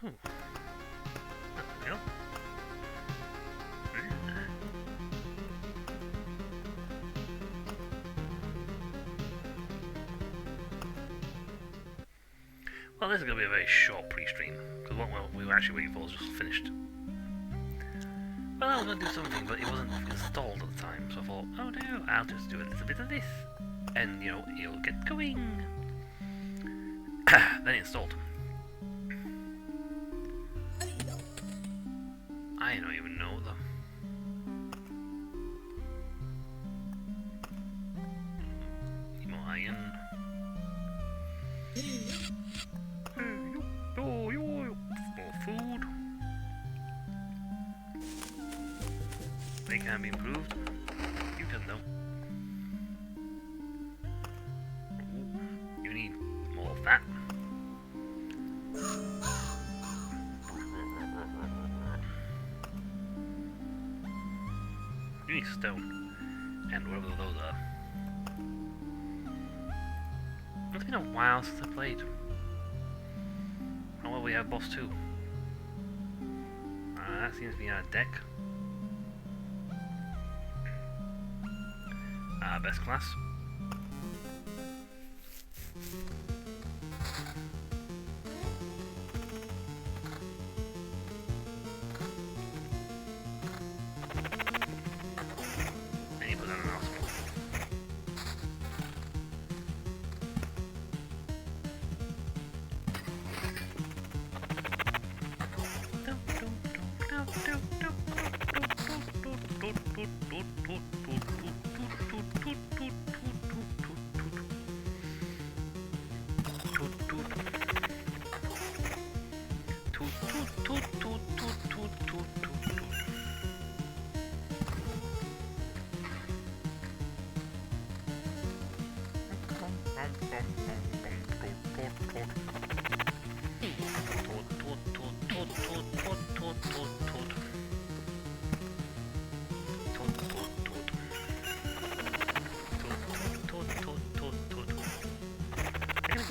There we go. Well, this is going to be a very short pre-stream, because what we were actually waiting for was just finished. Well, I was going to do something, but it wasn't installed at the time, so I thought, oh no, I'll just do a little bit of this, and, you know, it'll get going. Then it installed. I don't even know, though. Need more iron. More food. They can be improved. You can though. Ooh, you need more of that. You need stone. And whatever those are. It's been a while since I played. Oh well, we have boss 2. That seems to be our deck. Best class. And you put on an arsenal.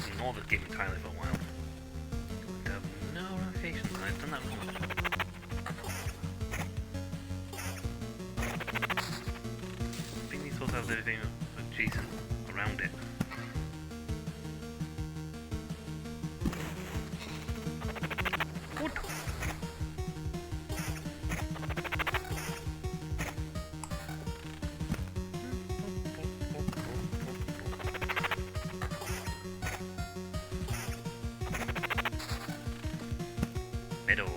Ignore this game entirely for a while. I have no notifications. I've done that once. I think he's supposed to have everything adjacent around it. What? Meadow.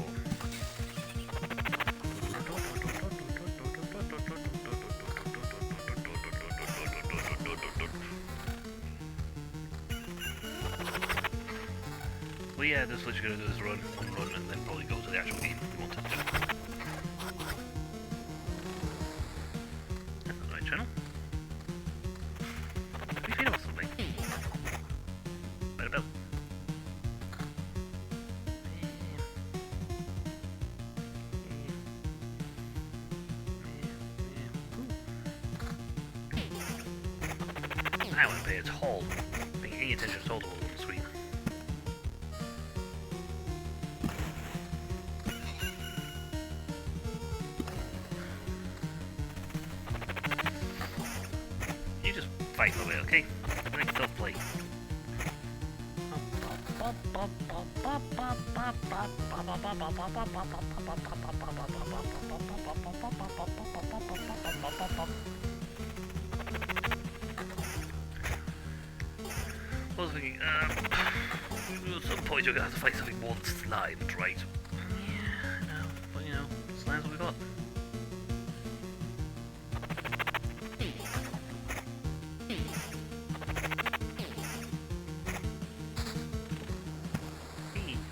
Well, yeah, this is what you're gonna do is run, and then probably go to the actual game if you want to do. That's the right channel. We feel something. Right about. I wouldn't pay at all. Paying any attention at all to what was on the screen. You just fight for it, okay? Let yourself play. I was thinking, at some point you're gonna have to fight something more than slimes, right? Yeah, no, but you know, slime's what we got.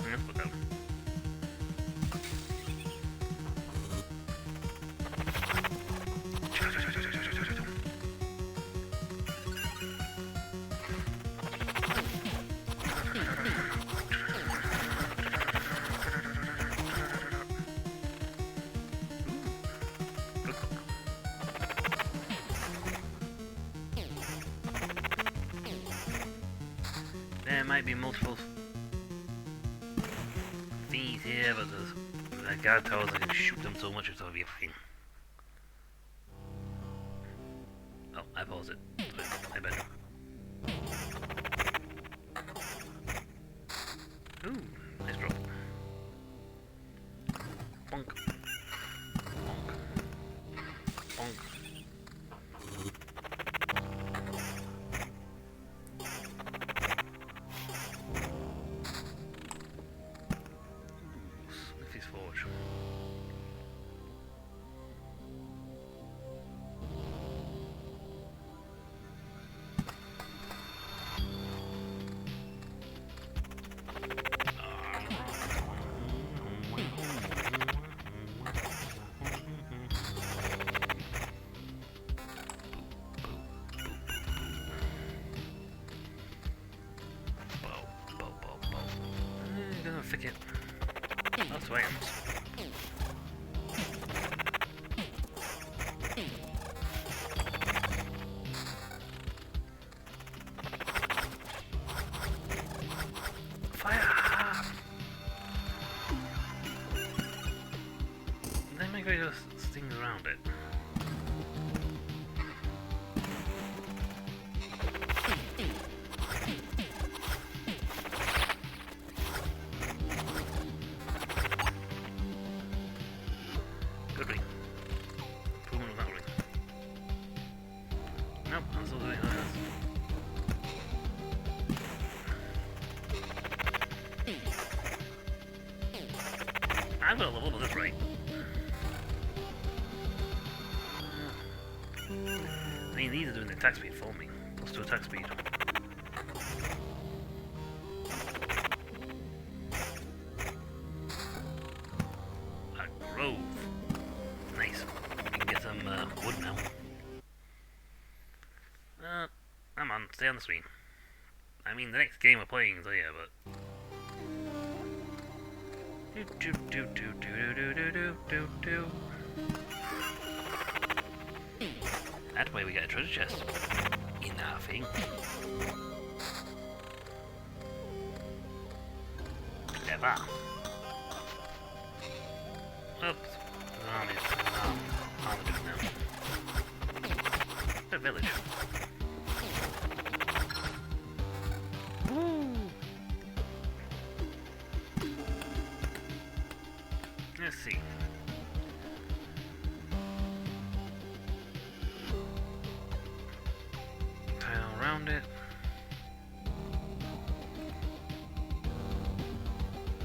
Let's put that. There might be multiple thieves enemies here, but there's guard towers, I can shoot them so much, it'll be fine. Oh, I paused it. I bet. Ooh, nice drop. Bonk. Bonk. Bonk. Smithy's Forge. Thicket. Lots of items. Fire! Then my guy just stings around it. Good ring. Improvement of that ring. Nope, I'm still doing that. I'm gonna level up this right. I mean, these are doing the attack speed for me. Plus 2 attack speed. A grove. Nice. We can get some wood now. Come on, stay on the screen. I mean, the next game we're playing is here, but... That way we get a treasure chest. Nothing. Clever. Oops. Armies now. A village. Woo! Let's see. Tile around it.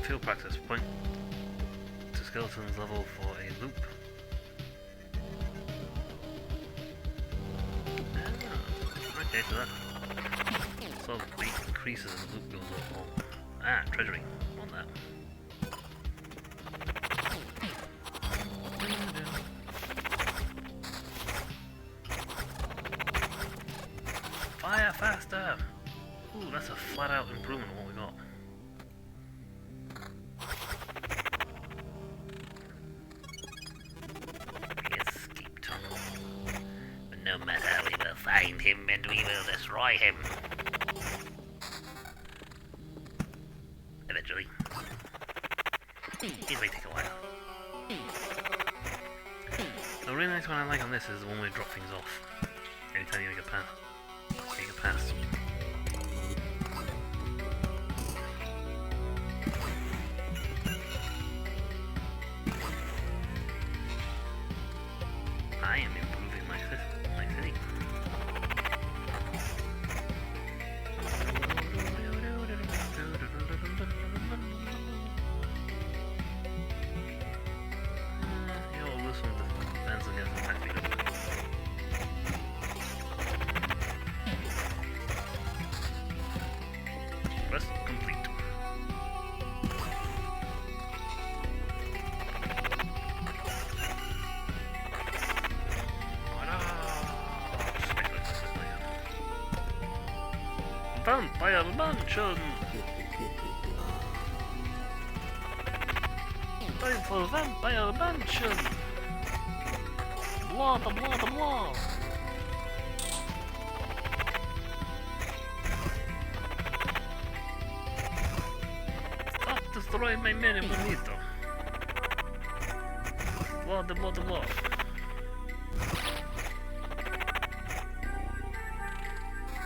Field practice. Point to skeletons level for a loop. Okay, so that sort of increases and the loop goes up. Oh. Ah, treasury. Want that. Fire faster! Ooh, that's a flat out improvement on what we got. We escaped. But no matter, we will find him and we will destroy him. Eventually. It may take a while. The really nice one I like on this is the one where we drop things off. Anytime you make a path. Make a pass. I am improving my city. You'll lose some defense against attack speed. Quest complete. Vampire Mansion! Time for Vampire Mansion! Blah blah blah blah! Stop Ahora me viene bonito. Blood, the blood, the blood.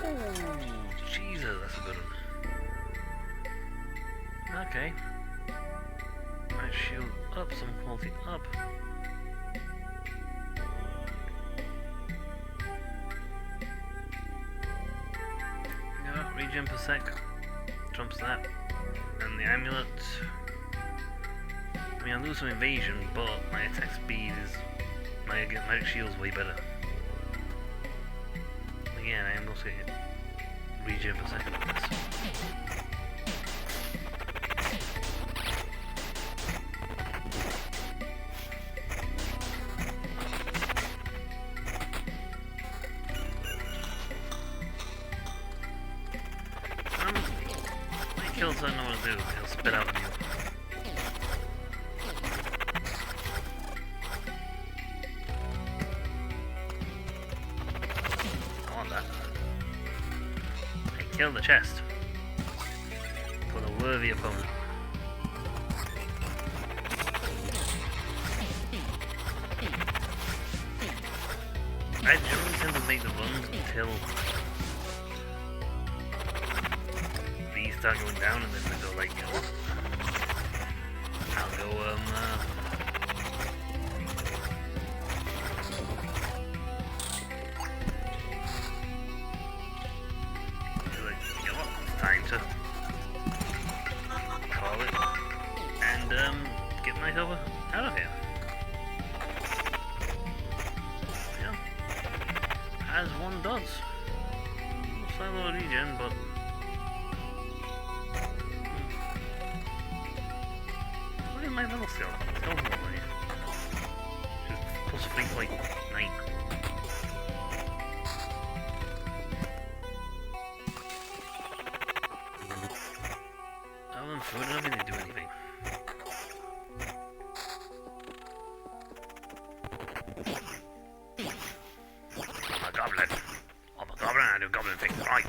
Oh, Jesus, that's a good one. Okay. My shield up, some quality up. Yeah, regen per sec. Trumps that. And the amulet. I mean, I lose some evasion, but my attack speed is. My magic shield's way better. Again, I am also getting regen per second on this. Kills I don't know what to do, he'll spit out at you. I want that. I killed the chest. For the worthy opponent. I generally tend to make the runs until start going down and then they go like, you know what? I'll go, like, you know what? It's time to call it and, get myself out of here. Yeah. As one does. Slight little regen, but my level still. Still more money. Plus 3.9. Other than food, I don't really do anything. I'm a goblin. I'm a goblin, I do goblin things right.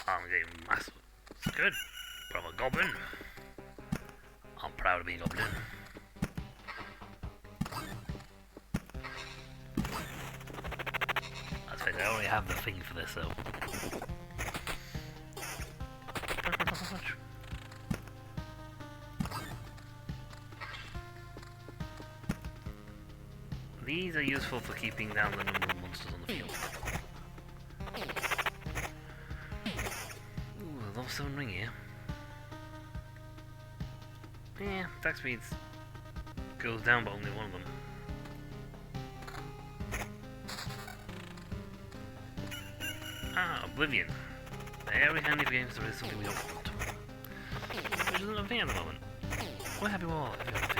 I'm getting massive. It's good. I'm a goblin. I'm proud to be a goblin. That's right, I already have the thing for this though. These are useful for keeping down the number of monsters on the field. Ooh, a level 7 ring here. Yeah, attack speed goes down, but only one of them. Ah, Oblivion. Very handy for games there is something we don't want. Which isn't a thing at the moment. We're happy with all of the other things.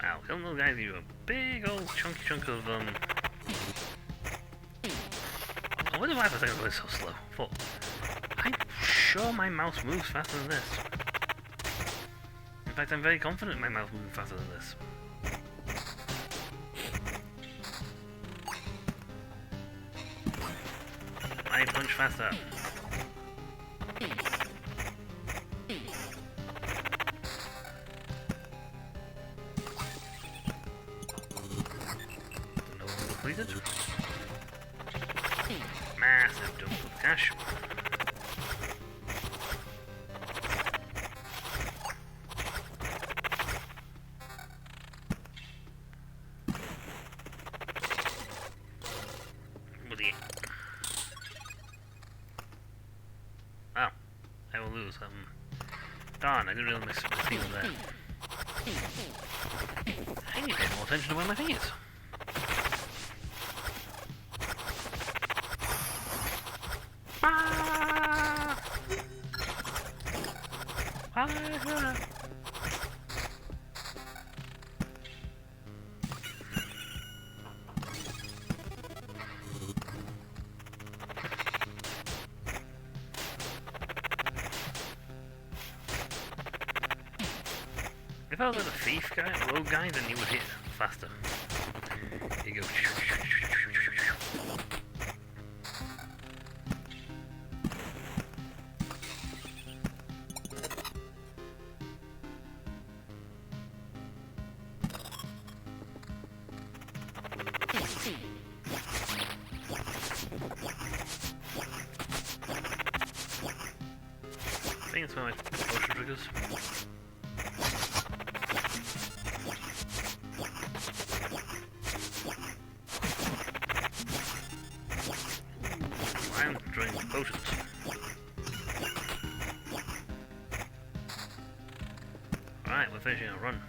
Wow, killing those guys give you a big old chunky chunk of, I wonder why for a second it's so slow. But I'm sure my mouse moves faster than this. In fact, I'm very confident my mouse moves faster than this. I punch faster. Completed. Massive dump of cash. Oh, I will lose. Darn, I didn't really miss the field there. I need to pay more attention to where my thing is. I was a thief guy, rogue guy, then he would hit faster. Here you go. I think it's one of my potion triggers. I'm drinking potions. Alright, we're finishing our run.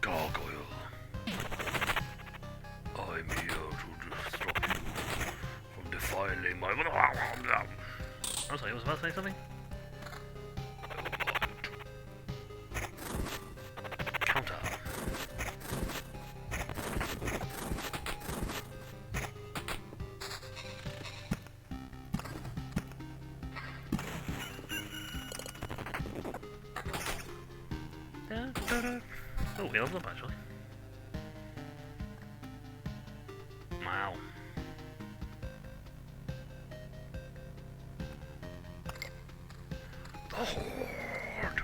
Gargoyle. I'm here to stop you from defiling my... I'm sorry, I was about to say something? Counter. Oh, we leveled up actually. Wow. The Horde.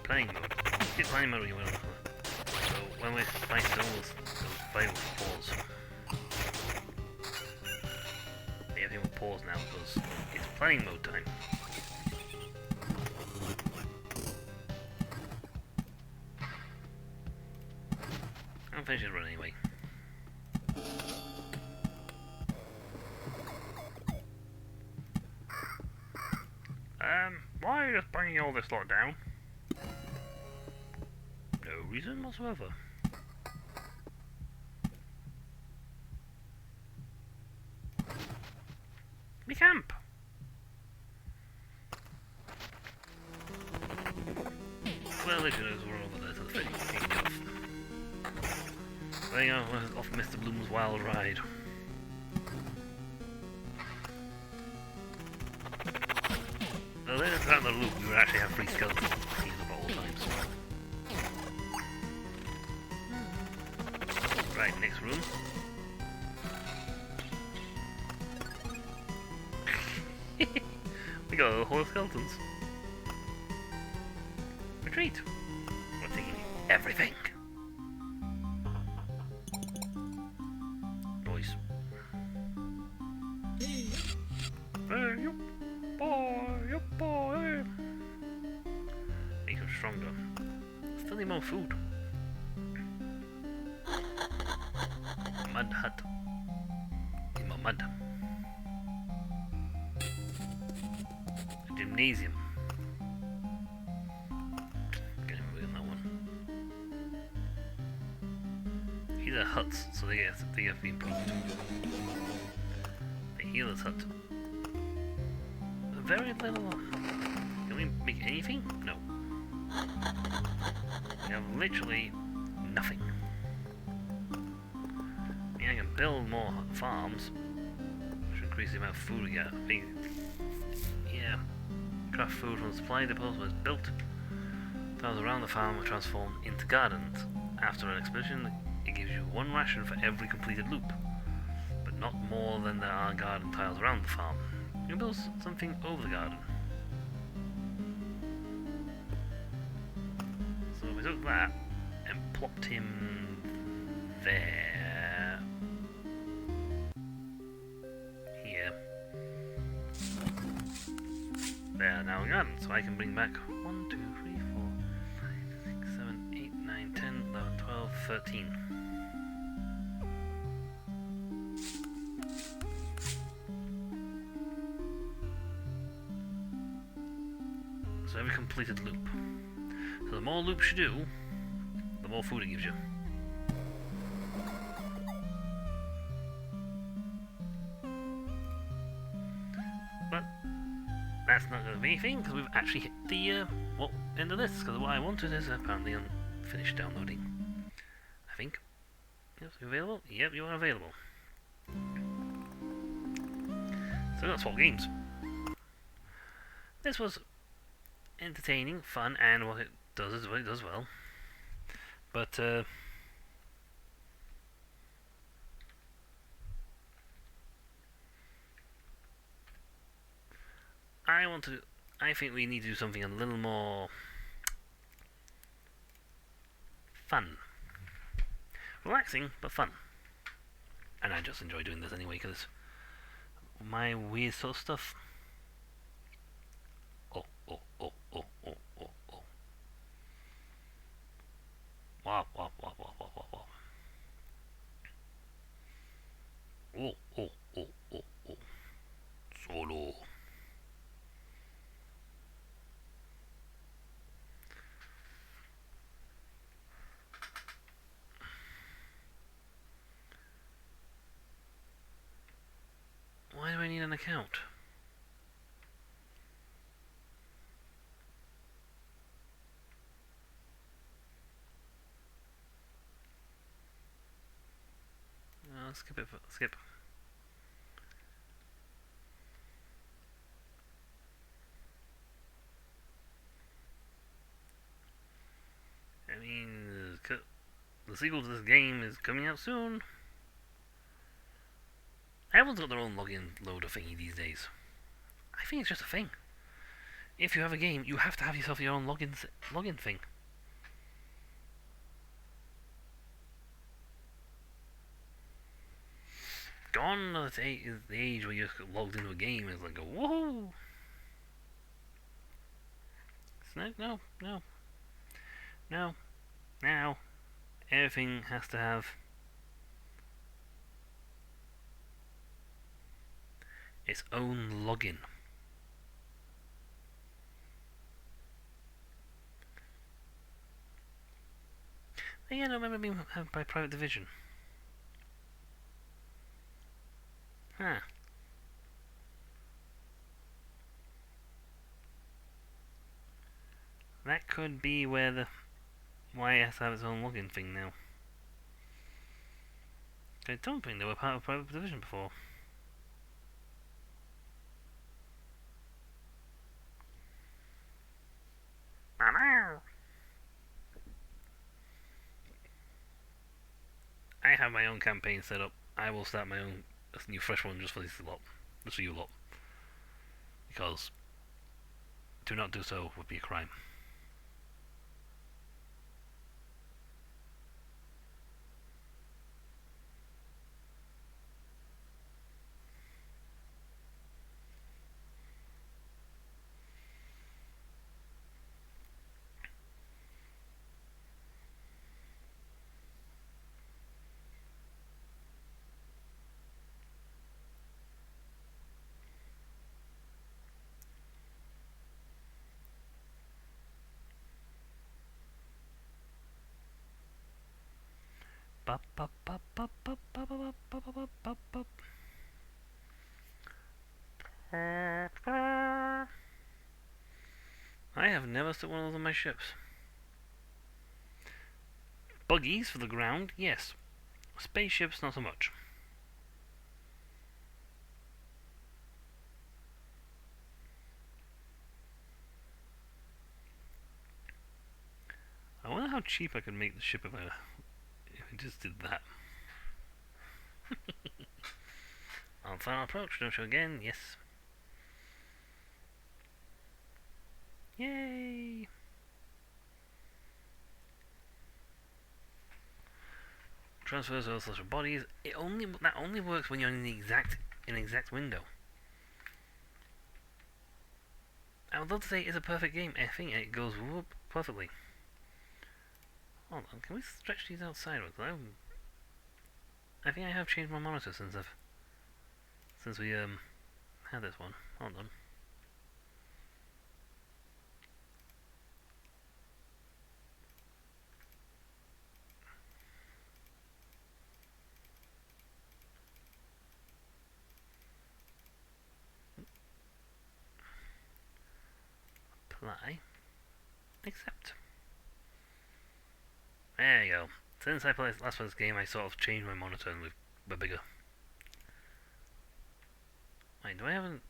Playing mode. It's playing mode you will. So when we fight those fight will pause. Everything will pause now because it's playing mode time. I'm finishing the run anyway. Why are you just bringing all this lot down? No reason whatsoever. We camp! Well, as you know, we're over there to the thing. Going off Mr. Bloom's wild ride. Well, then it's around the loop, we would actually have free skeletons at all times. Right, next room. We got a whole skeletons. Retreat! We're taking everything! Noise. Hey, you boy! Make him stronger. Still need more food. Mud hut. Need more mud. A gymnasium. Get him in that one. These are huts, so they have to be improved. The healer's hut. Very little. Can we make anything? No. We have literally nothing. I mean, I can build more farms, which increase the amount of food we get. I think, yeah. Craft food from the supply depots was built. Tiles around the farm are transformed into gardens. After an expedition, it gives you one ration for every completed loop, but not more than there are garden tiles around the farm. You can build something over the garden. So we took that and plopped him there. Here. There, now garden. So I can bring back 1, 2, 3, 4, 5, 6, 7, 8, 9, 10, 11, 12, 13. every completed loop. So the more loops you do, the more food it gives you. But that's not going to be anything, because we've actually hit the end of this, because what I wanted is apparently unfinished downloading. I think. Yes, available? Yep, you are available. So that's 12 games. This was entertaining, fun, and what it does is what it does well. But I think we need to do something a little more fun. Relaxing, but fun. And I just enjoy doing this anyway, because my weird sort of stuff. Oh. Wow. Oh. Solo. Why do I need an account? Skip it. Skip. I mean, the sequel to this game is coming out soon. Everyone's got their own login loader thingy these days. I think it's just a thing. If you have a game, you have to have yourself your own login thing. Gone is the age where you're logged into a game and it's like, whoa! No. Now, everything has to have its own login. Yeah, no, I remember being by private division. Huh. That could be why it has to have its own login thing now. I don't think they were part of private division before. I have my own campaign set up. I will start my own new fresh one just for this lot. Just for you lot. Because to not do so would be a crime. I have never set one of those on my ships. Buggies for the ground, yes. Spaceships, not so much. I wonder how cheap I could make the ship if I just did that. On final approach, don't show again, yes. Yay! Transfers of social bodies. That only works when you're in the exact window. I would love to say it's a perfect game. I think it goes perfectly. Hold on, can we stretch these out sideways? I think I have changed my monitor since we had this one. Hold on. Apply. Accept. There you go. Since I played last this game, I sort of changed my monitor and we're bigger. Wait, do I have a...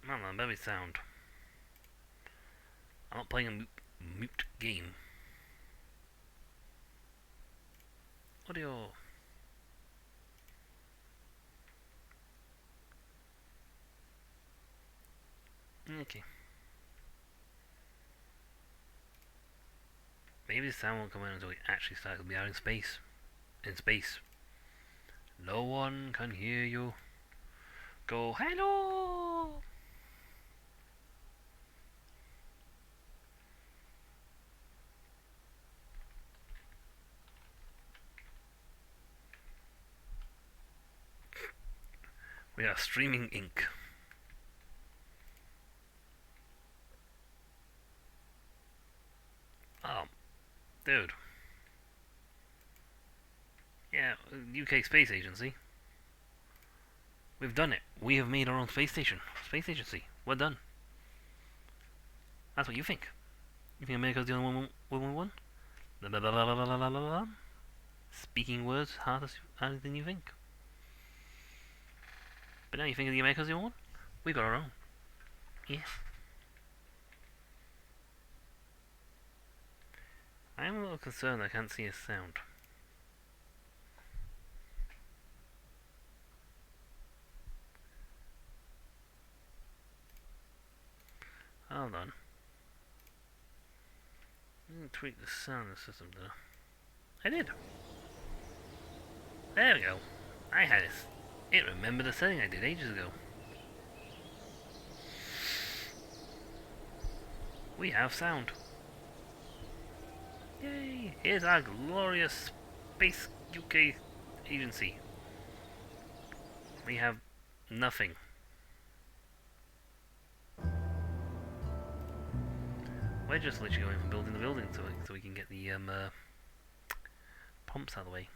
No, baby sound. I'm not playing a mute game. Audio. Okay. Maybe the sound won't come in until we actually start to be out in space. In space. No one can hear you. Go, hello! We are streaming ink. Oh, dude. Yeah, UK Space Agency. We've done it. We have made our own space station. Space agency. We're done. That's what you think. You think America's the only one? Speaking words harder than you think. But now you think the America's the only one? We've got our own. Yes. I am a little concerned I can't see a sound. Hold on. I didn't tweak the sound of the system though. I did. There we go. I had it. It remembered a setting I did ages ago. We have sound. Yay! Here's our glorious Space UK agency. We have nothing. We're just literally going from building to building so we can get the pumps out of the way.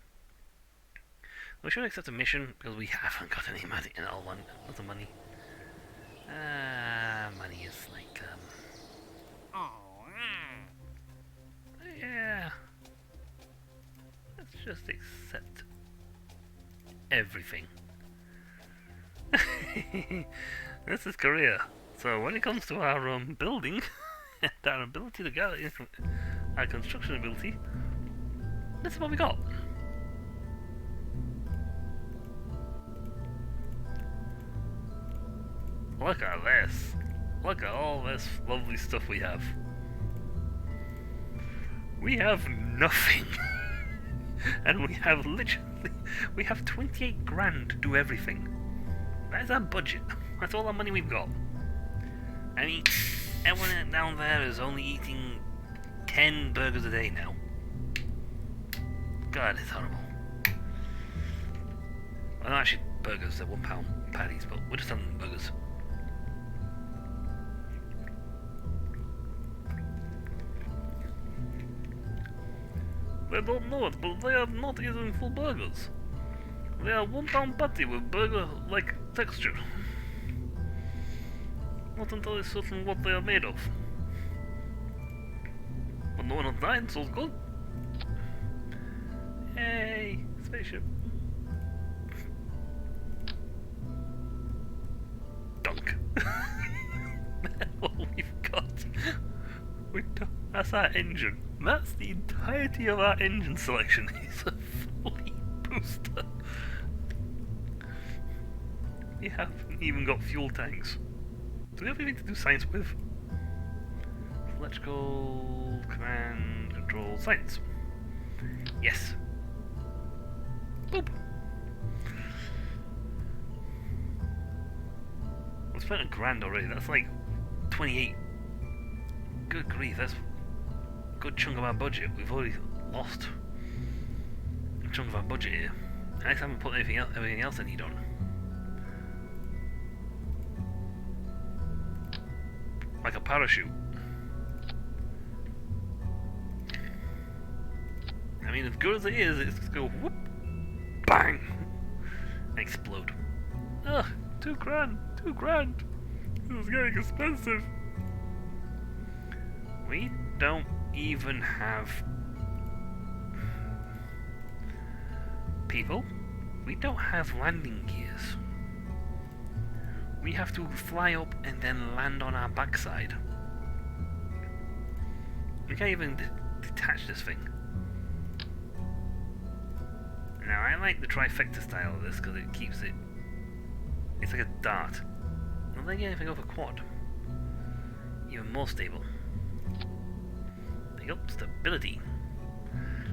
We should accept a mission because we haven't got any money in all one. Lots of money. Money is like yeah. Let's just accept everything. This is Korea. So when it comes to our building, and our ability to gather our construction ability, this is what we got. Look at this. Look at all this lovely stuff we have. We have nothing. And we have literally, we have 28 grand to do everything. That is our budget. That's all the money we've got. I mean, everyone down there is only eating 10 burgers a day now. God, it's horrible. Well, not actually burgers, they're £1 patties, but we're just having burgers. They don't know it, but they are not even full burgers. They are £1 patty with burger-like texture. Not entirely certain what they are made of. But no one has died, so it's good. Hey, spaceship. Dunk. What we've got. That's our engine. That's the entirety of our engine selection. It's a fully booster. We haven't even got fuel tanks. Do we have anything to do science with? Electrical command control science. Yes. Boop. I've spent £1,000 already. That's like 28. Good grief, that's a good chunk of our budget. We've already lost a chunk of our budget here. I haven't put everything else I need on. Like a parachute. I mean, as good as it is, it's just go whoop, bang, and explode. Ugh, £2,000, £2,000. This is getting expensive. We don't even have people. We don't have landing gears. We have to fly up and then land on our backside. We can't even detach this thing. Now, I like the trifecta style of this because it keeps it... It's like a dart. Not like anything over quad. Even more stable. There you go, stability.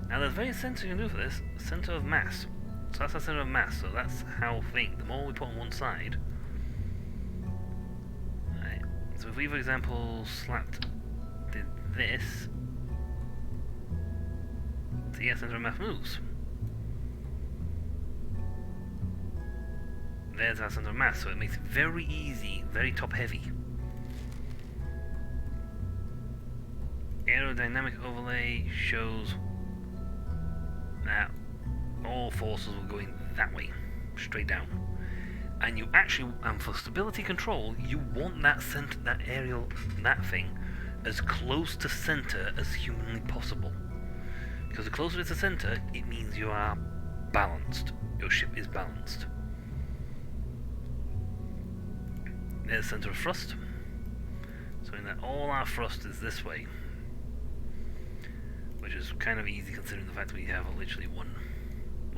Now, there's various sensors you can do for this. Center of mass. So that's our center of mass, so that's how thing. The more we put on one side... Right. So if we, for example, did this... So yeah, center of mass moves. There's our center of mass, so it makes it very easy, very top heavy. Aerodynamic overlay shows that all forces will go in that way, straight down. And you actually, and for stability control, you want that center, that aerial, that thing, as close to center as humanly possible. Because the closer it's to center, it means you are balanced. Your ship is balanced. There's center of thrust. So in that all our thrust is this way. Which is kind of easy considering the fact that we have literally one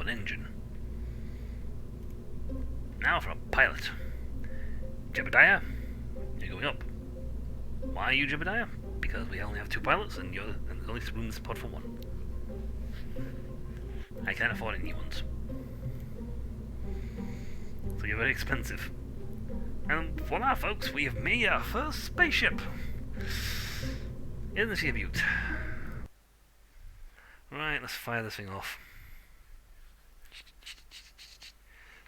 engine. Now for a pilot. Jebediah, you're going up. Why are you Jebediah? Because we only have 2 pilots and there's only room in this pod for 1. I can't afford any new ones. So you're very expensive. And voila, folks, we have made our first spaceship in the Sea of Butte. Right, let's fire this thing off.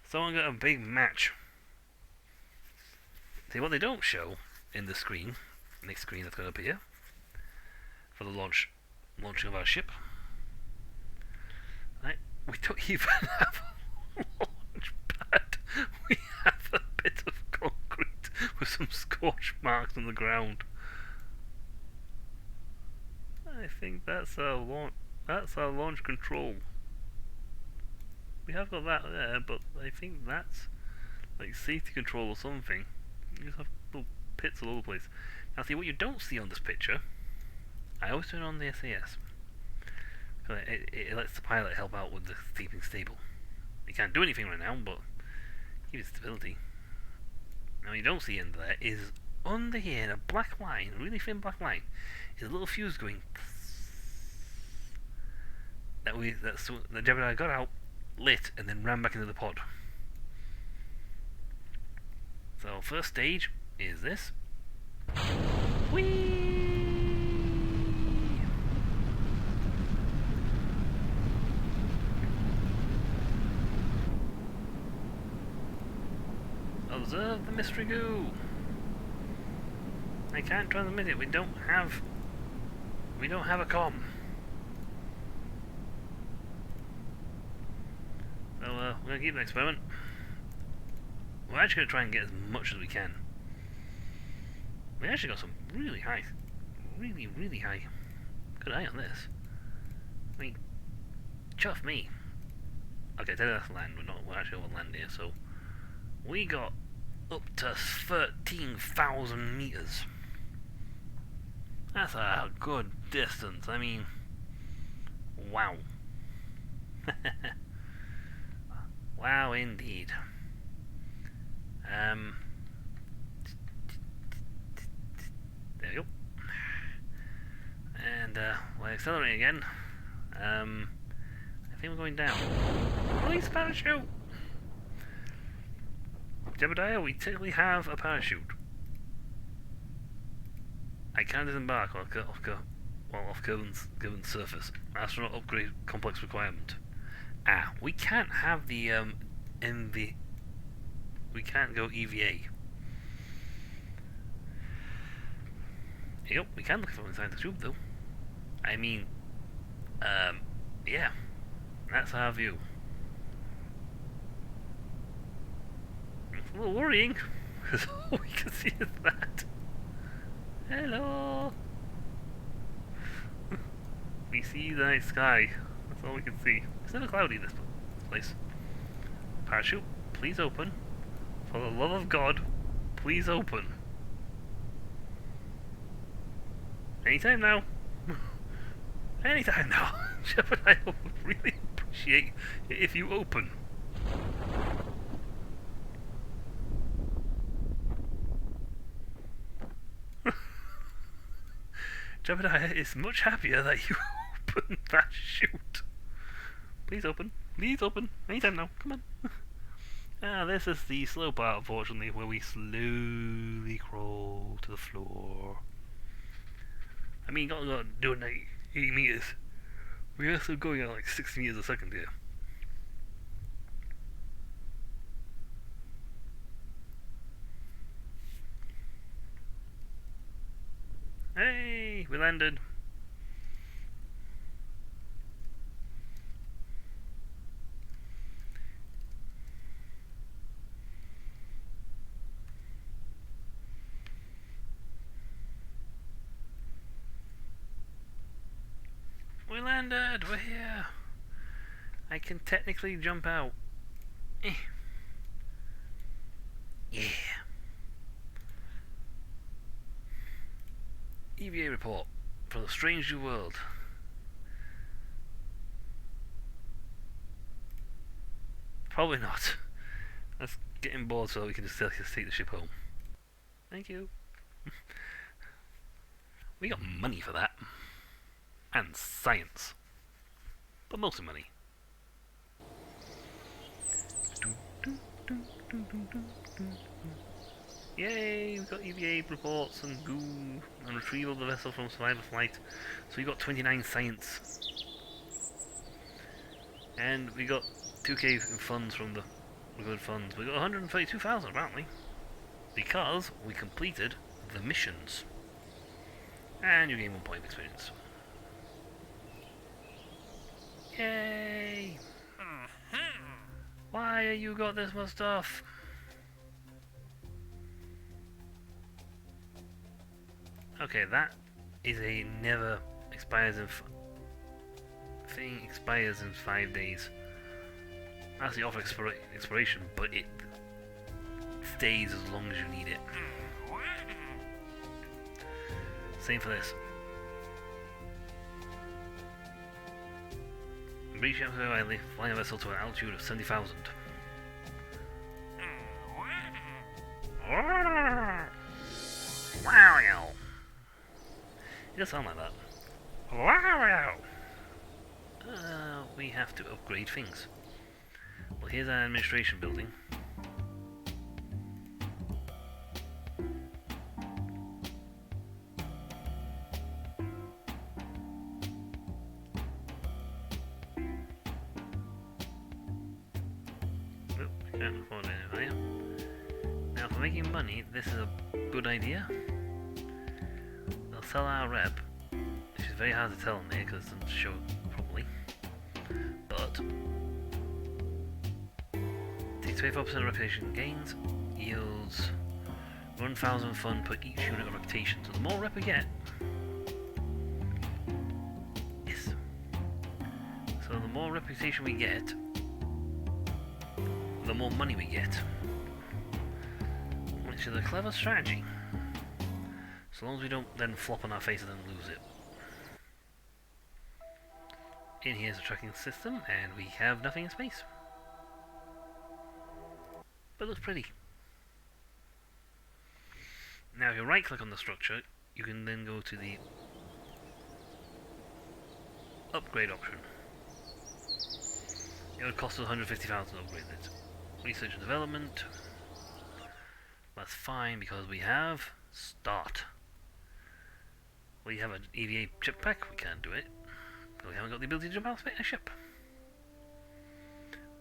Someone got a big match. See, what they don't show in the screen, next screen that's going to appear, for the launching of our ship. Right, we don't even have a launch pad. We have a bit of concrete with some scorch marks on the ground. I think that's our launch control. We have got that there, but I think that's like safety control or something. You just have little pits all over the place. Now see, what you don't see on this picture, I always turn on the SAS. It lets the pilot help out with the keeping stable. He can't do anything right now, but keep stability. Now you don't see under there is under here in a black line, a really thin black line, is a little fuse going that the Jebediah got out, lit, and then ran back into the pod. So first stage is this. Whee! Observe the mystery goo. I can't transmit it. We don't have a comm. So we're gonna keep the experiment. We're actually gonna try and get as much as we can. We actually got some really high, really high. Good eye on this. I mean, chuff me. Okay, that's land. We're actually over land here, so we got up to 13,000 meters. That's a good distance. I mean, wow. Wow, indeed. There we go. And we're accelerating again. I think we're going down. Release parachute! Jebediah, we technically have a parachute. I can disembark off Kevin's surface. Astronaut upgrade complex requirement. We can't have the we can't go EVA. Yep, we can look from inside the tube though. I mean, yeah, that's our view. It's a little worrying because all we can see is that. Hello. We see the night sky. That's all we can see. It's never cloudy, this place. Parachute, please open. For the love of God, please open. Anytime now. Anytime now. Shep and I would really appreciate it if you open. Jebediah is much happier that you open that chute. Please open. Please open. Anytime now. Come on. This is the slow part, unfortunately, where we slowly crawl to the floor. I mean, you gotta do it at 8 meters. We are still going at like 60 meters a second here. Hey, we landed. We landed. We're here. I can technically jump out. Yeah. EVA report from the strange new world. Probably not. Let's get him board so we can just take the ship home. Thank you. We got money for that. And science. But mostly money. Yay, we've got EVA reports and goo and retrieval of the vessel from survivor flight. So we got 29 science. And we got 2k in funds from the good funds. We got 132,000 apparently. Because we completed the missions. And you gain 1 point of experience. Yay! Why you got this much stuff? Okay, that is a never expires in thing expires in 5 days. That's the offer expiration, but it stays as long as you need it. Same for this. Reach out to Riley, flying a vessel to an altitude of 70,000. Wow! It does sound like that. Wow! We have to upgrade things. Well, here's our administration building. Now, for making money, this is a good idea. They'll sell our rep, which is very hard to tell on there because it doesn't show properly. But takes 25% of reputation gains, yields 1,000 fun per each unit of reputation. So the more rep we get, yes. So the more reputation we get, the more money we get, which is a clever strategy. So long as we don't then flop on our faces and lose it. In here's a tracking system, and we have nothing in space. But it looks pretty. Now if you right click on the structure, you can then go to the upgrade option. It would cost us 150,000 to upgrade it. Research and development. That's fine because we have start. We have an EVA jetpack, we can't do it. But we haven't got the ability to jump out of a ship.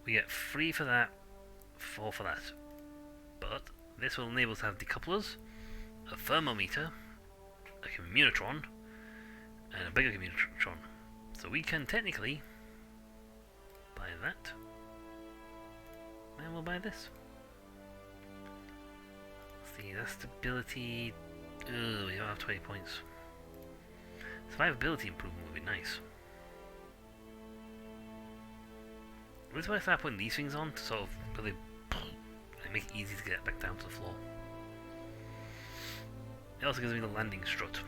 We get 3 for that, 4 for that. But this will enable us to have decouplers, a thermometer, a communitron, and a bigger communitron. So we can technically buy that. And we'll buy this. Let's see, that's stability. Ugh, we don't have 20 points. Survivability improvement would be nice. This is why I start putting these things on to sort of really make it easy to get back down to the floor. It also gives me the landing strut.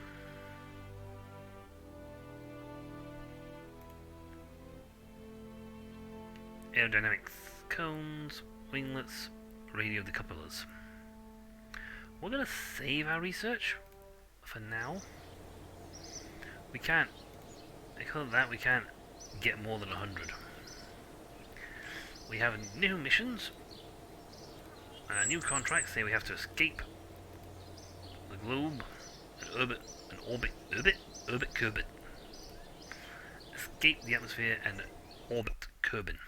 Aerodynamics, cones, winglets, radio decouplers. We're going to save our research for now. We can't, because of that, we can't get more than 100. We have new missions, new contracts say we have to escape the globe, orbit Kerbin. Escape the atmosphere and orbit Kerbin.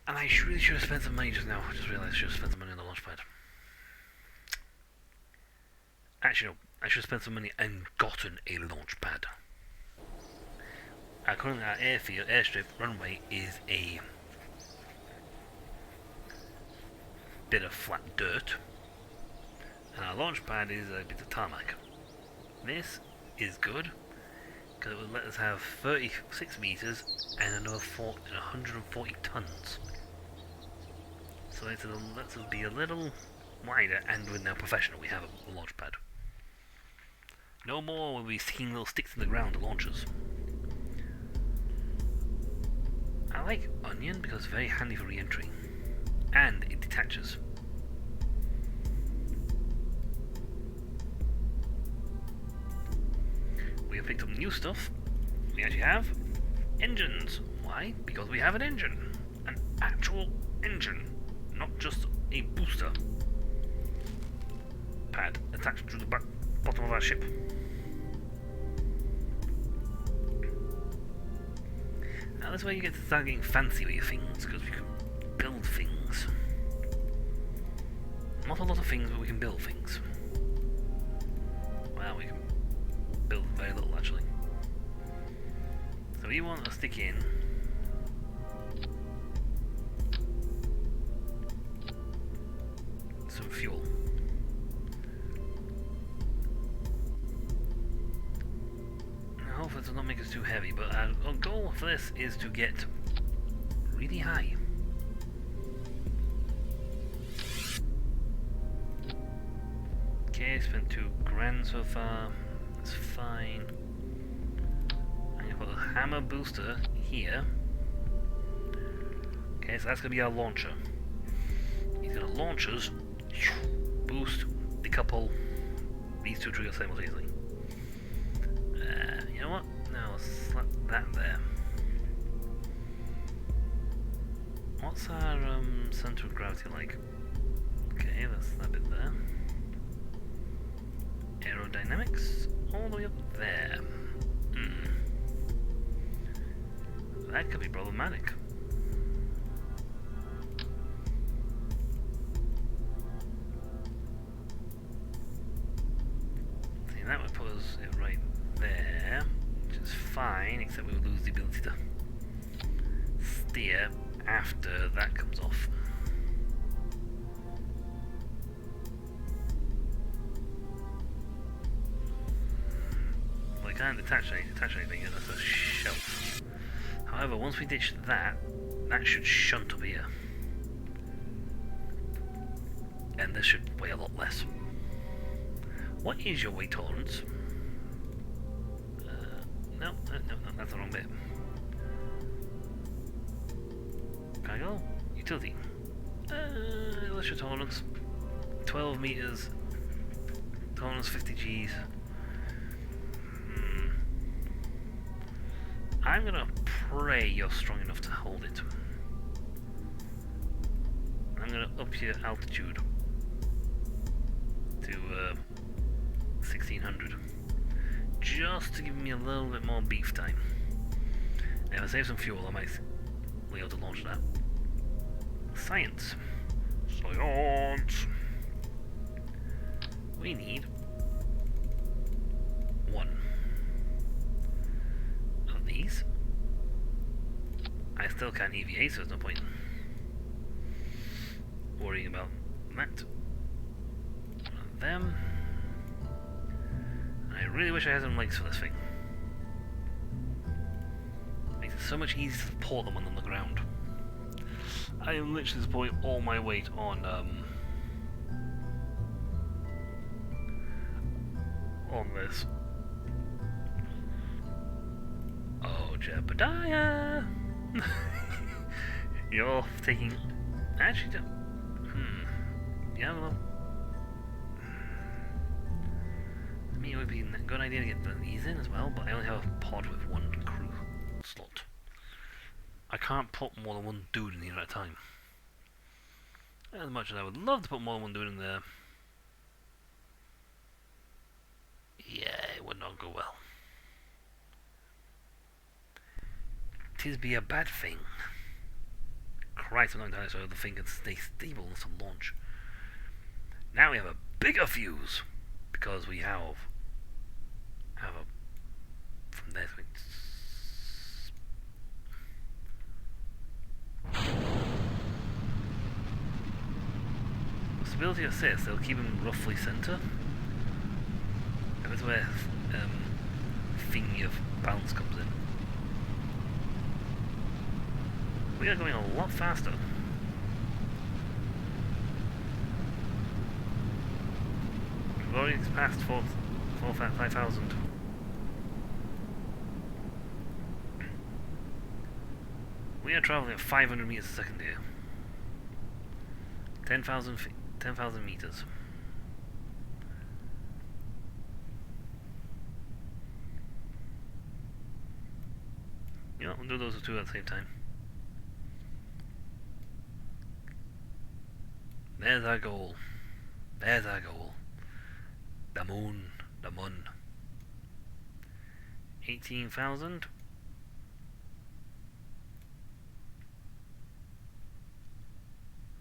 And I really should have spent some money just now. I just realised I should have spent some money on the launch pad. Actually, no. I should have spent some money and gotten a launch pad. Currently, our airstrip runway is a bit of flat dirt, and our launch pad is a bit of tarmac. This is good because it will let us have 36 meters and another 140 tons. So it lets us be a little wider, and we're now professional. We have a launch pad. No more will we sticking little sticks in the ground to launch us. I like onion because it's very handy for re-entry, and it detaches. We have picked up new stuff. We actually have engines. Why? Because we have an engine. An actual engine, not just a booster pad attached to the bottom of our ship. Now this is where you get to start getting fancy with your things, because we can build things. Not a lot of things, but we can build things. Wow, we can build very little actually. So we want to stick in some fuel. Hopefully this will not make us too heavy, but our goal for this is to get really high. Okay, spent $2,000 so far. That's fine. I'm gonna put a hammer booster here. Okay, so that's gonna be our launcher. He's gonna launch us, boost, decouple these two triggers simultaneously. You know what? Now I'll slap that there. What's our center of gravity like? Okay, that's that bit there. Aerodynamics all the way up there. That could be problematic. See, that would put us right there, which is fine, except we would lose the ability to steer after that comes off. Well, I can't attach anything, that's a shelf. However, once we ditch that, that should shunt up here. And this should weigh a lot less. What is your weight tolerance? No, that's the wrong bit. Cargo? Utility. What's your tolerance? 12 meters. Tolerance 50 Gs. I'm gonna pray you're strong enough to hold it. I'm gonna up your altitude to 1600. Just to give me a little bit more beef time. And if I save some fuel, I might be able to launch that. Science. Science! We need one of these. I still can't EVA, so there's no point worrying about that. One of them. I really wish I had some legs for this thing. Makes it so much easier to support them on the ground. I am literally supporting all my weight on this. Oh, Jebediah! You're taking... Actually, yeah, well... I mean, it would be a good idea to get these in as well, but I only have a pod with one crew slot. I can't put more than one dude in here at a time. As much as I would love to put more than one dude in there, yeah, it would not go well. 'Tis be a bad thing. Christ, I'm not entirely sure the thing can stay stable until launch. Now we have a bigger fuse, because we have a... from there stability assist, they'll keep him roughly centre. And that's where thingy of balance comes in. We are going a lot faster. We've already passed 5,000. We are travelling at 500 meters a second here. 10,000 meters. Yeah, we'll do those two at the same time. There's our goal. There's our goal. The moon. The moon. 18,000.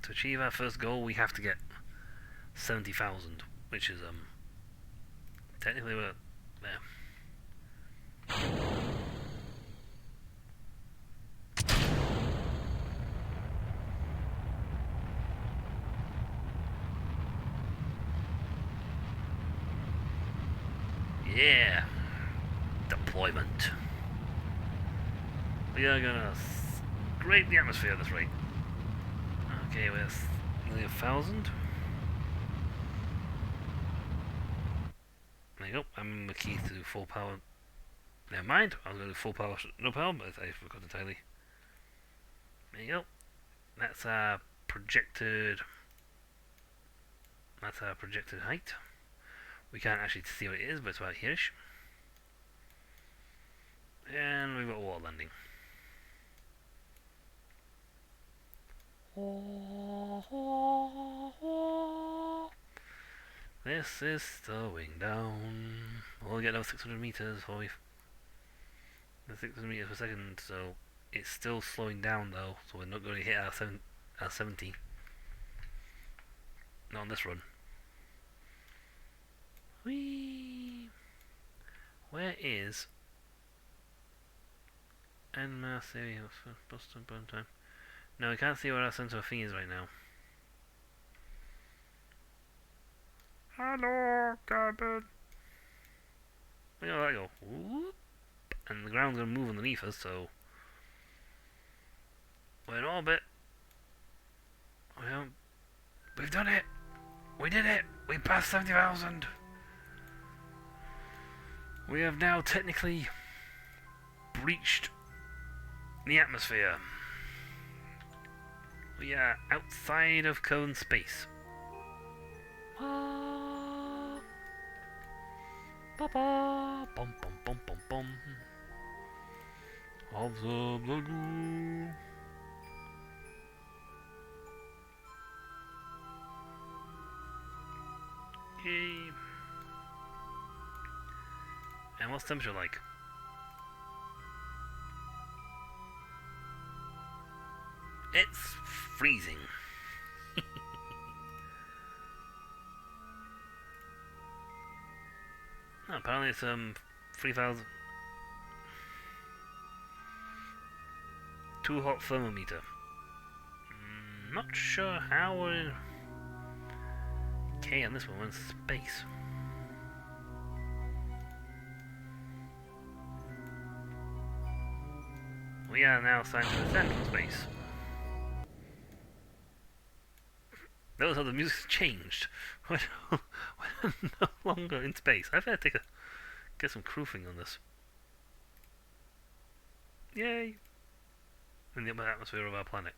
To achieve our first goal, we have to get 70,000, which is technically we're there. Yeah, deployment. We are gonna scrape the atmosphere at this rate. Okay, we're nearly 1,000. There you go. I'm the key to full power. Never mind. I was going to do full power, no power, but I forgot entirely. There you go. That's our projected. That's our projected height. We can't actually see what it is, but it's about here-ish. And we've got a water landing. This is slowing down. We'll get another 600 meters before we... 600 meters per second, so it's still slowing down though, so we're not going to hit our 70. Not on this run. Whee! Where is... End mass area of Boston burn time? No, we can't see where our centre of thing is right now. Hello, Captain. Look at that go. Whoop. And the ground's going to move underneath us, so... We're in orbit. We've done it! We did it! We passed 70,000! We have now technically breached the atmosphere. We are outside of cone space. Ba-ba, bum bum bum bum bum. Of the lagoon. Yay. And what's the temperature like? It's freezing. Oh, apparently it's 3,000. Too hot thermometer. Not sure how we're in. Okay, on this one we're in space. We are now starting to descend from space. Notice how the music's changed. We're no longer in space. I better get some proofing on this. Yay! In the upper atmosphere of our planet.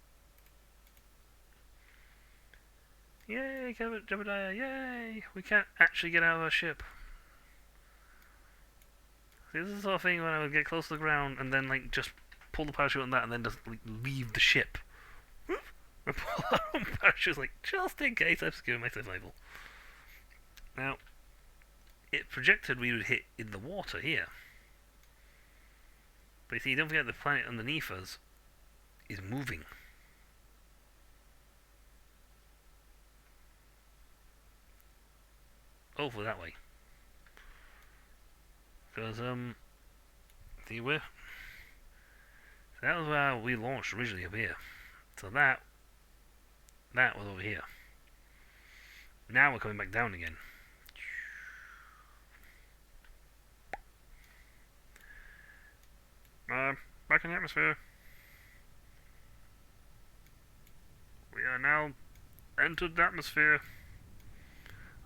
Yay, Jebediah, yay! We can't actually get out of our ship. See, this is the sort of thing when I would get close to the ground and then like just pull the parachute on that and then just like, leave the ship. We pull our own parachutes like just in case I'm securing my survival. Now, it projected we would hit in the water here. But you see, don't forget the planet underneath us is moving. Over that way. Because, see where? So that was where we launched originally up here. So that was over here. Now we're coming back down again. Back in the atmosphere. We are now entered the atmosphere.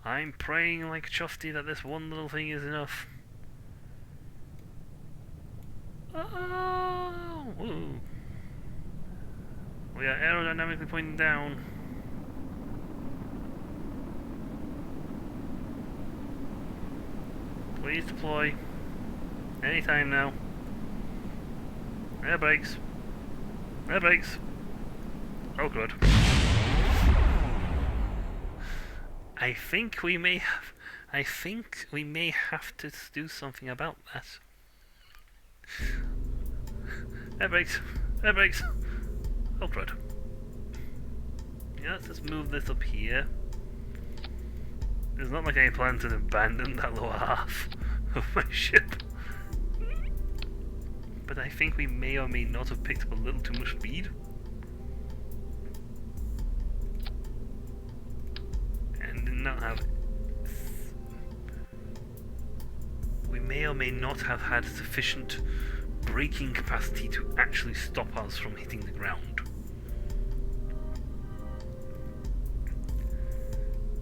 I'm praying like Chufty that this one little thing is enough. Oh! Ooh. We are aerodynamically pointing down. Please deploy. Anytime now. Air brakes. Air brakes. Oh good. I think we may have to do something about that. Air brakes. Air brakes. Oh crud. Yeah, let's just move this up here. It's not like I plan to abandon that lower half of my ship. But I think we may or may not have picked up a little too much speed. And did not have... We may or may not have had sufficient braking capacity to actually stop us from hitting the ground.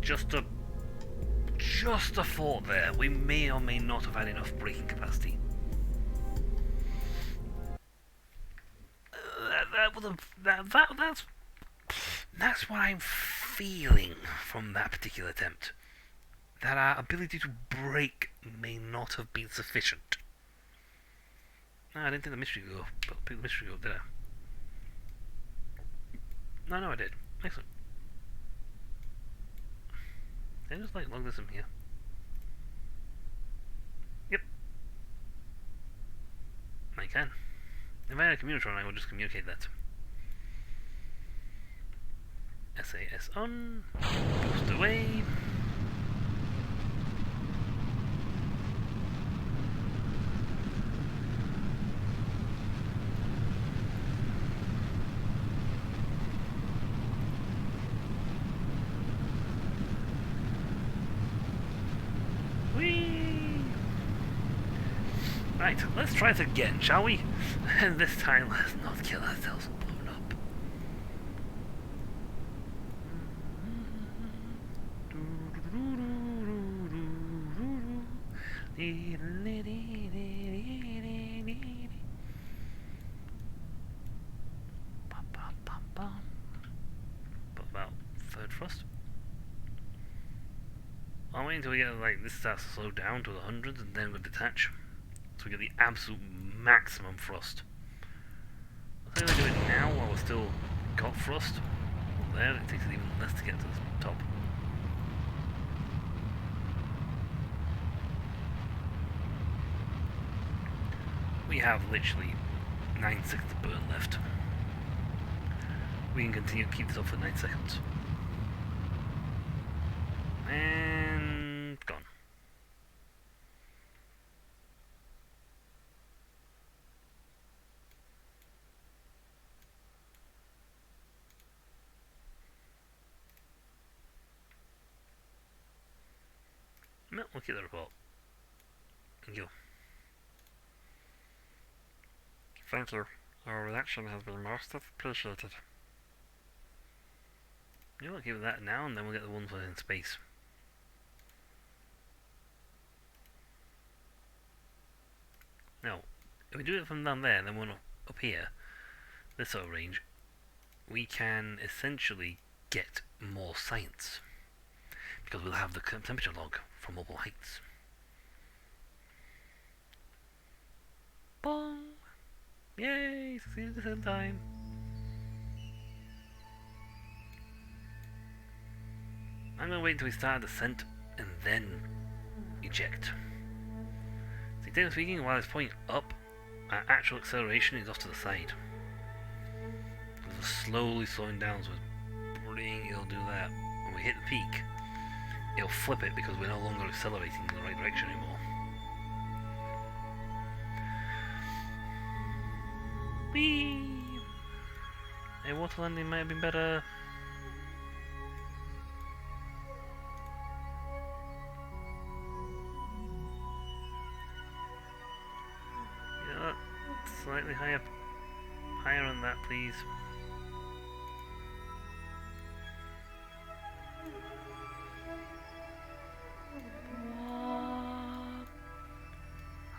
Just a thought there. We may or may not have had enough braking capacity. That's what I'm feeling from that particular attempt. That our ability to brake may not have been sufficient. No, I didn't think the mystery could go, but I picked the mystery up, did I? No, I did. Excellent. Can I just like log this in here? Yep. I can. If I had a communicator on, I would just communicate that. SAS on. Boost away. Right, let's try it again, shall we? And this time, let's not kill ourselves and blow it up. Put about third thrust. I'll wait until we get like this starts to slow down to the hundreds and then we'll detach. So we get the absolute maximum thrust. I think we'll do it now while we're still got thrust. Well, there, it takes it even less to get to the top. We have literally 9 seconds of burn left. We can continue to keep this up for 9 seconds. And gone. No, we'll keep the report. Thank you. Thank you. Our reaction has been most appreciated. You know what, give it that now and then we'll get the one for in space. Now, if we do it from down there and then one up here, this sort of range, we can essentially get more science. Because we'll have the temperature log from multiple heights. Bong! Yay! Succeeded at the same time. I'm going to wait until we start descent and then eject. See, technically speaking, while it's pointing up, our actual acceleration is off to the side. Because we're slowly slowing down, so it'll do that. When we hit the peak, it'll flip it because we're no longer accelerating in the right direction anymore. Whee! A water landing might have been better. Yeah, slightly higher on that, please.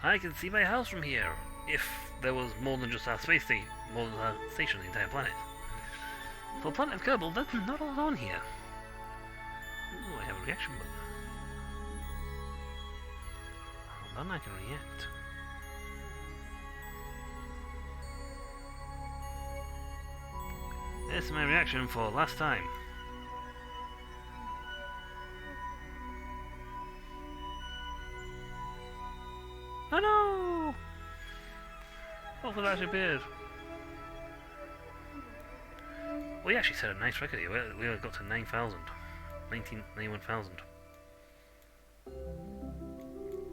I can see my house from here. If there was more than just our space station, more than our station, the entire planet. For the planet of Kerbal, there's not a lot on here. Ooh, I have a reaction button. Hold on, I can react. This is my reaction for last time. Oh no! Hopefully that actually appeared. We actually set a nice record here. We got to 9,000. 91,000.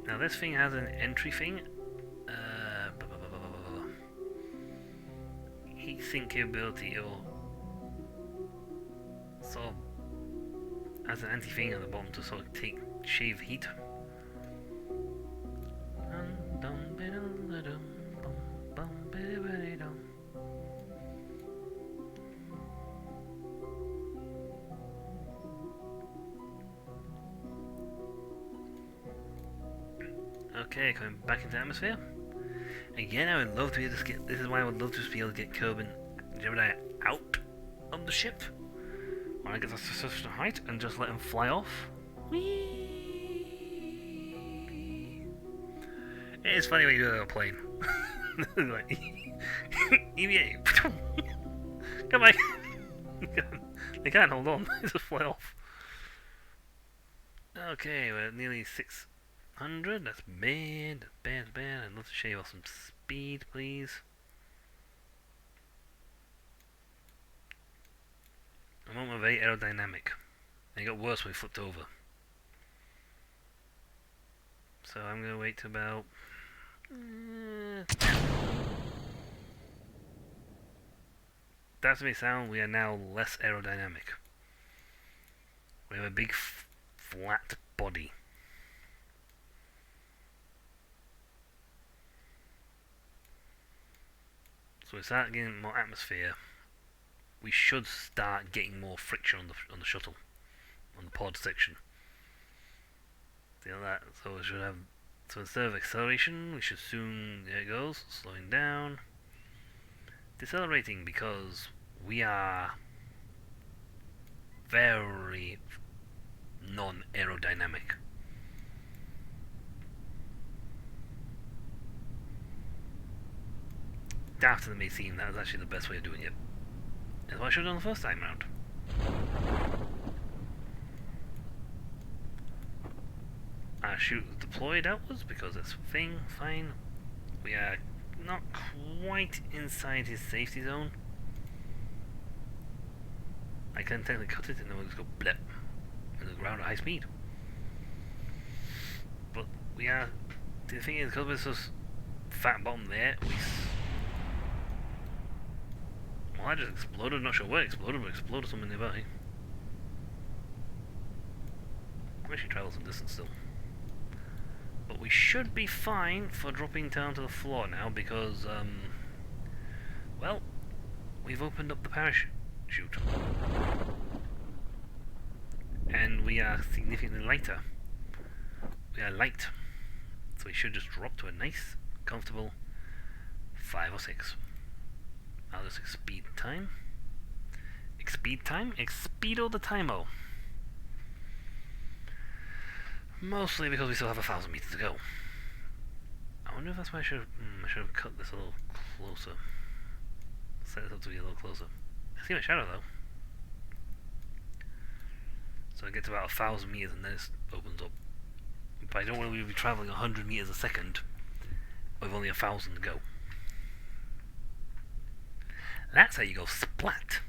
Now this thing has an entry thing. Heat sink capability. It'll sort of has an anti thing at the bottom to sort of shave heat. Okay, coming back into the atmosphere. Again, I would love to be able to get. This is why I would love to be able to get Kerbin and Jebediah out of the ship when I get to sufficient height and just let him fly off. Whee! It's funny when you do that on a plane. Like, EVA. Come back. They can't hold on. They just fly off. Okay, we're at nearly 600. That's bad. That's bad. That's bad. I'd love to shave off some speed, please. I want my very aerodynamic. And it got worse when we flipped over. So I'm going to wait to about... That's me sound, we are now less aerodynamic. We have a big flat body. So we start getting more atmosphere. We should start getting more friction on the shuttle, on the pod section. See that? So we should have. So instead of acceleration, we should soon. There it goes, slowing down, decelerating because we are very non-aerodynamic. After the may seem that was actually the best way of doing it. That's what I should have done the first time round. Our chute is deployed outwards because that's fine. We are not quite inside his safety zone. I can technically cut it and then we'll just go blip into the ground at high speed. But we are. The thing is, because there's this fat bottom there, well, I just exploded, not sure where it exploded, but exploded something nearby. We should travel some distance still. But we should be fine for dropping down to the floor now, because Well, we've opened up the parachute. And we are significantly lighter. We are light. So we should just drop to a nice, comfortable 5 or 6. I'll just speed time. Speed time? Expeedo the timeo. Mostly because we still have 1,000 meters to go. I wonder if that's why I should have cut this a little closer. Set it up to be a little closer. I see my shadow though. So I get to about 1,000 meters and then it opens up. But I don't want to be travelling 100 meters a second with only 1,000 to go. That's how you go splat.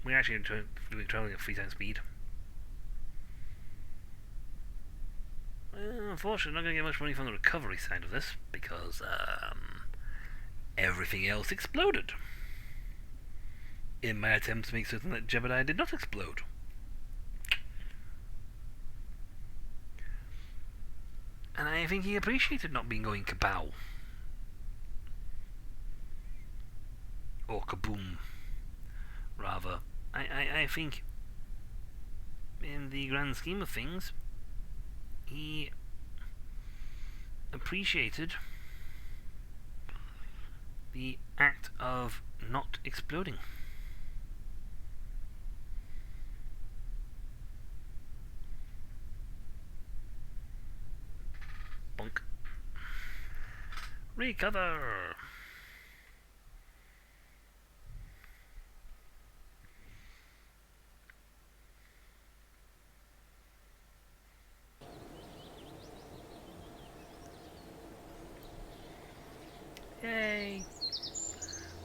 We're actually travelling at 3 times speed. Well, unfortunately, not going to get much money from the recovery side of this because everything else exploded in my attempt to make certain that Jebediah did not explode. And I think he appreciated not being going kapow. Or kaboom, rather. I think, in the grand scheme of things, he appreciated the act of not exploding. Bonk. Recover! Yay!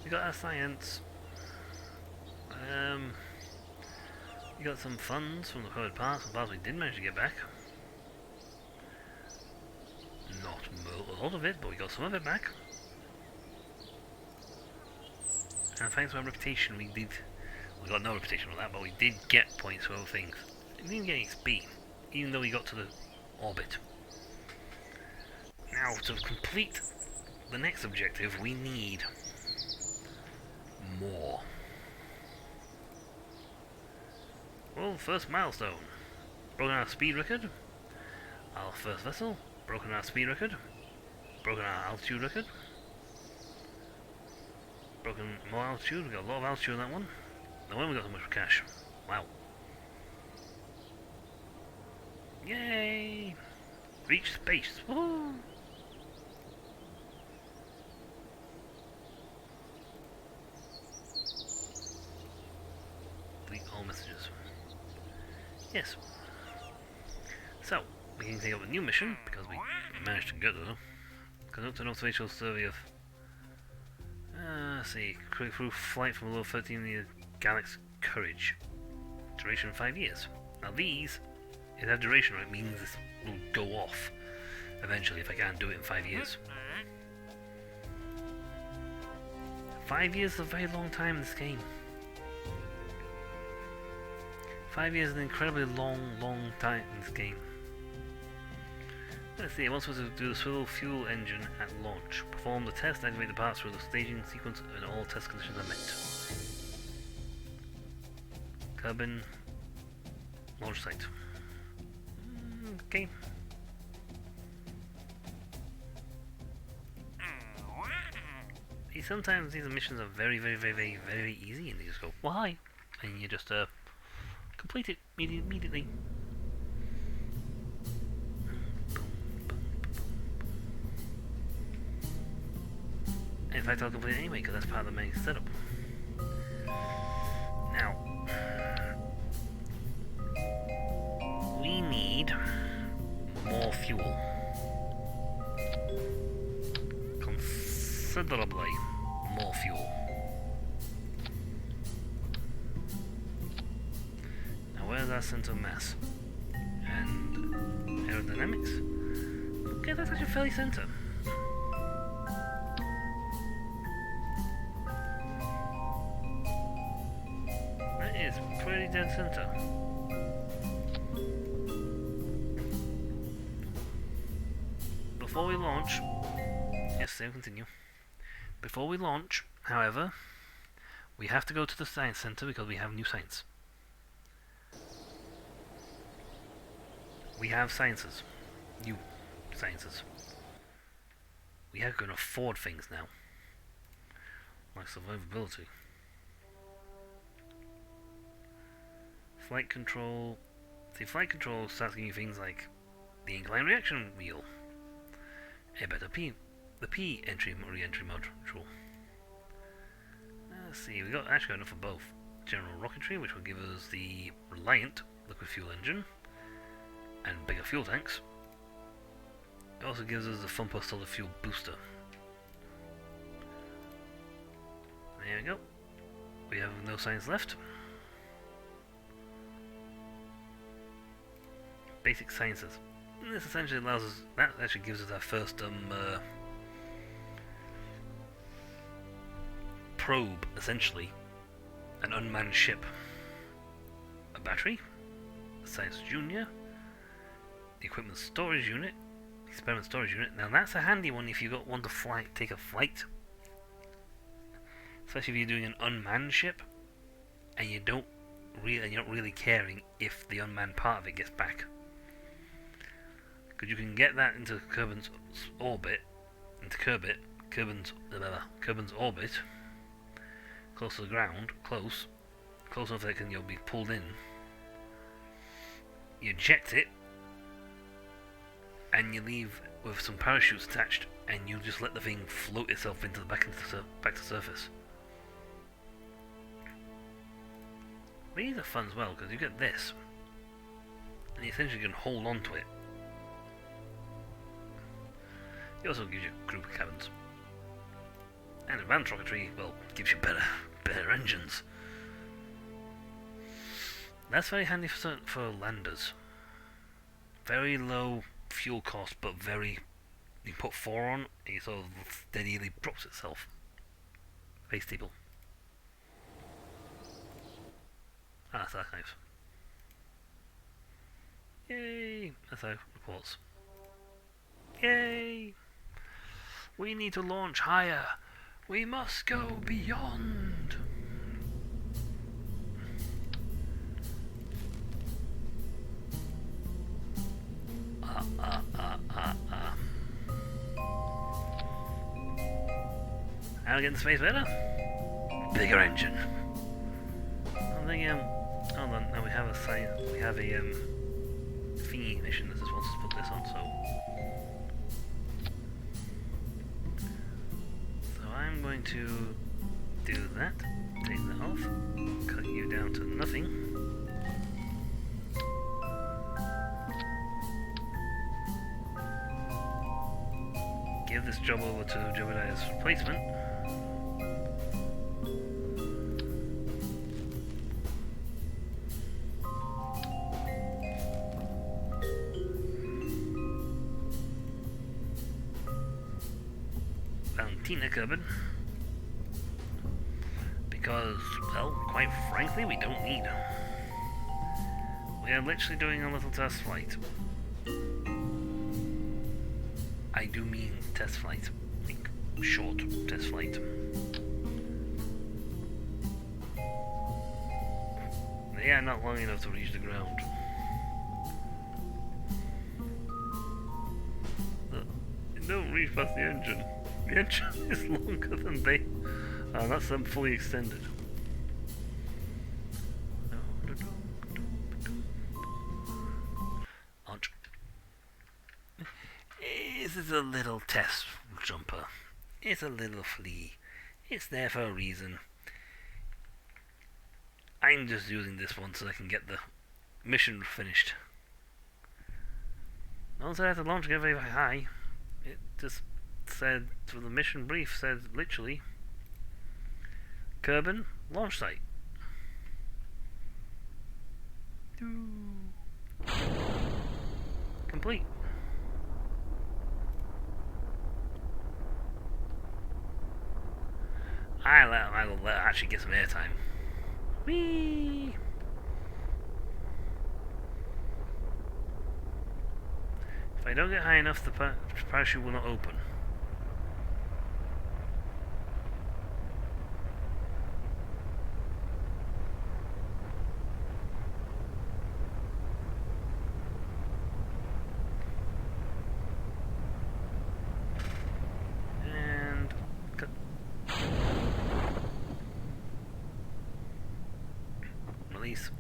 We got our science. We got some funds from the third part, some parts we did manage to get back. Not a lot of it, but we got some of it back. And thanks to our reputation, we got no reputation for that, but we did get points for other things. We didn't get XP, even though we got to the orbit. Now, to complete the next objective, we need more. Well, first milestone. Broken our speed record. Our first vessel. Broken our speed record. Broken our altitude record. Broken more altitude. We got a lot of altitude on that one. No wonder we got so much for cash. Wow. Yay! Reach space. Woohoo! Delete all messages. Yes. So, we can take up a new mission, because we managed to get there. Conduct an observational survey of... let's see, through flight from below 13 near Galax Courage. Duration 5 years. Now these, if that duration right, means this will go off eventually if I can't do it in 5 years. 5 years is a very long time in this game. 5 years is an incredibly long time in this game. Let's see, it wants us to do the swivel fuel engine at launch. Perform the test, activate the parts through the staging sequence, and all test conditions are met. Cabin, launch site. Okay. Sometimes these missions are very easy, and you just go, why? And you just complete it immediately. In fact, I'll complete it anyway, because that's part of the main setup. Now, we need more fuel. Considerably more fuel. Now, where's our center of mass? And aerodynamics? Okay, that's actually fairly center. That is pretty dead center. before we launch... Yes, same, continue. Before we launch, however, we have to go to the science center because we have new science. We have sciences. New sciences. We are going to afford things now. Like survivability. Flight control. See, flight control starts giving you things like the incline reaction wheel. A better P. The P entry re-entry module. Let's see, we actually got enough for both. General rocketry, which will give us the Reliant liquid fuel engine and bigger fuel tanks. It also gives us the Thumper solid fuel booster. There we go. We have no science left. Basic sciences. And this essentially allows us. That actually gives us our first probe, essentially. An unmanned ship. A battery. A Science Junior. The equipment storage unit. Experiment storage unit. Now that's a handy one if you got one to take a flight. Especially if you're doing an unmanned ship and you're not really caring if the unmanned part of it gets back. Because you can get that into Kerbin's orbit, Kerbin's orbit, close to the ground, close enough that it can be pulled in. You eject it, and you leave with some parachutes attached, and you just let the thing float itself back to surface. These are fun as well because you get this, and you essentially can hold on to it. It also gives you a group of cabins. And advanced rocketry, well, gives you better engines. That's very handy for landers. Very low fuel cost, but you put 4 on, and it sort of steadily drops itself. Very stable. Ah, that's nice. Yay! That's our reports. Yay! We need to launch higher. We must go beyond. How to get into space better? Bigger engine. I think hold on. Now we have a thingy mission that just wants us to put this on. So I'm going to do that. Take that off. Cut you down to nothing. Give this job over to Jebediah's replacement. Valentina Kerbin. Because, well, quite frankly, we don't need her. We are literally doing a little test flight. I do mean test flight, like short test flight. They are not long enough to reach the ground. They don't reach past the engine. The engine is longer than they. That's them fully extended. This is a little test jumper. It's a little flea. It's there for a reason. I'm just using this one so I can get the mission finished. Once I had to launch and get very high, it just said, for the mission brief, said literally, Kerbin, launch site. Complete. I'll let her actually get some airtime. Whee! If I don't get high enough, the parachute will not open. And cut. Release.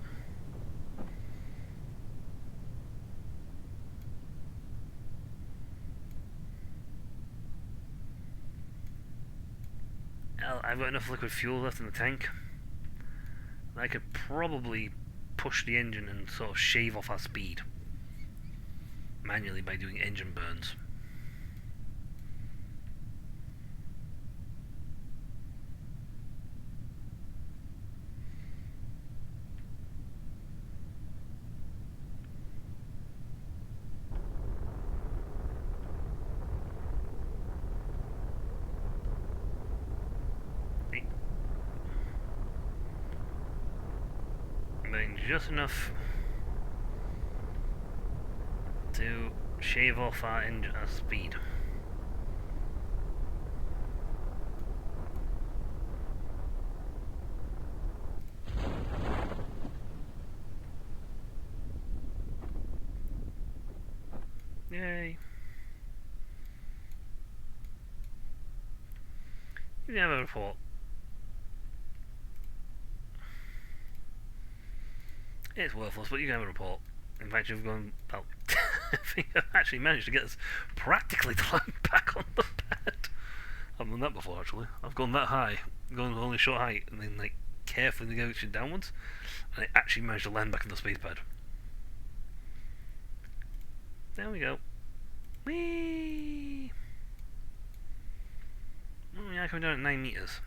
I've got enough liquid fuel left in the tank. I could probably push the engine and sort of shave off our speed manually by doing engine burns. Just enough to shave off our engine speed. Yay! You can have a report. It's worthless, but you can have a report. In fact, you've gone about. I think I've actually managed to get us practically to land back on the bed. I've done that before, actually. I've gone that high, gone only short height, and then like carefully negotiate downwards, and I actually managed to land back on the space pad. There we go. Whee! Oh, yeah, coming down at 9 meters.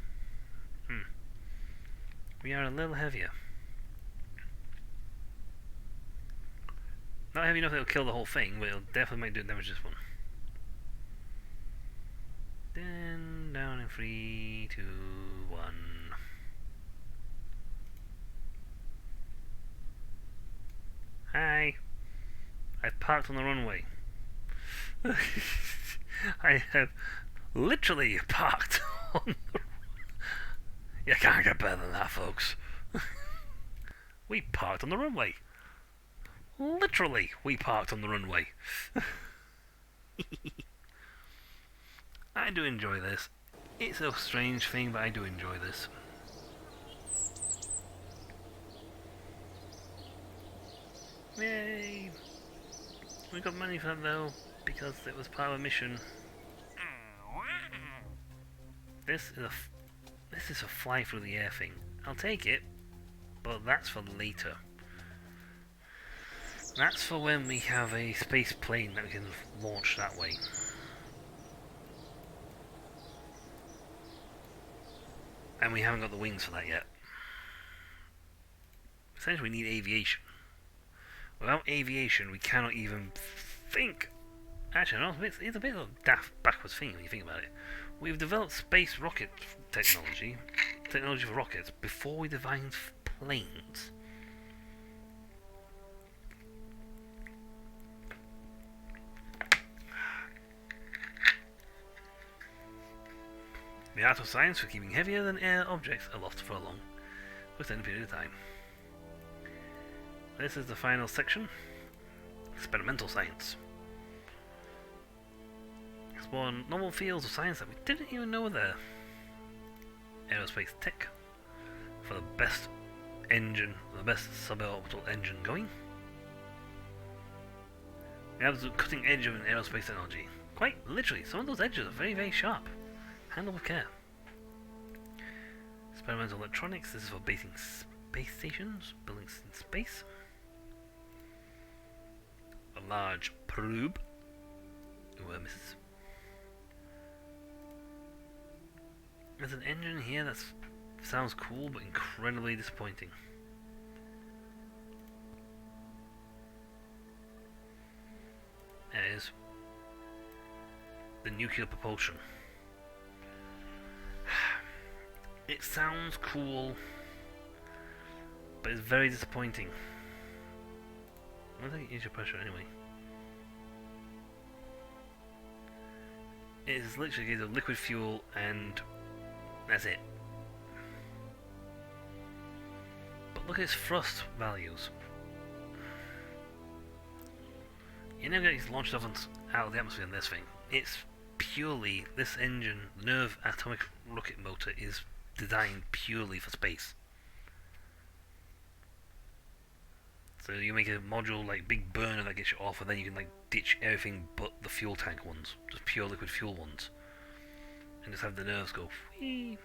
We are a little heavier. Not heavy enough that it'll kill the whole thing, but it'll definitely might do damage to this one. Then down in 3, 2, 1. Hi. I've parked on the runway. I have literally parked on the. You can't get better than that, folks. We parked on the runway. Literally, we parked on the runway. I do enjoy this. It's a strange thing, but I do enjoy this. Yay! We got money for that though, because it was part of a mission. This is a fly through the air thing. I'll take it, but that's for later. That's for when we have a space plane that we can launch that way. And we haven't got the wings for that yet. Essentially we need aviation. Without aviation we cannot even think. Actually no, it's a bit of a daft backwards thing when you think about it. We've developed space rocket technology for rockets before we devised planes. The art of science for keeping heavier than air objects aloft for a long, extended period of time. This is the final section. Experimental science. Explore novel fields of science that we didn't even know were there. Aerospace tech for the best engine, the best suborbital engine going. We have the cutting edge of an aerospace technology. Quite literally, some of those edges are very, very sharp. Handle with care. Experimental electronics. This is for basing space stations, buildings in space. A large probe. Ooh, misses. There's an engine here that sounds cool but incredibly disappointing. There it is. The nuclear propulsion. It sounds cool, but it's very disappointing. I don't think it needs your pressure anyway. It is literally a case of liquid fuel and that's it. But look at its thrust values. You never get these launch stuff out of the atmosphere in this thing. It's purely, this engine, the Nerve atomic rocket motor, is designed purely for space. So you make a module like big burner that gets you off, and then you can like ditch everything but the fuel tank ones, just pure liquid fuel ones, and just have the nerves go whee.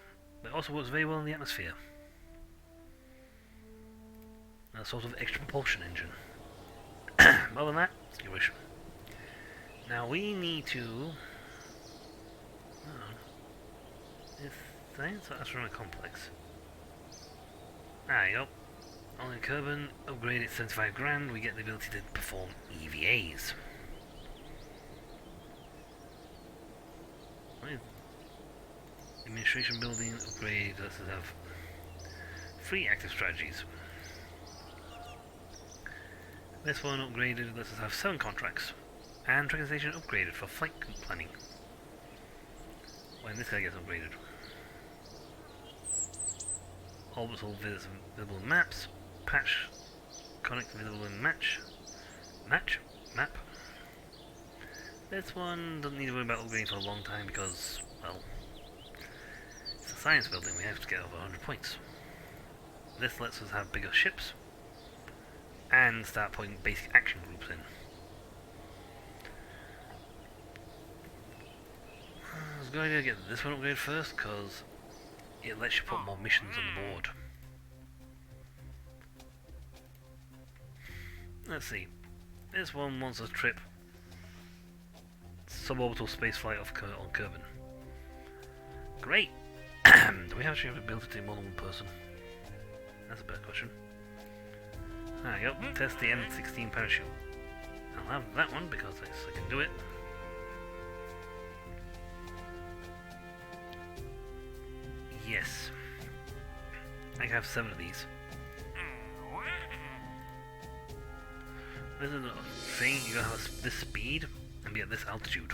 But it also works very well in the atmosphere. A sort of extra propulsion engine. More than that, it's your wish. Now we need to. Is science or astronomical complex? There you go. On the Kerbin, upgrade at 75 grand, we get the ability to perform EVAs. Administration building upgrade, let's have 3 active strategies. This one upgraded, let's have 7 contracts. And tracking station upgraded for flight planning. When this guy gets upgraded. Orbital visible in maps. Patch connect visible in map. This one doesn't need to worry about upgrading for a long time because, well, it's a science building, we have to get over 100 points. This lets us have bigger ships and start putting basic action groups in. It's a good idea to get this one upgraded first because it lets you put more missions on the board. Let's see. This one wants a trip suborbital spaceflight on Kerbin. Great! Do we actually have the ability to take more than one person? That's a better question. There you go. Test the M16 parachute. I'll have that one because I can do it. Yes. I have 7 of these. This is the thing, you gotta have this speed and be at this altitude.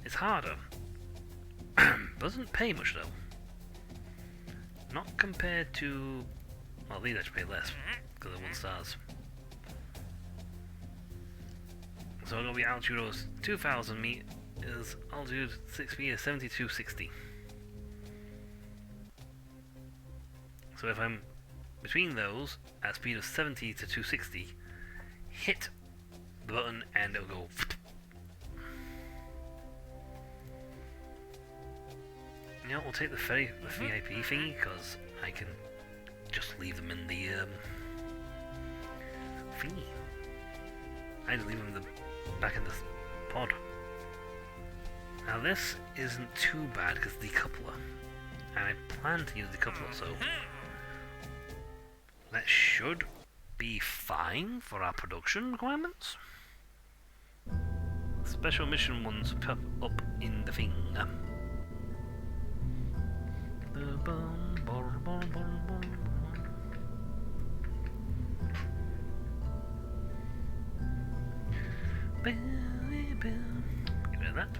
It's harder. Doesn't pay much though. Not compared to... well, these actually pay less because they're 1 stars. So I'm gonna be altitude of 2,000 meters, altitude 6 meters, 7260. So if I'm between those at speed of 70 to 260, hit the button and it'll go. You know, we'll take the VIP thingy because I can just leave them in the thingy. I just leave them in the back of the pod. Now this isn't too bad because decoupler, and I plan to use decoupler, so that should be fine for our production requirements. Special mission ones pop up in the thing. Get rid of that.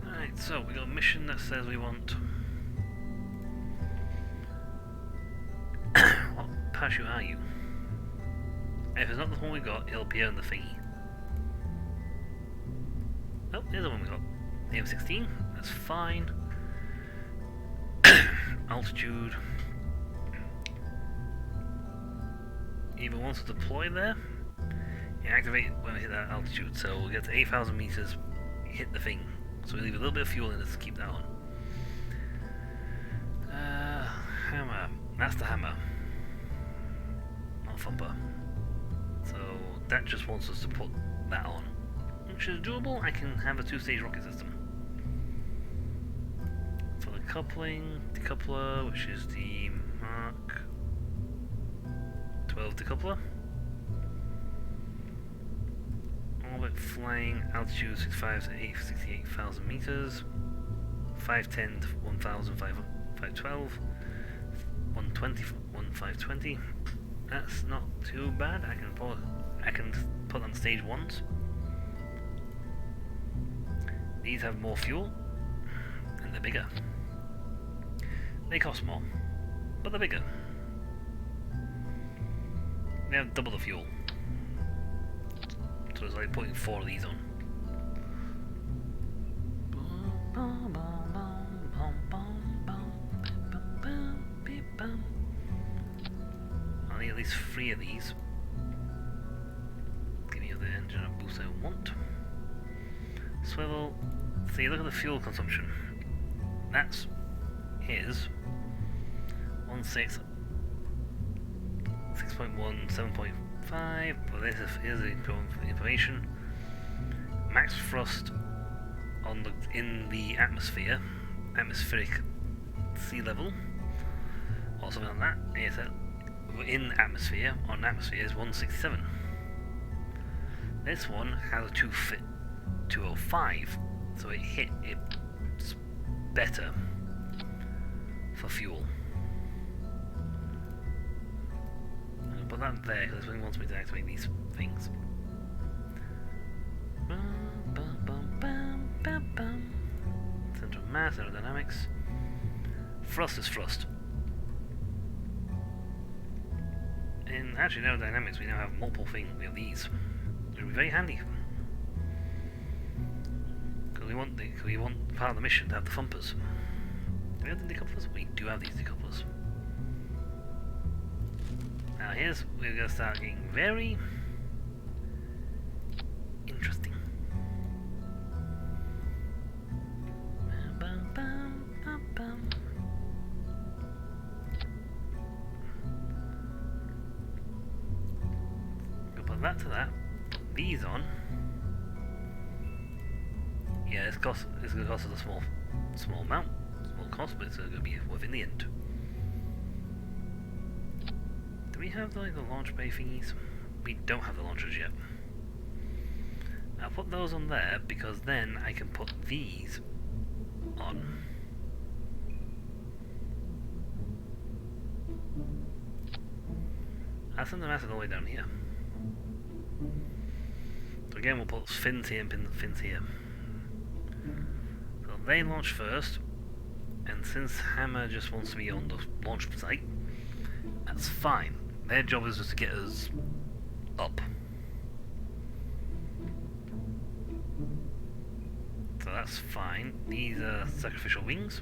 Alright, so we got a mission that says we want... what parachute are you? If it's not the one we got, it'll appear in the thingy. Oh, here's the one we got. The M16, that's fine. Altitude. Either wants to deploy there. You activate when we hit that altitude, so we'll get to 8,000 meters, hit the thing. So we leave a little bit of fuel in it to keep that on. Hammer. That's the hammer. Not thumper. So that just wants us to put that on. Which is doable. I can have a 2-stage rocket system. For the coupling, decoupler, which is the Mark 12 decoupler. Orbit flying, altitude 65 to 68,000 meters, 510 to 1,512, 120 1,520. That's not too bad. I can put on stage 1s. These have more fuel, and they're bigger. They cost more, but they're bigger. They have double the fuel. So it's like putting 4 of these on. I need at least 3 of these. Give me the engine boost I want. Swivel. See, look at the fuel consumption. That's his. 1.6, 6.1, 7.5. But here's the information. Max thrust on in the atmosphere, atmospheric sea level, or something like that. Yes, in atmosphere, on atmosphere is 167. This one has a 205, so it's better for fuel. I'm going to put that there because it wants me to activate these things. Center of mass, aerodynamics. Thrust is thrust. In actually aerodynamics we now have multiple things. We have these. It'll be very handy. Because we want part of the mission to have the thumpers. Do we have the decouplers? We do have these decouplers. Now we're going to start getting very interesting. We'll put that to that. Put these on. Yeah, it's going to cost us a small amount, small cost, but it's going to be worth in the end. Do we have the launch bay thingies? We don't have the launchers yet. I'll put those on there because then I can put these on. I'll send the mass all the way down here. So again, we'll put fins here and fins here. So they launch first, and since Hammer just wants to be on the launch site, that's fine. Their job is just to get us up. So that's fine. These are sacrificial wings.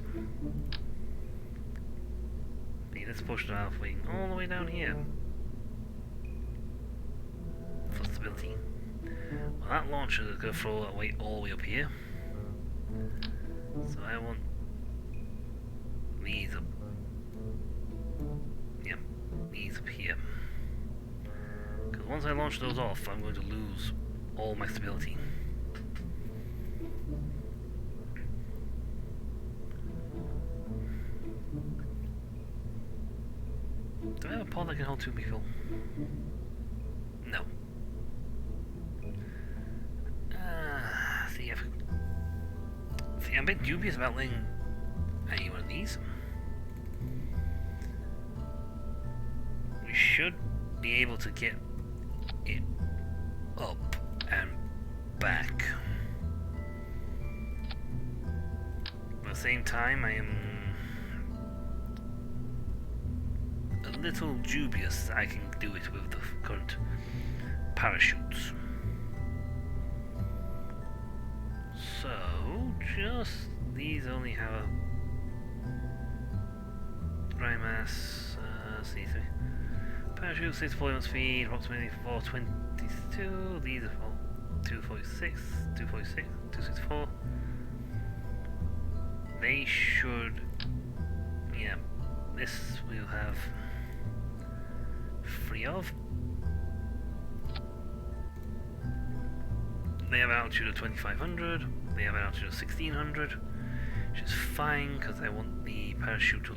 Let's push the alpha wing all the way down here for stability. Well, that launcher is going to throw that weight all the way up here. So I want these up. Yep, these up here. Because once I launch those off, I'm going to lose all my stability. Do I have a pod that can hold 2 people? No. See, I'm a bit dubious about letting any one of these. We should be able to get it up and back. At the same time, I am a little dubious that I can do it with the current parachutes. So, these only have a dry mass, C3. Parachute, 6 deployment speed, approximately 422. These are 246, 246, 264. They should, yeah, this we'll have 3 of. They have an altitude of 2500, they have an altitude of 1600, which is fine because I want the parachute to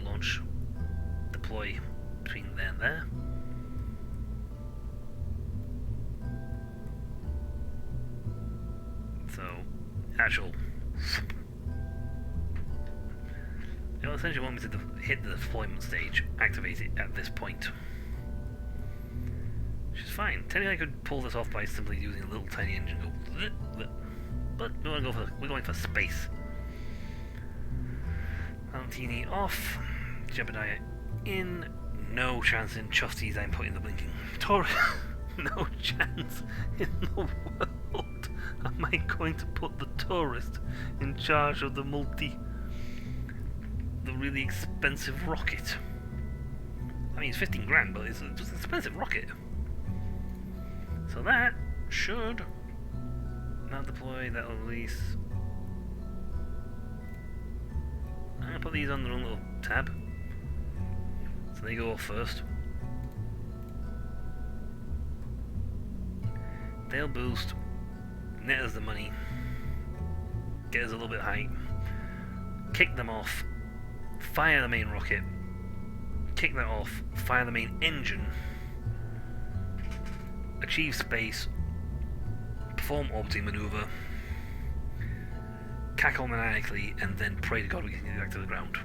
deploy between there and there. So, actual. They'll essentially want me to hit the deployment stage, activate it at this point. Which is fine. Technically I could pull this off by simply using a little tiny engine go bleh, bleh. but we're going for space. Valentini off. Jebediah in. No chance in Chusty's I'm putting the blinking. No chance in the world am I going to put the tourist in charge of the really expensive rocket. I mean, it's 15 grand, but it's just an expensive rocket. So that should not deploy, that'll release. I'm gonna put these on their own little tab. So they go off first. They'll boost, net us the money, get us a little bit high, kick them off, fire the main rocket, kick that off, fire the main engine, achieve space, perform orbiting maneuver, cackle maniacally, and then pray to God we can get back to the ground.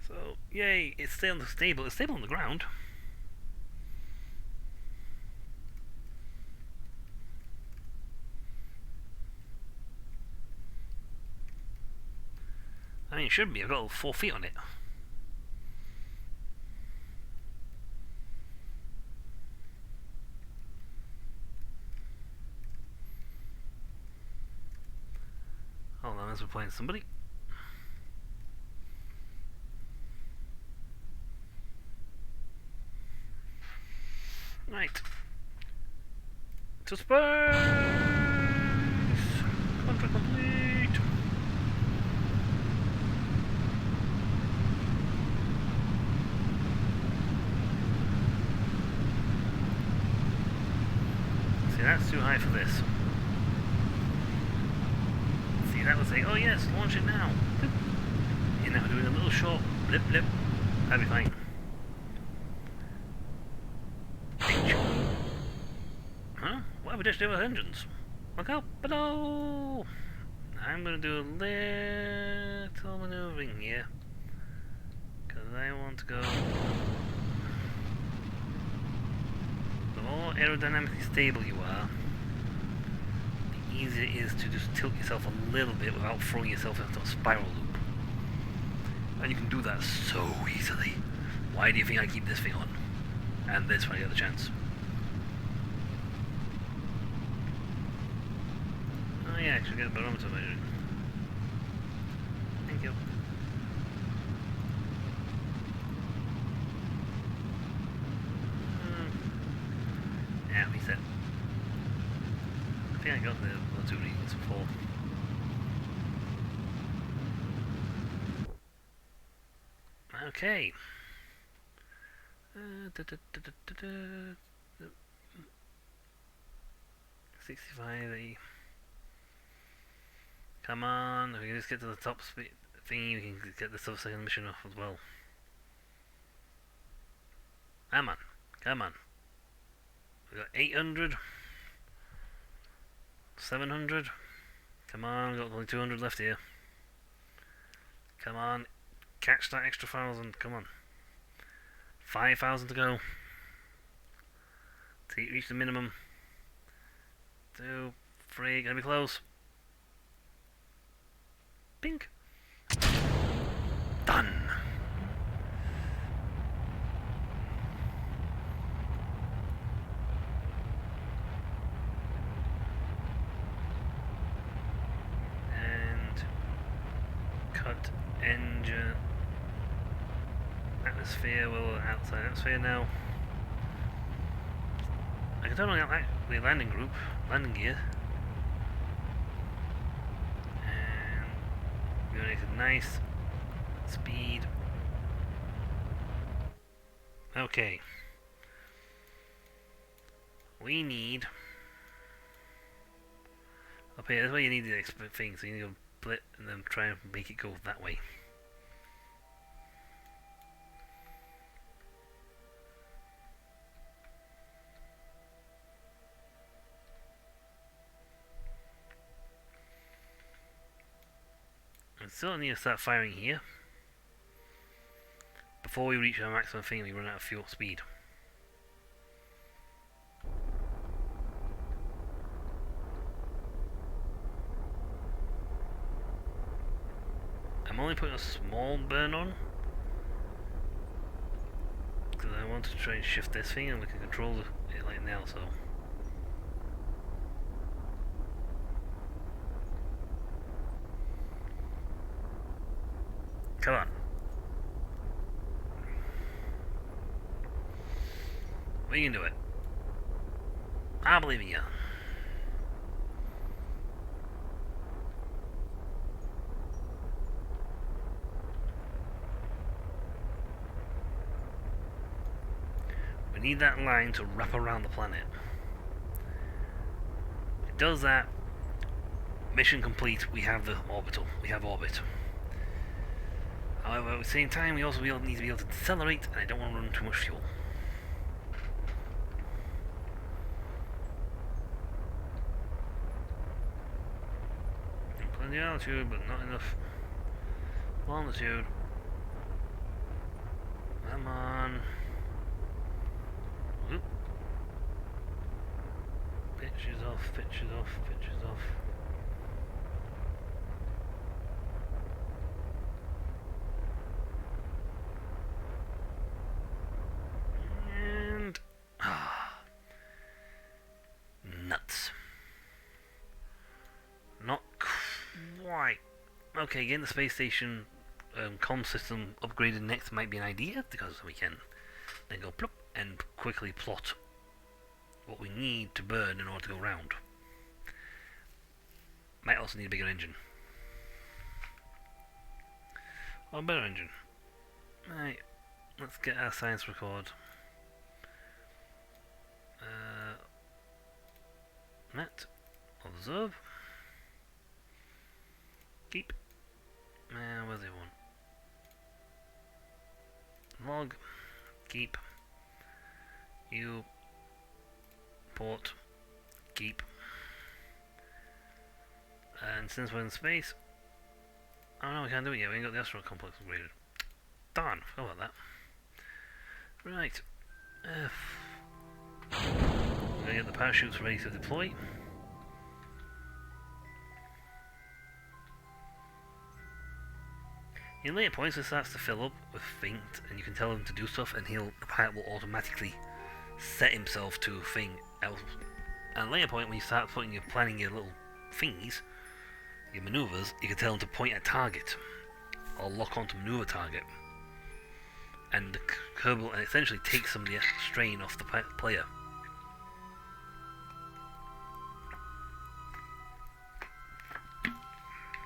So, yay, it's still stable. It's stable on the ground. I mean, it should be. I've got 4 feet on it. Hold on, as we're playing somebody. Right. To space! Contract complete! See, that's too high for this. See, that would say, oh yes, launch it now. You're now doing a little short blip blip. That'd be fine. Huh? What have we just done with engines? Look out below! I'm gonna do a little maneuvering here. Because I want to go. The more aerodynamically stable you are, the easier it is to just tilt yourself a little bit without throwing yourself into a spiral loop. And you can do that so easily. Why do you think I keep this thing on? And this when I get the chance. Oh yeah, I should get a barometer measured. Thank you. Yeah, reset. I think I got the 2 readings before. Okay. 65. Come on, if we can just get to the top speed thingy, we can get the sub-second mission off as well. Come on, come on. We got 800, 700. Come on, we've got only 200 left here. Come on, catch that extra 1,000. Come on, 5,000 to go. To reach the minimum. 2, 3, gonna be close. Pink. Done. And cut engine. Atmosphere. Well, outside atmosphere now. I can turn on the landing group, landing gear. We're going to make a nice speed. Okay. We need up here. That's why you need the expert thing. So you need to split and then try and make it go that way. still need to start firing here. Before we reach our maximum thing, we run out of fuel speed. I'm only putting a small burn on because I want to try and shift this thing and we can control it like now, so. Come on. We can do it. I believe in you. We need that line to wrap around the planet. It does that. Mission complete. We have the orbital. We have orbit. However, at the same time, we also need to be able to decelerate, and I don't want to run too much fuel. Plenty of altitude, but not enough longitude. Come on. Oop. Pitches off, pitches off, pitches off. Nuts. Not quite. Okay, getting the space station comm system upgraded next might be an idea, because we can then go plop and quickly plot what we need to burn in order to go round. Might also need a bigger engine. Or a better engine. Right, let's get our science record. Net. Observe. Keep. Where's the one? Log. Keep. You. Port. Keep. And since we're in space... Oh no, we can't do it yet. We ain't got the astronaut complex upgraded. Darn, forgot about that. Right. We're going to get the parachutes ready to deploy. In later points it starts to fill up with things and you can tell him to do stuff and the pilot will automatically set himself to a thing else. And later point when you start planning your little thingies, your maneuvers, you can tell him to point at target or lock onto maneuver target. And the Kerbal essentially takes some of the strain off the player.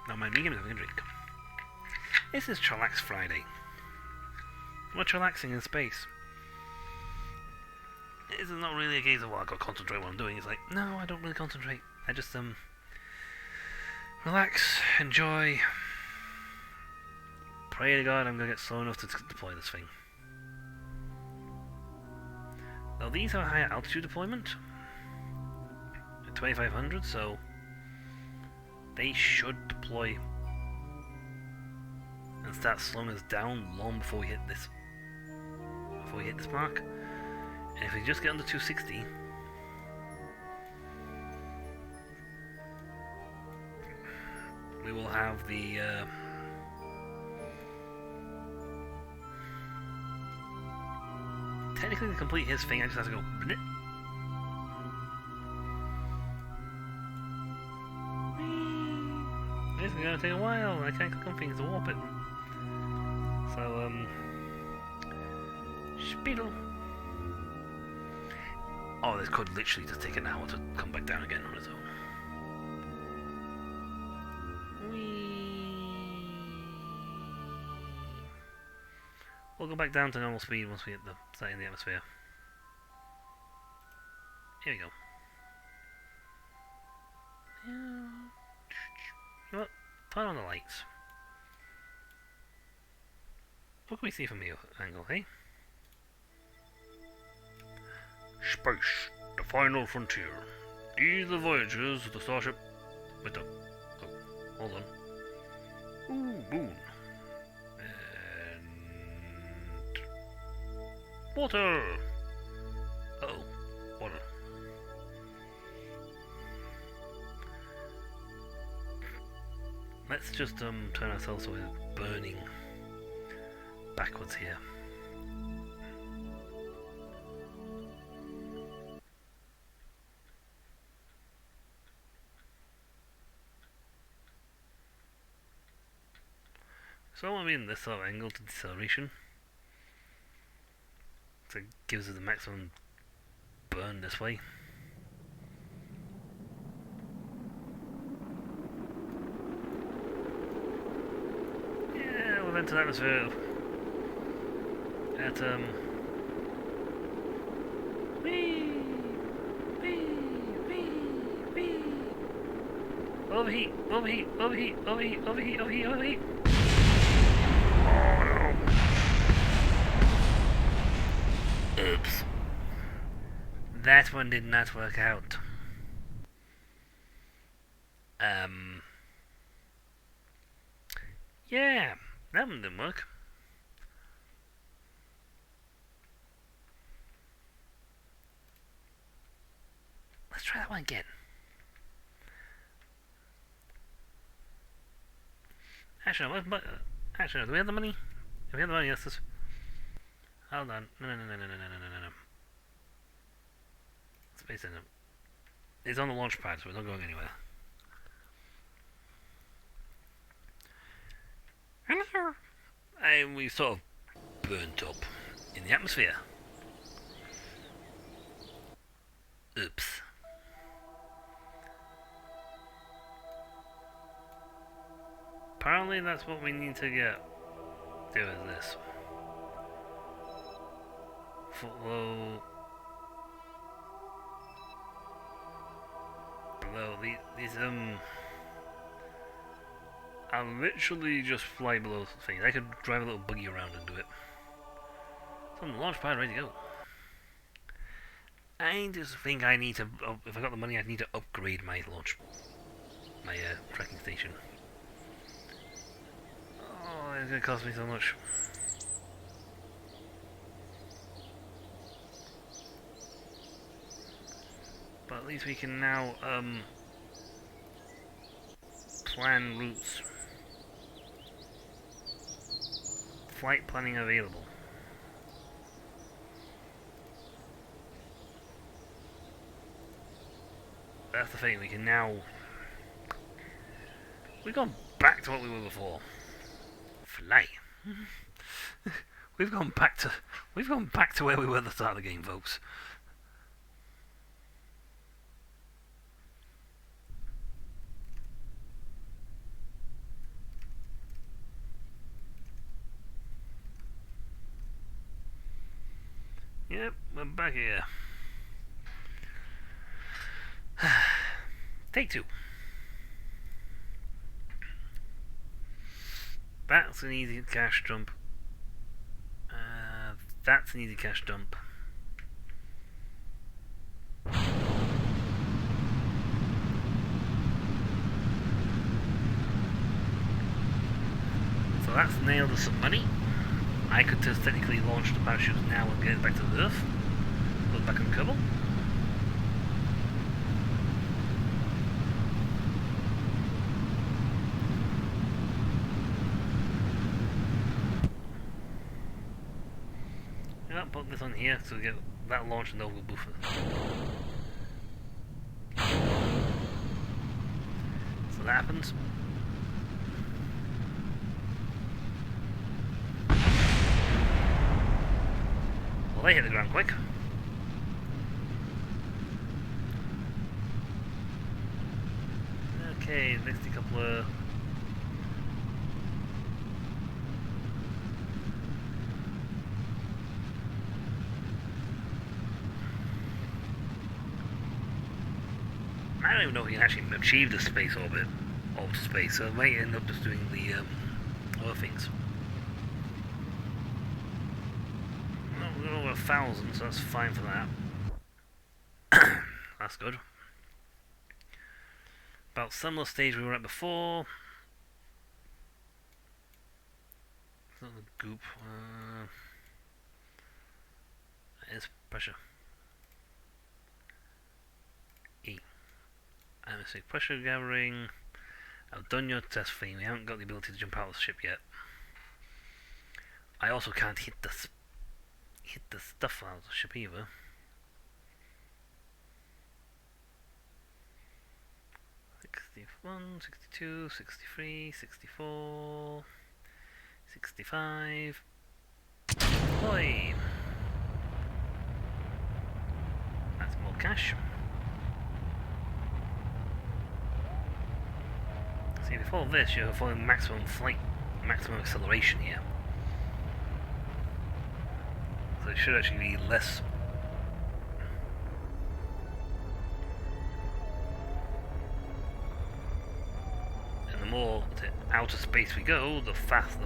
Now my medium is having a drink. This is Chillax Friday. We're chillaxing in space. This is not really a case of, well, I've got to concentrate what I'm doing. It's like, no, I don't really concentrate. I just, relax, enjoy, pray to God I'm going to get slow enough to deploy this thing. Now these are higher altitude deployment. At 2500, so they should deploy and start slowing us down long before we hit this mark. And if we just get under 260, we will have the technically to complete his thing I just have to go bleh. This is gonna take a while. I can't click on things to warp it. So, Spiedel. Oh, this could literally just take an hour to come back down again on its own. We'll go back down to normal speed once we hit the site in the atmosphere. Here we go. You know what? Turn on the lights. What can we see from the angle, hey? Space, the final frontier. These are the voyagers of the starship with the... Oh, hold on. Ooh. Moooooon. And water. Uh-oh, water. Let's just turn ourselves so we're burning backwards here. So I want to be in this sort of angle to deceleration. So it gives us the maximum burn this way. Yeah, we've entered atmosphere at wee, wee, wee, wee. Overheat, overheat, overheat, overheat, overheat, overheat, overheat. Oops. That one did not work out. Yeah, that one didn't work. Let's try that one again. Actually, no, do we have the money? If we have the money, yes. Hold on. No. Space Engine. It's on the launch pad, so we're not going anywhere. And we sort of burnt up in the atmosphere. Oops. Apparently that's what we need to get. Do is this. Below these I'll literally just fly below things. I could drive a little buggy around and do it. It's on the launch pad, ready to go. I just think I need to, if I got the money, I'd need to upgrade my tracking station. Oh, it's gonna cost me so much. But at least we can now plan routes. Flight planning available. That's the thing, we can now... We've gone back to what we were before. Fly. We've gone back to where we were at the start of the game, folks. Yep, we're back here. Take two. That's an easy cash dump. That's an easy cash dump. So that's nailed us some money. I could just technically launch the parachute now and get it back to the Earth. Put it back on Kerbal. Yeah, put this on here so we get that launch and over buffer. So that happens. Well, they hit the ground quick. Okay, next a couple of... I don't even know if you can actually achieve the space orbit, space, so I might end up just doing the other things. Well, we're over 1,000, so that's fine for that. That's good. About similar stage we were at before. It's not the goop. It's pressure. E. Atmospheric pressure gathering. I've done your test thing. We haven't got the ability to jump out of the ship yet. I also can't hit the stuff out of the ship either. '61, '62, '63, '64, '65. Deploy! That's more cash. See, before this, you're following maximum flight, maximum acceleration here. So it should actually be less. And the more to outer space we go, the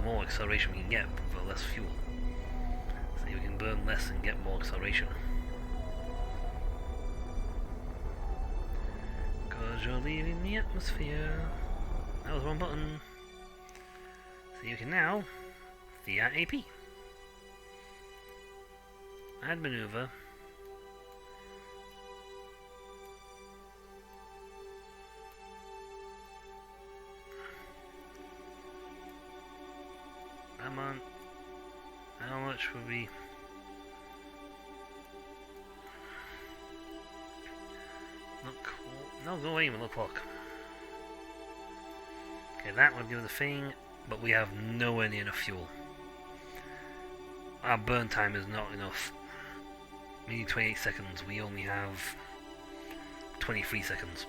more acceleration we can get for less fuel. So we can burn less and get more acceleration. Because you're leaving the atmosphere. That was one button. So you can now via AP. Add maneuver. Come on. How much would be? Look. No, go away with the clock. Okay, that would give the thing, but we have nowhere near enough fuel. Our burn time is not enough. We need 28 seconds, we only have 23 seconds.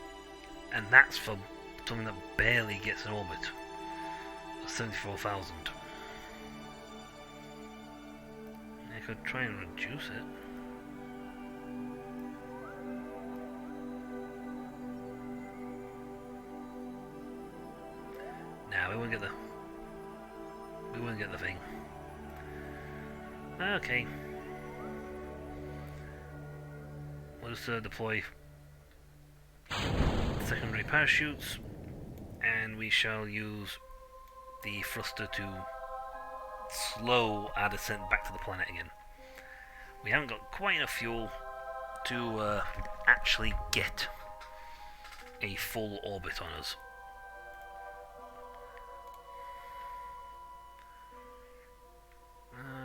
And that's for something that barely gets in orbit. 74,000. I could try and reduce it. Nah, we won't get the thing. Okay. We'll just deploy secondary parachutes, and we shall use the thruster to slow our descent back to the planet again. We haven't got quite enough fuel to actually get a full orbit on us.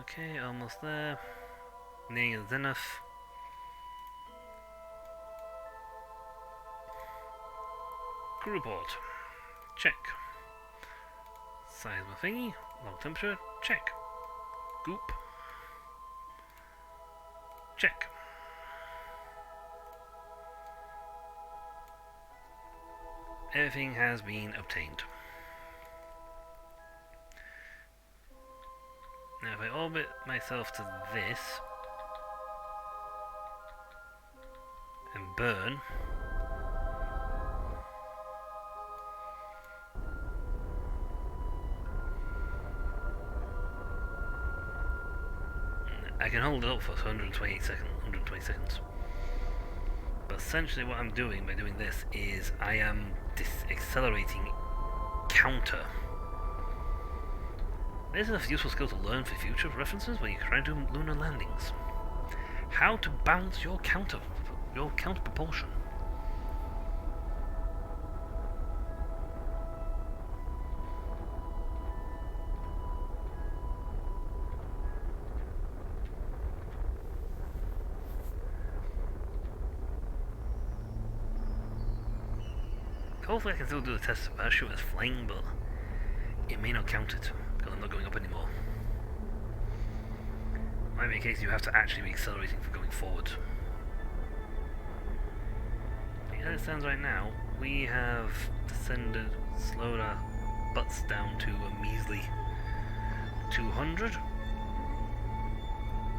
Okay, almost there. Nearing the zenith. Crew report. Check. Size of my thingy. Log temperature. Check. Goop. Check. Everything has been obtained. Now if I orbit myself to this and burn, I can hold it up for 120 seconds. But essentially what I'm doing by doing this is I am accelerating counter. This is a useful skill to learn for future references when you're trying to do lunar landings. How to balance your counter propulsion. Hopefully I can still do the test of parachute as flying, but it may not count it, because I'm not going up anymore. Might be a case you have to actually be accelerating for going forward. As it stands right now, we have descended, slowed our butts down to a measly 200.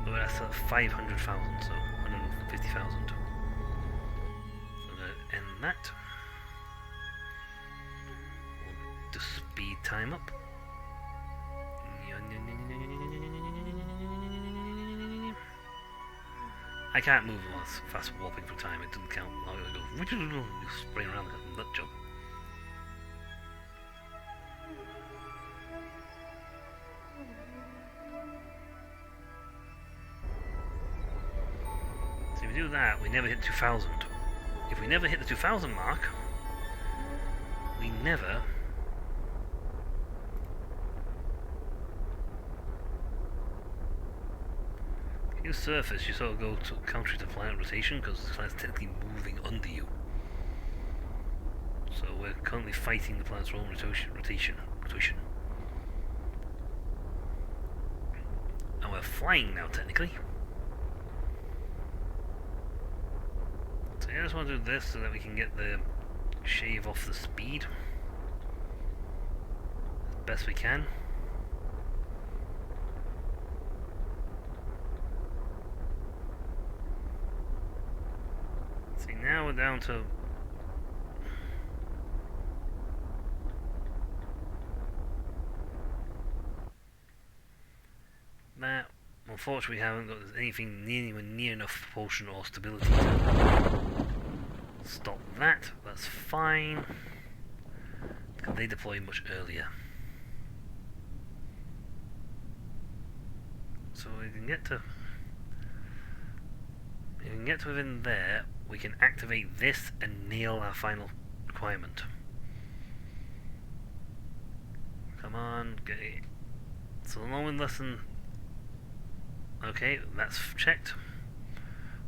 But that's at 500,000, so 150,000. So I'm going to end that. To speed time up. I can't move while it's fast warping for time, it doesn't count. I'm gonna go spraying around like a nut job. do that, we never hit 2000. If we never hit the 2000 mark, we never... You surface, you sort of go to counter to planet rotation because the planet's technically moving under you. So we're currently fighting the planet's own rotation. And we're flying now, technically. So I just want to do this so that we can get the shave off the speed as best we can. See, now we're down to that. Unfortunately, we haven't got anything anywhere near enough propulsion or stability to stop that. That's fine, because they deploy much earlier. So we can get to... if we can get to within there, we can activate this and nail our final requirement. Come on, get it. So long with lesson... okay, that's checked.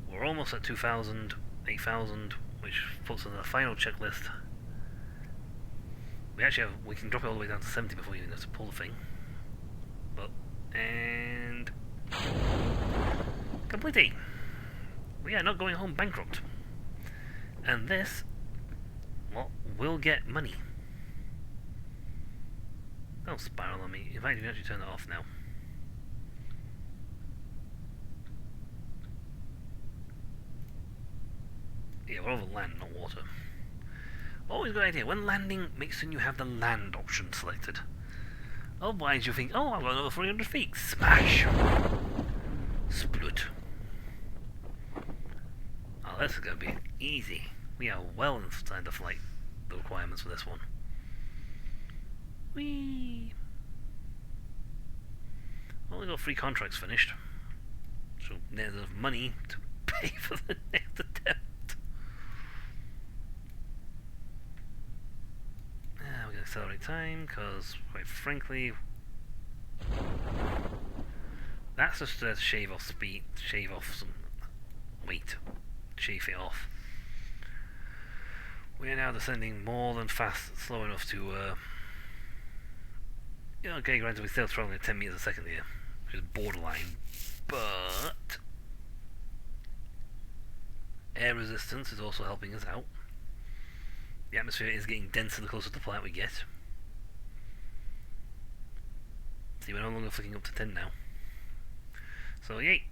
We're almost at 2000, 8000, which puts us on the final checklist. We actually have, we can drop it all the way down to 70 before you even have to pull the thing. But, and... completing! We are not going home bankrupt. And this, well, will get money. Don't spiral on me. In fact, you can actually turn it off now. Yeah, we're over land, not water. Always a good idea. When landing, make sure you have the land option selected. Otherwise you think, oh, I've got another 300 feet. Smash! Split. Oh, this is going to be easy. We are well inside the flight, the requirements for this one. Whee! Only got 3 contracts finished. So there's enough money to pay for the next attempt. We're going to accelerate time, because, quite frankly, that's just to shave off speed, shave off some weight, shave it off. We are now descending more than fast, slow enough to, okay, granted, we're still traveling at 10 meters a second here, which is borderline, but air resistance is also helping us out. The atmosphere is getting denser the closer to the planet we get. See, we're no longer flicking up to 10 now. So, yay!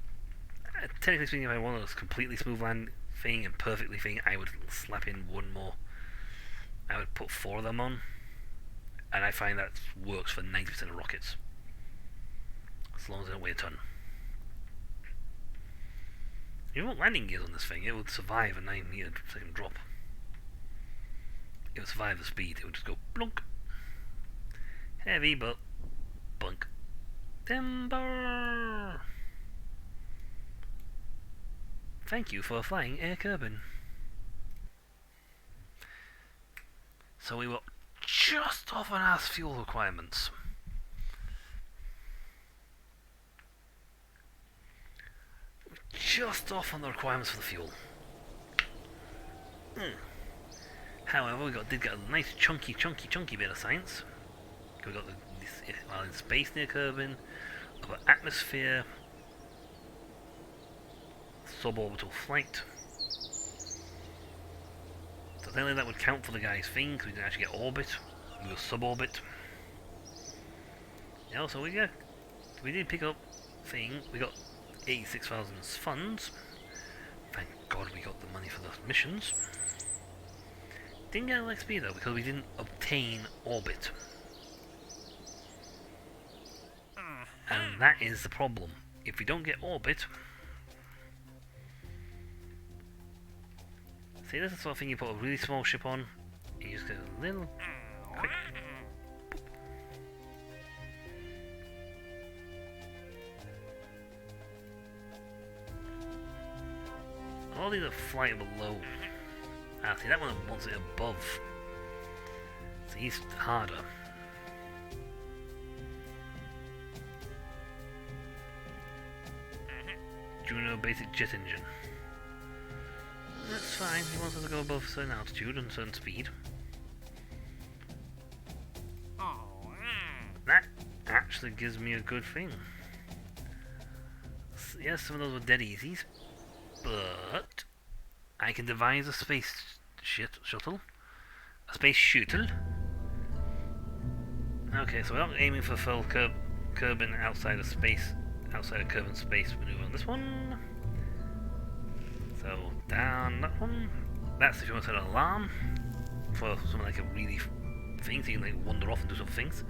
Technically speaking, if I wanted a completely smooth land thing and perfectly thing, I would slap in one more. I would put 4 of them on. And I find that works for 90% of rockets. As long as they don't weigh a ton. You want landing gears on this thing, it would survive a 9 meter second drop. It would survive the speed, it would just go blunk. Heavy, but bunk. Timber! Thank you for flying Air Kerbin. So we were just off on our fuel requirements. Just off on the requirements for the fuel. However, we did get a nice chunky bit of science. We got while in space near Kerbin, of atmosphere, suborbital flight. So then that would count for the guy's thing, because we didn't actually get orbit. We were suborbit. Yeah, so we did pick up thing. We got 86,000 funds. Thank God we got the money for those missions. Didn't get an XP though, because we didn't obtain orbit. And that is the problem. If we don't get orbit... see, this is the sort of thing you put a really small ship on, and you just get a little quick... all these are flying below. Ah, see, that one wants it above. So he's harder. Juno basic jet engine. That's fine, he wants us to go above a certain altitude and certain speed. That actually gives me a good thing. Yes, some of those were dead easies, but I can devise a space shuttle. A space shuttle. Okay, so we're not aiming for full Kerbin outside of space, outside of Kerbin space maneuver on this one. So down that one. That's if you want to set an alarm for something like a really thing, so you can like wander off and do some things.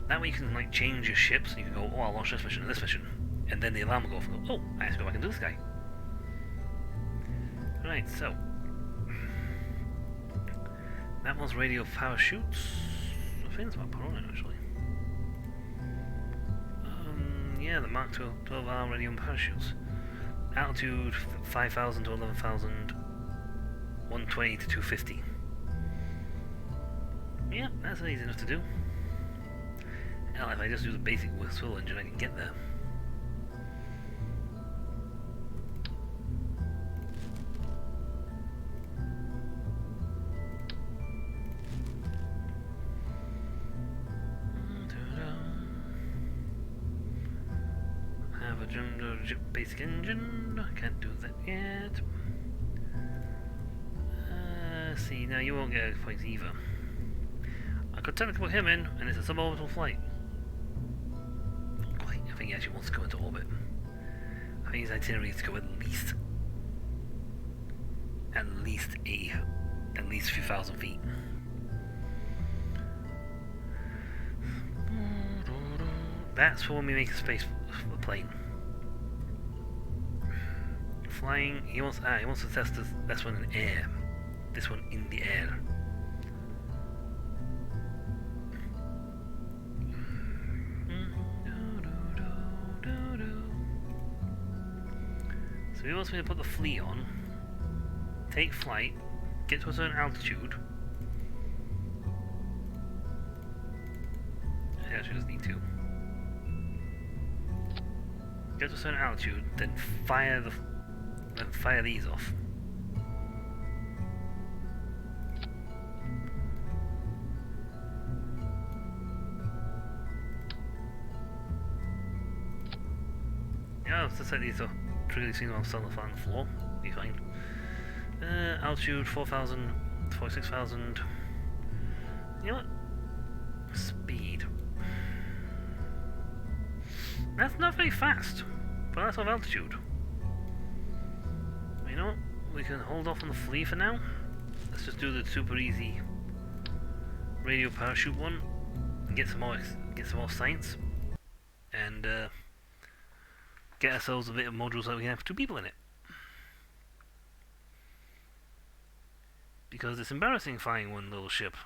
That way you can like change your ships, and you can go, oh, I'll launch this mission and this mission, and then the alarm will go off and go, oh, I have to go back and do this guy. Right, so that one's radio parachutes. I think it's about per on it actually. Yeah, the Mark 12R radio parachutes. Altitude 5,000 to 11,000, 120 to 250. Yeah, that's easy enough to do. Hell, if I just do the basic swivel engine, I can get there. Have a basic engine. I can't do that yet. See, now you won't get points either. I could technically put him in, and it's a suborbital flight. Not quite. I think he actually wants to go into orbit. I think his itinerary is to go at least a few thousand feet. That's for when we make a space plane. Flying. He wants to test this one in air. This one in the air. So he wants me to put the fleet on, take flight, get to a certain altitude. I actually just need to. Get to a certain altitude, then fire these off. Yeah, let's just set these up. Trigger these things while I'm still on the floor. Be fine. Altitude 4,000, 46,000. You know what? Speed. That's not very fast, but that's of altitude. You know what? We can hold off on the flea for now. Let's just do the super easy radio parachute one and get some more science and get ourselves a bit of modules so we can have 2 people in it. Because it's embarrassing flying one little ship.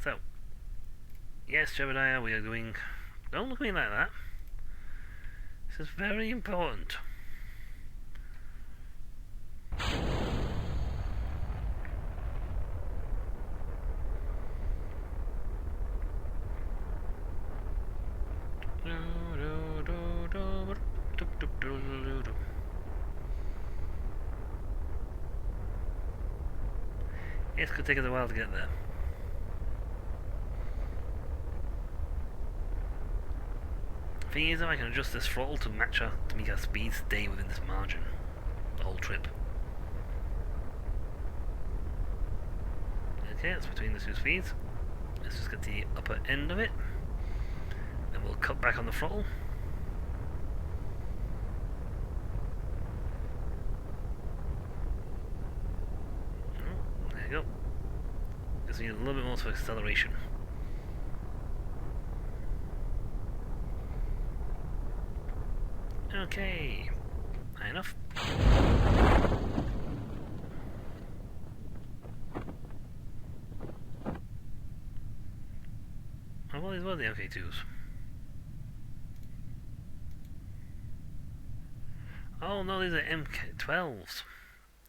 So, yes, Jebediah, we are doing... Don't look at me like that. This is very important. It's going to take us a while to get there. Thing is, I can adjust this throttle to make our speed stay within this margin the whole trip. Okay, that's between the 2 speeds. Let's just get to the upper end of it, and we'll cut back on the throttle. There you go. Just need a little bit more for acceleration. Okay, high enough. Oh, well, these were the MK2s. Oh no, these are MK12s.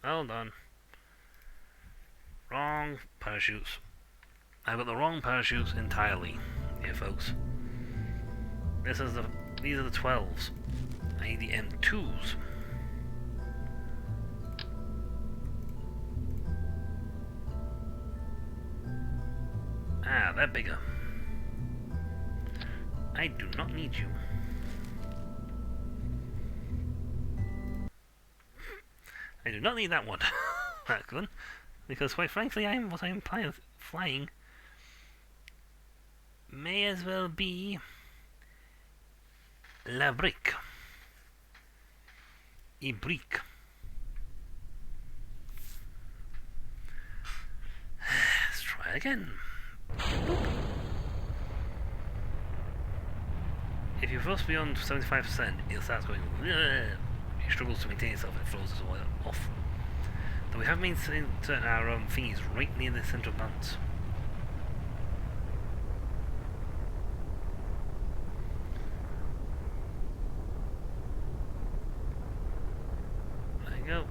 Hold on. Wrong parachutes. I've got the wrong parachutes entirely here, folks. These are the 12s. I need the M2s. Ah, they're bigger. I do not need you. I do not need that one. That's good. Because quite frankly, what I'm flying may as well be La Brique. E Brique. Let's try again. Boop. If you're supposed to be on 75%, it starts going. It struggles to maintain itself and it throws us all off. Though we have maintained our thingies right near the centre of balance. There you go.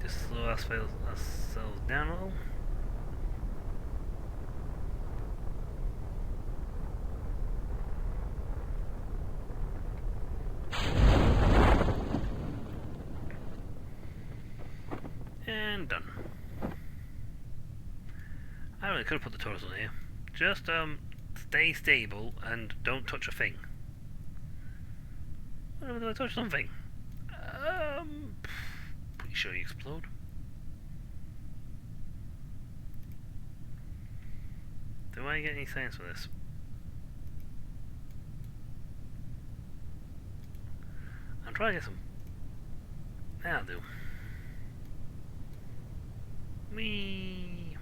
Just slow ourselves down a little. And done. I really could have put the turtles on here. Just stay stable and don't touch a thing. What if I touch something? Pretty sure you explode. Do I get any science for this? I'm trying to get some. That'll do. Whee!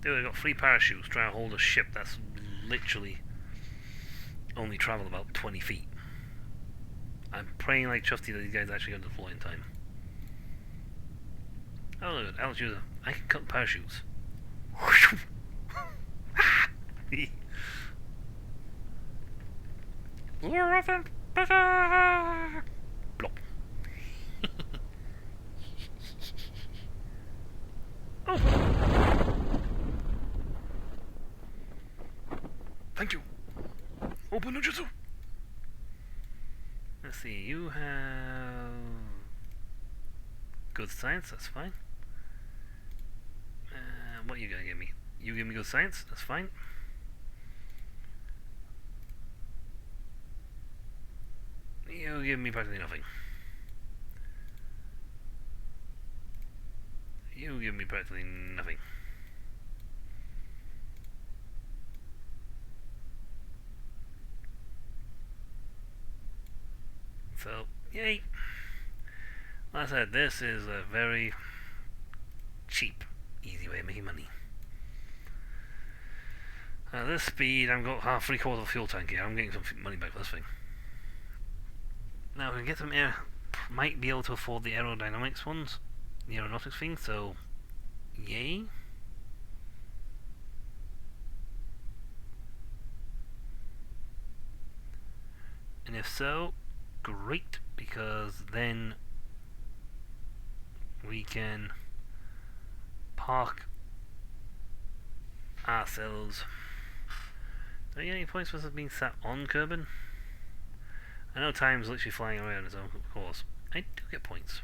Dude, I got 3 parachutes trying to hold a ship that's literally only traveled about 20 feet. I'm praying like Chufty that these guys actually going to deploy in time. Oh look, Alex user. I can cut parachutes. Blop. Oh. Thank you. Open no jutsu. Let's see, you have good science, that's fine. What are you gonna give me? You give me good science, that's fine. You give me practically nothing. You give me practically nothing. So, yay! Like I said, this is a very cheap, easy way of making money. At this speed, I've got 3/4 of a fuel tank here. I'm getting some money back for this thing. Now, we can get some air. Might be able to afford the aerodynamics ones, the aeronautics thing, so yay. And if so, great, because then we can park ourselves. Do I get any points for us being sat on Kerbin? I know time's literally flying away on its own course. I do get points.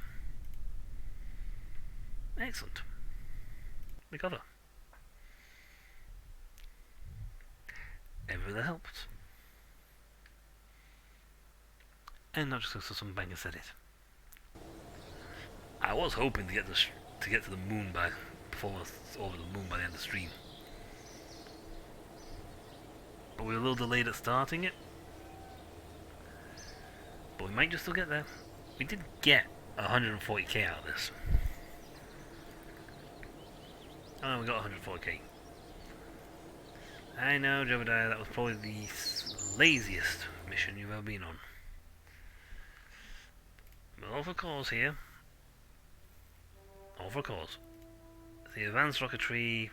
Excellent. Recover. Everything helps. And not just because some banger said it. I was hoping to get to the moon before over the moon by the end of the stream. But we were a little delayed at starting it. But we might just still get there. We did get 140k out of this. Oh no, we got 140k. I know, Jebediah, that was probably the laziest mission you've ever been on. All for cause here. All for cause. The advanced rocketry,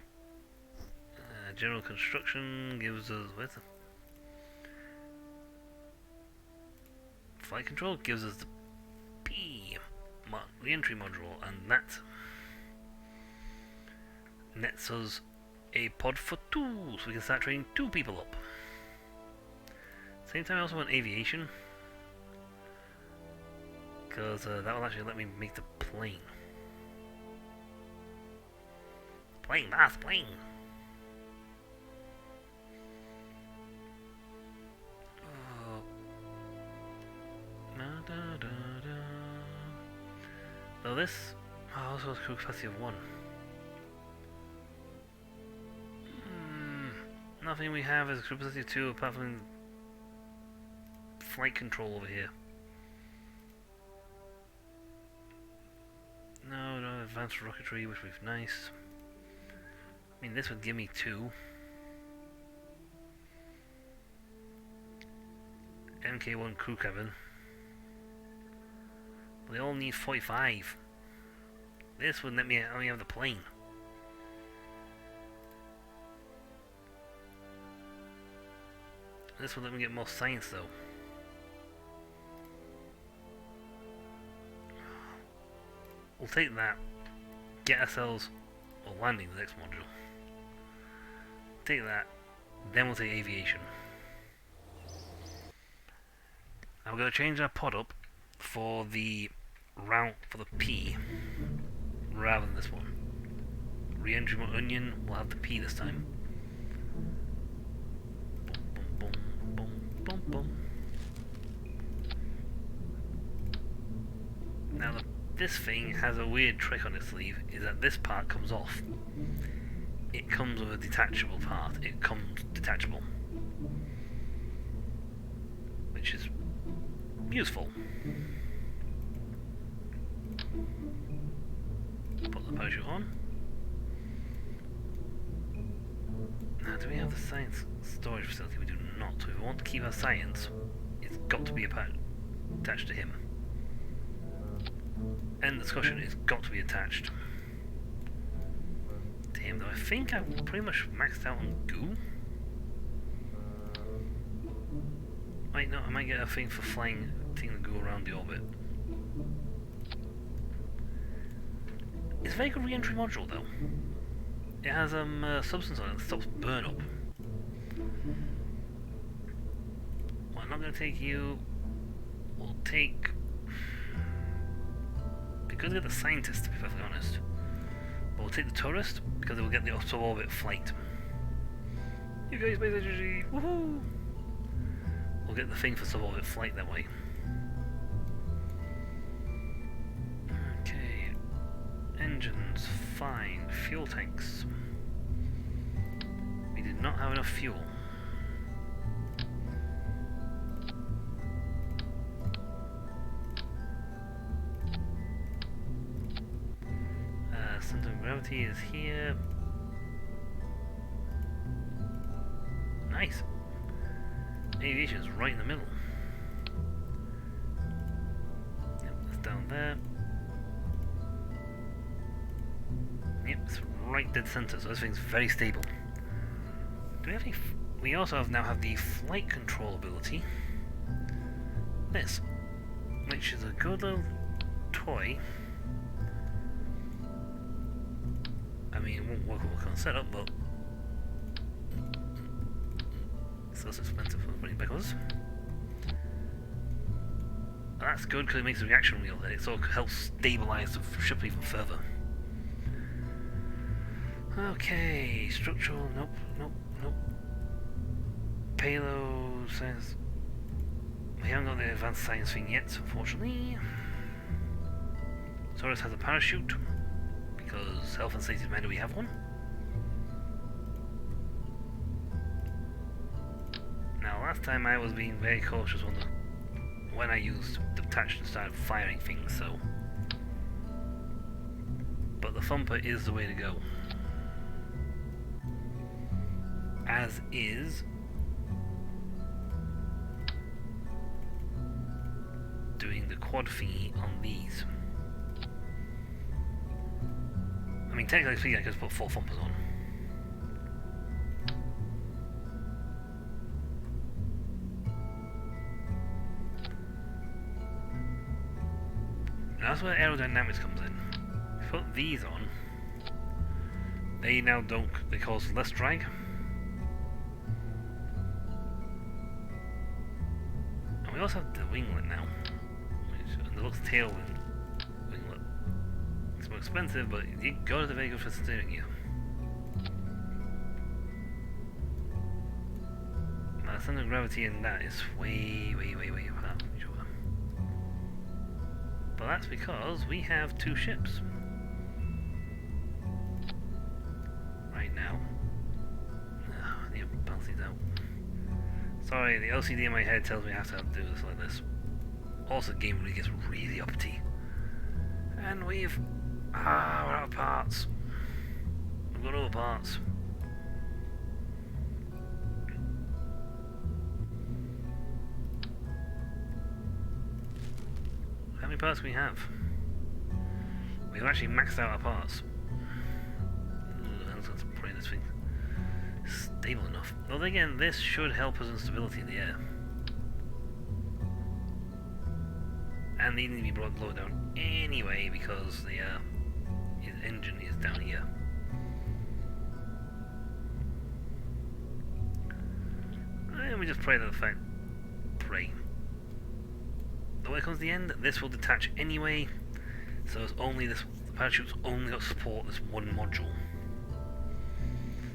general construction gives us with flight control gives us the P re-entry module, and that nets us a pod for 2, so we can start training 2 people up. Same time I also want aviation, because that will actually let me make the plane. Plane, that's plane! Oh. So this also has crew capacity of 1. Nothing we have is crew capacity of 2 apart from flight control over here. No advanced rocketry, which would be nice. I mean, this would give me 2. MK1 crew cabin. They all need 45. This would let me only have the plane. This would let me get more science though. We'll take that. Get ourselves landing the next module. Take that. Then we'll take aviation. Now we're going to change our pod up for the route for the P rather than this one. Re-entry Moooooon will have the P this time. Boom, boom, boom, boom, boom. Now this thing has a weird trick on its sleeve, is that this part comes off. It comes with a detachable part. It comes detachable. Which is useful. Put the parachute on. Now, do we have the science storage facility? We do not. If we want to keep our science, it's got to be attached to him. End discussion, it's got to be attached to him, though I think I've pretty much maxed out on goo. Wait, no, I might get a thing for flying, taking the goo around the orbit. It's a very good re-entry module, though. It has substance on it that stops burn up. Well, I'm not going to take you. We'll take. Because we'll get the scientist, to be perfectly honest. But we'll take the tourist because it will get the sub-orbit flight. You guys, space energy! Woohoo! We'll get the thing for sub-orbit flight that way. Okay. Engines, fine. Fuel tanks. We did not have enough fuel. Center of gravity is here. Nice. Aviation is right in the middle. Yep, it's down there. Yep, it's right dead center, so this thing's very stable. Do we have any? We also now have the flight control ability. This, which is a good little toy. I mean, it won't work on setup, but it's less expensive for putting back on us. That's good because it makes the reaction wheel, and it sort of helps stabilize the ship even further. Okay, structural, nope. Payload, science. We haven't got the advanced science thing yet, unfortunately. Taurus has a parachute. Because health and safety demanded we have one. Now, last time I was being very cautious when I used the attach and started firing things, so. But the thumper is the way to go. As is doing the quad thingy on these. I mean, technically speaking, I could put 4 thumpers on. And that's where aerodynamics comes in. If you put these on, they now don't, they cause less drag. And we also have the winglet now. And the looks tailwind winglet. It's more expensive, but you got it very good for steering you. Now, the center of gravity in that is way apart from each other. But that's because we have 2 ships. Right now. I need to balance these out. Sorry, the LCD in my head tells me I have to do this like this. Also, the game really gets really uppity. And we're out of parts. We've got all the parts. How many parts do we have? We've actually maxed out our parts. Let's pray this thing stable enough. Well, then again, this should help us in stability in the air. And they need to be brought lower down anyway because the his engine is down here. And we just pray to the fact. Pray. The way it comes to the end, this will detach anyway. So it's only this. The parachute's only got support this one module.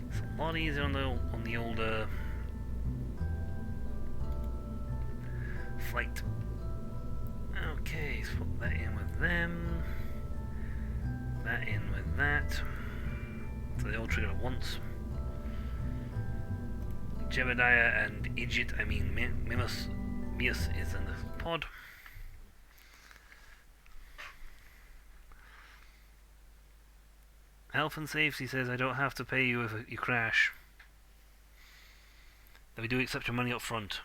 It's a lot easier on the older flight. Okay, so put that in with them. That in with that. So they all trigger at once. Jebediah and Idiot, I mean Mimus is in the pod. Health and safety says I don't have to pay you if you crash. That we do accept your money up front.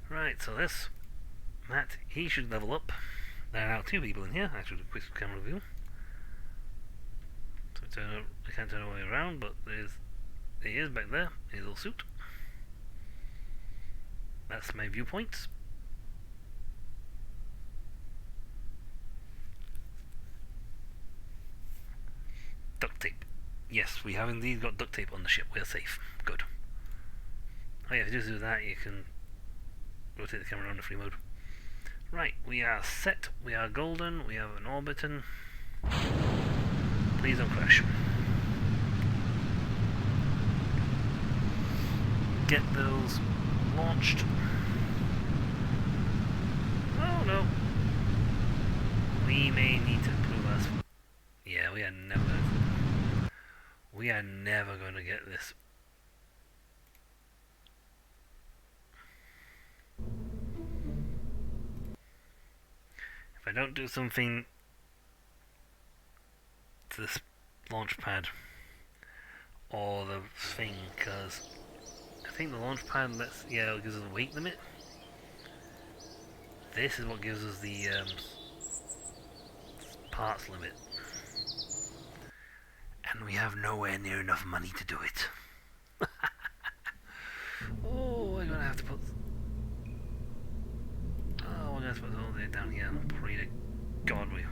Right, so this Matt, he should level up. There are now 2 people in here. I should do a quick camera view. So I can't turn all the way around, but he is back there in his little suit. That's my viewpoints. Duct tape. Yes, we have indeed got duct tape on the ship. We're safe. Good. Oh yeah, if you just do that, you can rotate the camera on the free mode. Right, we are set. We are golden. We have an orbiting. Please don't crash. Get those launched. Oh no. We may need to improve us. Yeah, we are never going to get this. If I don't do something to this launch pad or the thing, because I think the launch pad it gives us a weight limit. This is what gives us the parts limit. And we have nowhere near enough money to do it. Oh, we're gonna have to put... Oh, we're gonna have to put it all the way down here. Pray to God we...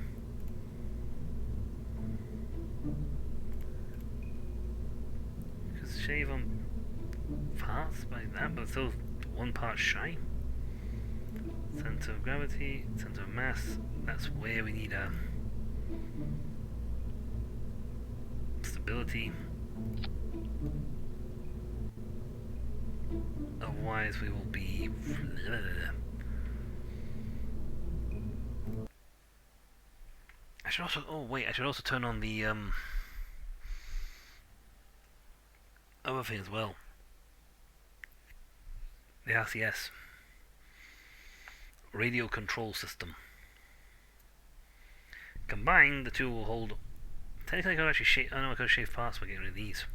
Because shave on parts by that, but still 1 part shy. Center of gravity, center of mass, that's where we need our stability. Otherwise we will be... I should also... Oh wait, I should also turn on the other thing as well. The RCS. radio control system. Combined, the two will hold. Technically, I could actually shave. Oh no, I could shave parts by getting rid of these.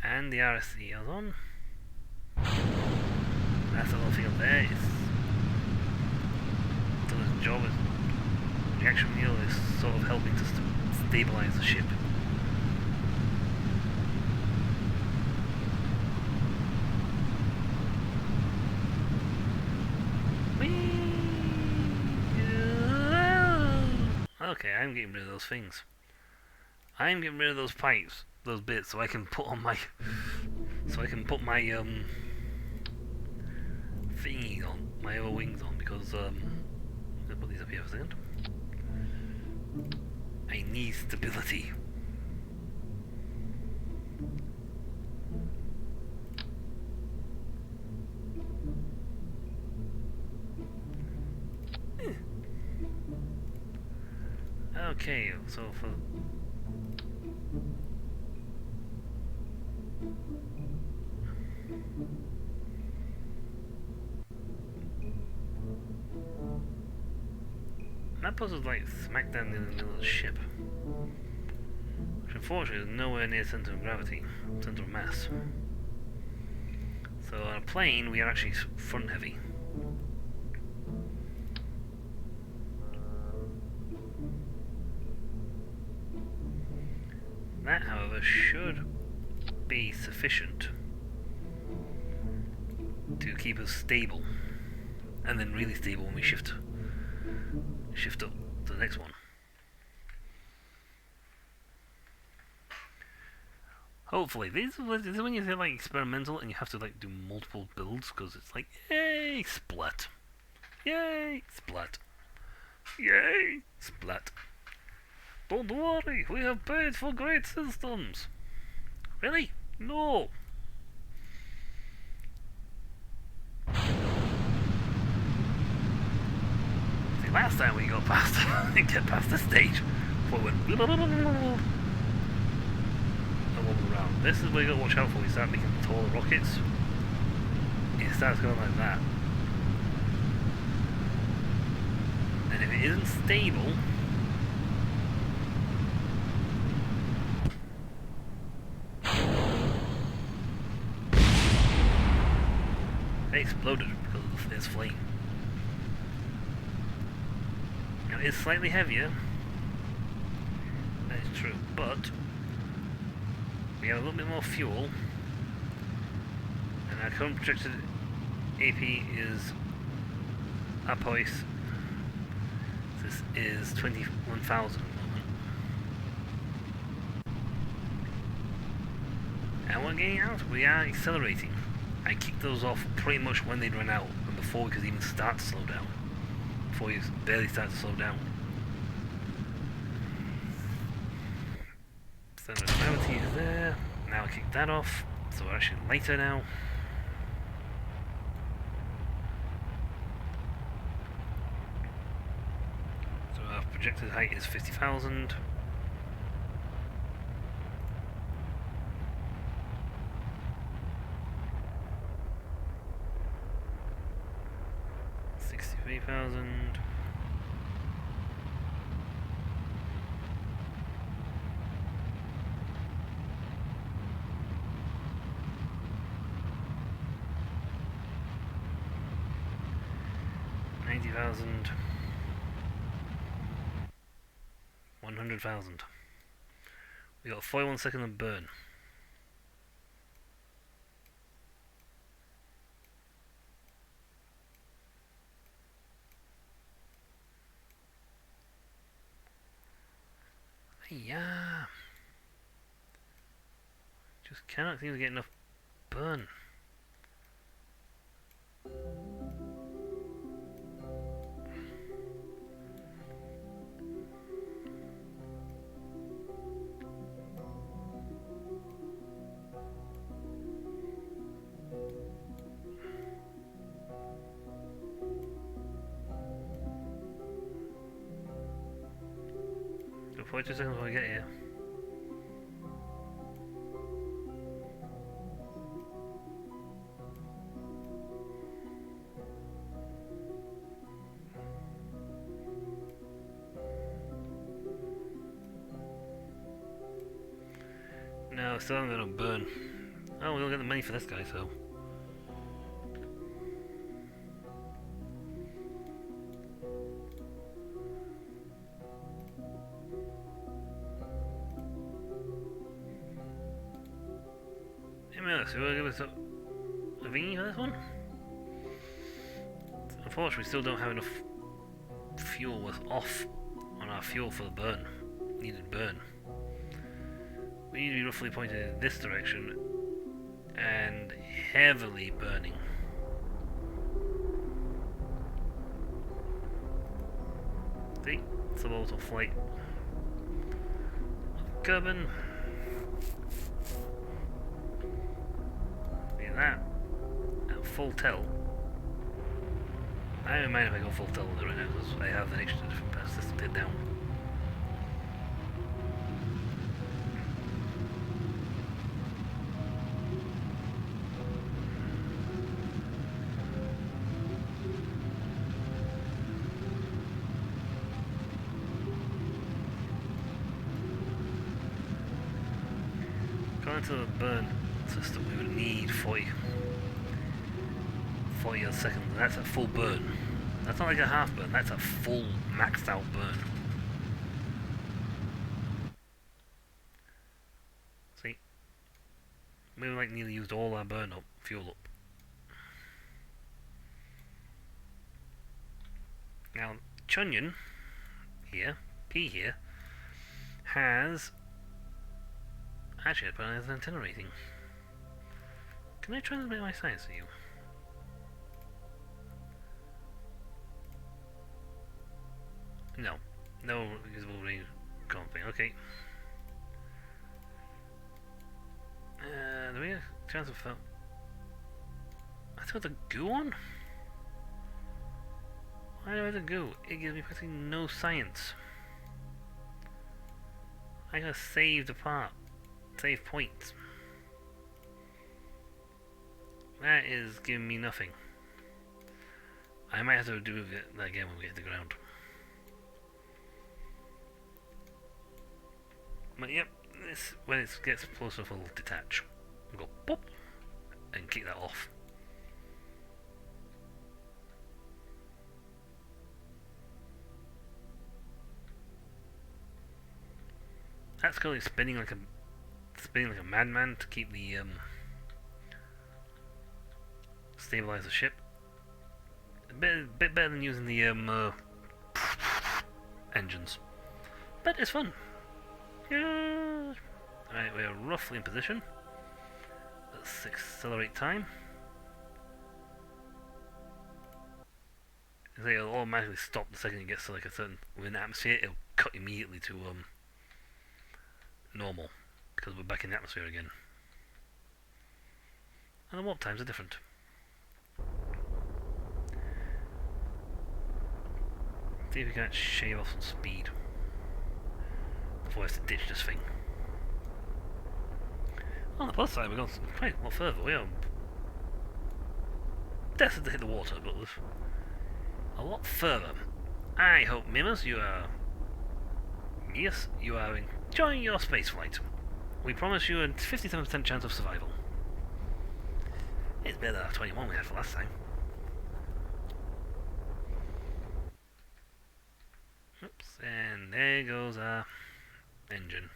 And the RSC is on. That's a little thing up there. It's so its job is reaction wheel is sort of helping to stabilize the ship. Okay, I'm getting rid of those things. I'm getting rid of those pipes, those bits, so I can put on my, thingy on, my other wings on, because I'll put these up here for a second. I need stability. Okay, so for that puzzle's like smack down in the middle of the ship, which unfortunately is nowhere near center of gravity, center of mass. So on a plane, we are actually front heavy. That, however, should be sufficient to keep us stable, and then really stable when we shift up to the next one. Hopefully, this is when you say like experimental and you have to like do multiple builds, because it's like, yay, splat, yay, splat, yay, splat. Don't worry, we have paid for great systems. Really? No. See, last time we got past, get past the stage, before we went around. This is where you got to watch out for. We start making taller rockets. It starts going like that, and if it isn't stable. It exploded because of this flame. Now it is slightly heavier, that is true, but we have a little bit more fuel, and our current projected AP is Apois. This is 21,000 at the moment. And we're getting out, we are accelerating. I kicked those off pretty much when they'd run out, and before we could even start to slow down. Before you barely start to slow down. Center of gravity is there. Now I kick that off, so we're actually lighter now. So our projected height is 50,000. $63,000. $90,000. 100,000. We got 41 seconds of burn. Yeah. Just cannot seem to get enough burn. So 42 seconds before we get here. No, still haven't got no burn. Oh, we'll get the money for this guy, so. Hey, man, so we'll give us a thingy for this one? Unfortunately, we still don't have enough fuel with off on our fuel for the burn. Needed burn. We need to be roughly pointed in this direction and heavily burning. See? Suborbital flight. Carbon. Look at that. At full tilt. I don't mind if I go full tilt with it right now because I have an extra different path system to get down. Going to the burn system, we would need 40 odd seconds, and that's a full burn. That's not like a half burn, that's a full maxed out burn. See? We like nearly used all our burn up, fuel up. Now, Chunyan here, P here, has actually, but there's an antenna rating. Can I transmit my science to you? No. No usable range comping. Okay. Do we have a chance of... I thought the goo on? Why do I have the goo? It gives me practically no science. I gotta save the part. Save points. That is giving me nothing. I might have to do that again when we hit the ground. But yep, this, when it gets close enough, it'll detach. We'll go pop and kick that off. That's currently spinning like a madman to keep the stabilize the ship. A bit better than using the engines, but it's fun. Yeah. Alright, we are roughly in position. Let's accelerate time. It'll automatically stop the second it gets to like a certain within atmosphere. It'll cut immediately to normal because we're back in the atmosphere again. And the warp times are different. See if we can't shave off some speed before we have to ditch this thing. On the plus side, we've gone quite a lot further. We are destined to hit the water, but a lot further. I hope, Mimas, you are enjoying your space flight. We promise you a 57% chance of survival. It's better than 21 we had for last time. Oops, and there goes our engine.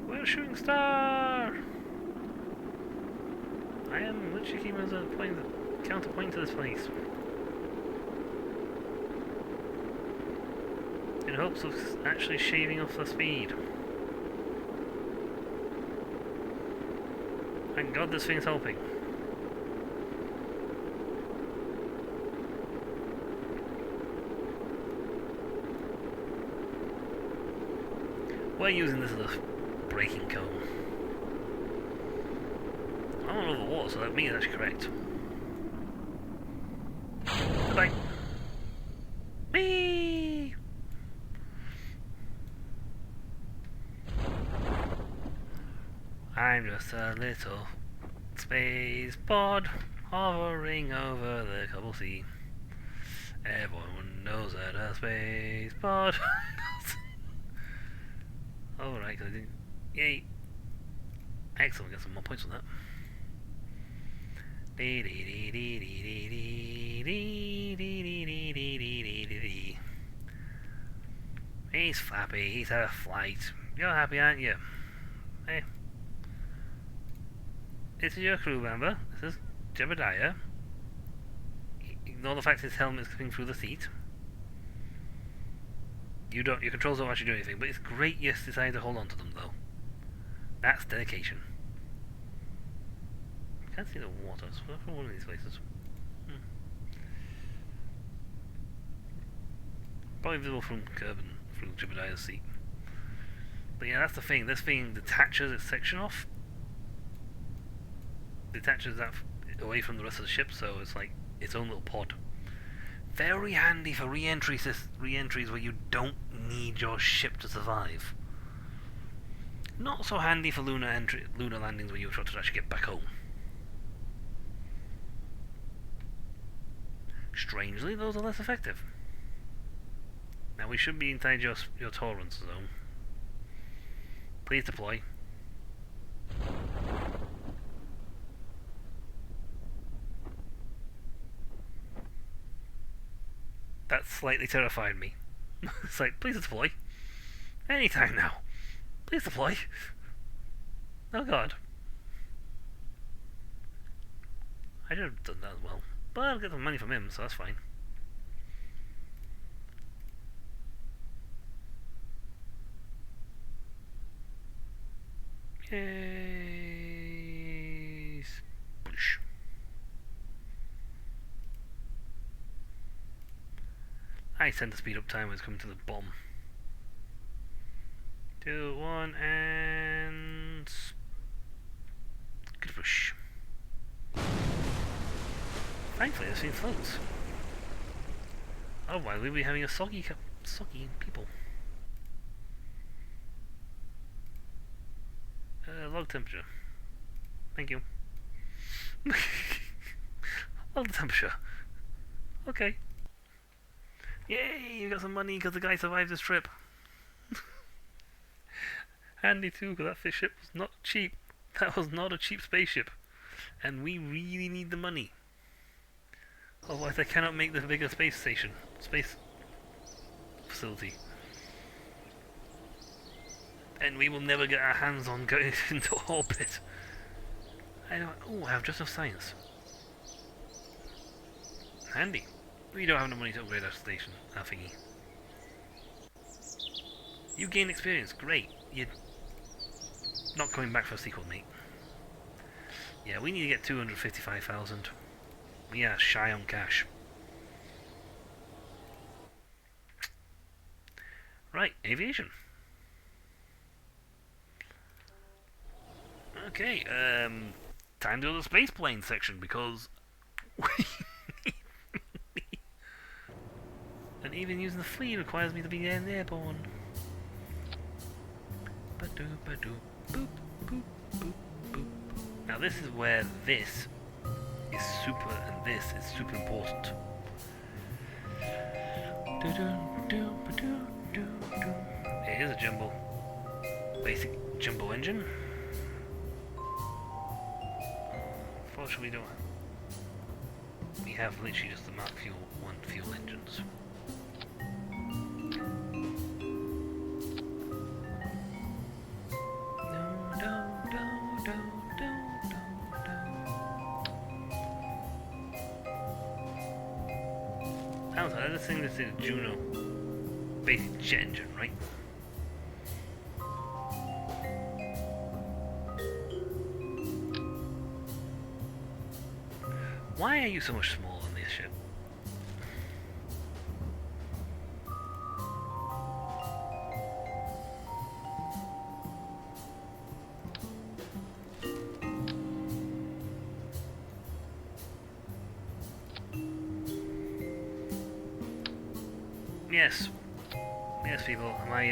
We're a shooting star! I am literally keeping as a counterpoint to this place. In hopes of actually shaving off the speed. Thank God this thing's helping. We're using this as a braking cone. I'm all over the water, so that means that's correct. Goodbye. Whee! I'm just a little space pod hovering over the Cobble Sea. Everyone knows that a space pod. Alright, because I didn't. Yay! Excellent, get some more points on that. He's flappy, he's had a flight. You're happy, aren't you? Hey. This is your crew member. This is Jebediah. Ignore the fact his helmet's coming through the seat. Your controls don't actually do anything, but it's great you decided to hold on to them though. That's dedication. Can't see the water, so I'm from one of these places. Probably visible from curb and through Jebediah's seat. But yeah, that's the thing. This thing detaches its section off. Detaches that away from the rest of the ship, so it's like its own little pod. Very handy for re-entries where you don't need your ship to survive. Not so handy for lunar landings where you're trying to actually get back home. Strangely, those are less effective. Now we should be inside your tolerance zone. Please deploy. That slightly terrified me. It's like, please deploy. Anytime now. Please deploy. Oh god. I should have done that as well. But I'll get the money from him, so that's fine. Yay! Push. I tend to speed up time when it's coming to the bomb. 2, 1, and good push. Thankfully, this thing floats. Otherwise, we'd be having a soggy people. Log temperature. Thank you. Log temperature. Okay. Yay! You got some money because the guy survived this trip. Handy too, because that ship was not cheap. That was not a cheap spaceship. And we really need the money. Otherwise I cannot make the bigger space facility. And we will never get our hands on going into orbit. I have just enough science. Handy. We don't have enough money to upgrade our station, our thingy. You gain experience, great. You're not coming back for a sequel, mate. Yeah, we need to get 255,000. We are shy on cash. Right, aviation. Okay, time to do the space plane section because and even using the fleet requires me to be airborne. Now this is where this is super and this is super important. It is a basic jumbo engine. Unfortunately, we have literally just the Mark 1 fuel engines. I just think this is a Juno basic jet engine, right? Why are you so much smaller than this ship? Yes, people. My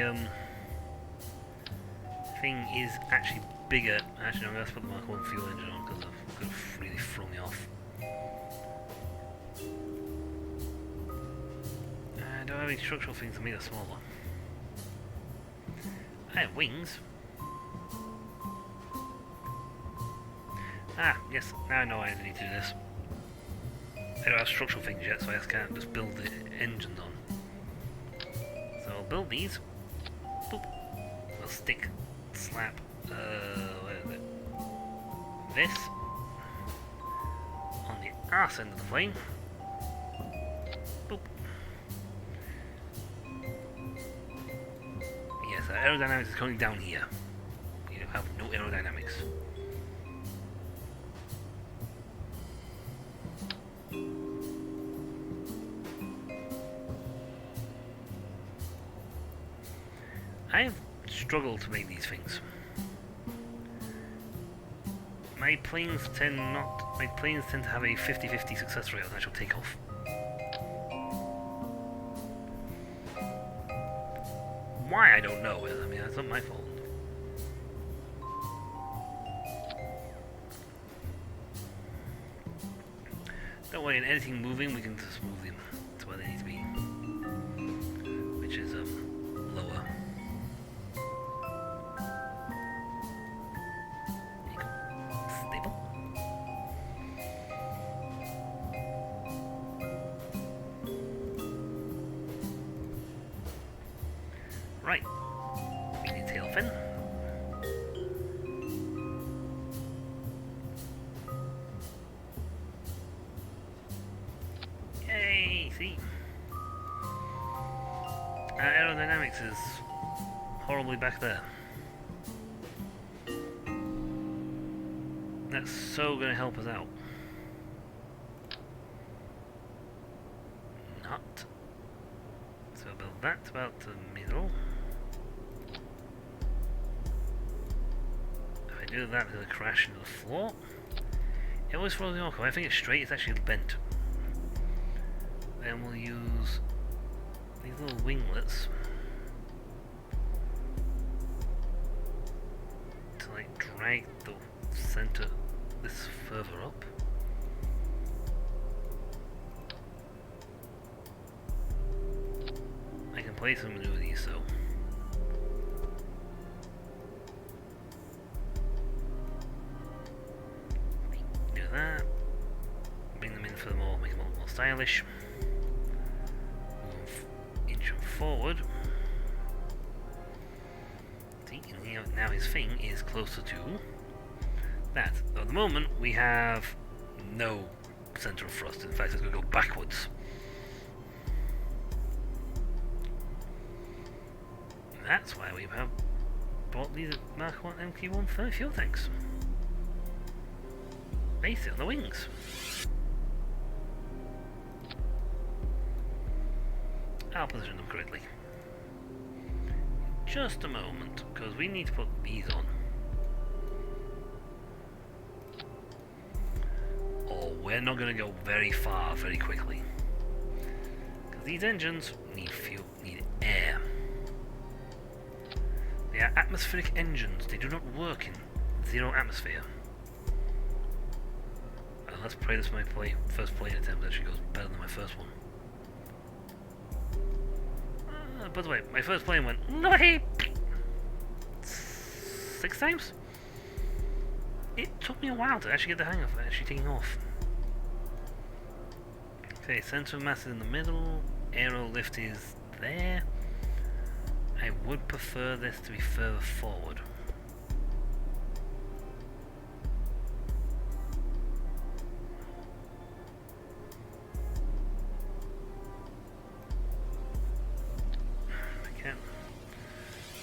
thing is actually bigger. Actually, no, I'm gonna put the Mark 1 fuel engine on because I've got throw me off. I don't have any structural things to make it smaller. I have wings. Ah, yes, now I know I need to do this. I don't have structural things yet, so I can't just build the engines on. So I'll build these. Boop. I'll stick, slap, where is it? This on the arse end of the plane. Boop. Yes, aerodynamics is coming down here. You have no aerodynamics. I've struggled to make these things. My planes tend to have a 50-50 success rate on actual takeoff. Why, I don't know. I mean, that's not my fault. Don't worry, in anything moving, we can just move them to where they need to be. Which is, lower. Stable. Right. We need tail fin. Yay! See? Aerodynamics is horribly back there. That's so going to help us out. Not. So build that about the middle. If I do that, it's going to crash into the floor. It always throws me off. When I think it's straight, it's actually bent. Then we'll use these little winglets to like drag the center this further up. I can play some of these, so do that. Bring them in for more, make them a little more stylish. Inch forward. See, now his thing is closer to that. So at the moment, we have no center of thrust. In fact, it's going to go backwards. That's why we have bought these Mark 1 MQ-130 fuel tanks. They sit on the wings. I'll position them correctly. Just a moment, because we need to put these on. Or we're not going to go very far very quickly. Because these engines need fuel, need air. They are atmospheric engines. They do not work in zero atmosphere. And let's pray this my first plane attempt actually goes better than my first one. By the way, my first plane went 6 times? It took me a while to actually get the hang of it, actually taking off. Okay, center of mass is in the middle, aero lift is there. I would prefer this to be further forward.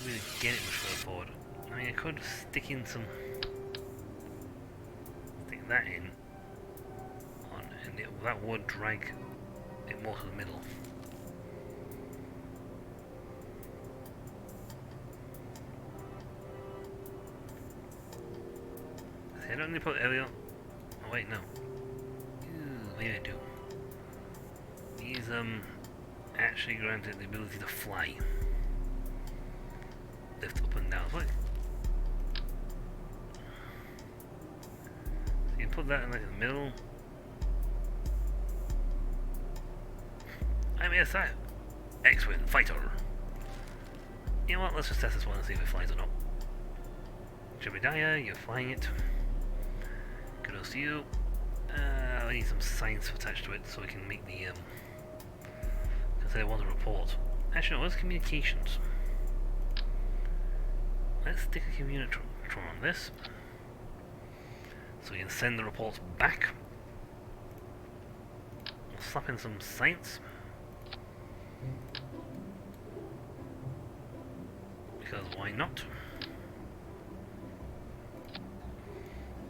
Really get it much further forward. I mean, I could stick that in on, and that would drag it more to the middle. See, I don't need to put aerial. Oh wait, no. Ooh, maybe I do. These actually granted the ability to fly. Lift up and down. Look. So you put that in like the middle. I'm ASI. X-Wing Fighter. You know what, let's just test this one and see if it flies or not. Jebediah, you're flying it. Kudos to you. I need some science attached to it so we can make the, because I want a report. Actually, no, what's communications? Let's stick a communicator on this, so we can send the reports back. We'll slap in some science. Because why not?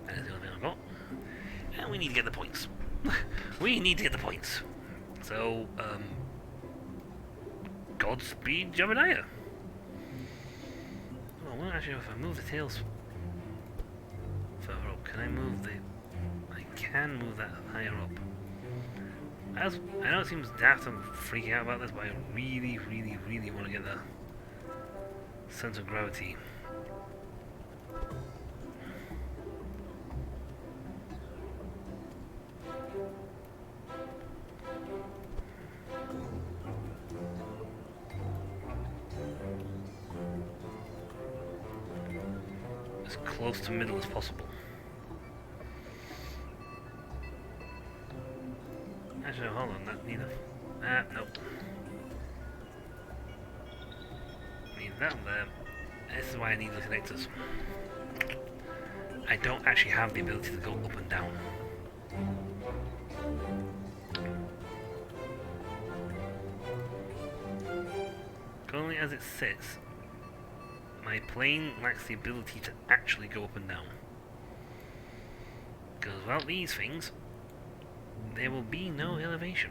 That is the only thing I've got. And we need to get the points. We need to get the points. So, Godspeed Jebediah. Well, actually, if I move the tails further up, can I move the... I can move that higher up. I know it seems daft and freaking out about this, but I really, really, really want to get the sense of gravity. As close to middle as possible. Actually, hold on, that neither. Nope. Need that there. This is why I need the connectors. I don't actually have the ability to go up and down. Currently as it sits, my plane lacks the ability to actually go up and down. Because without these things, there will be no elevation.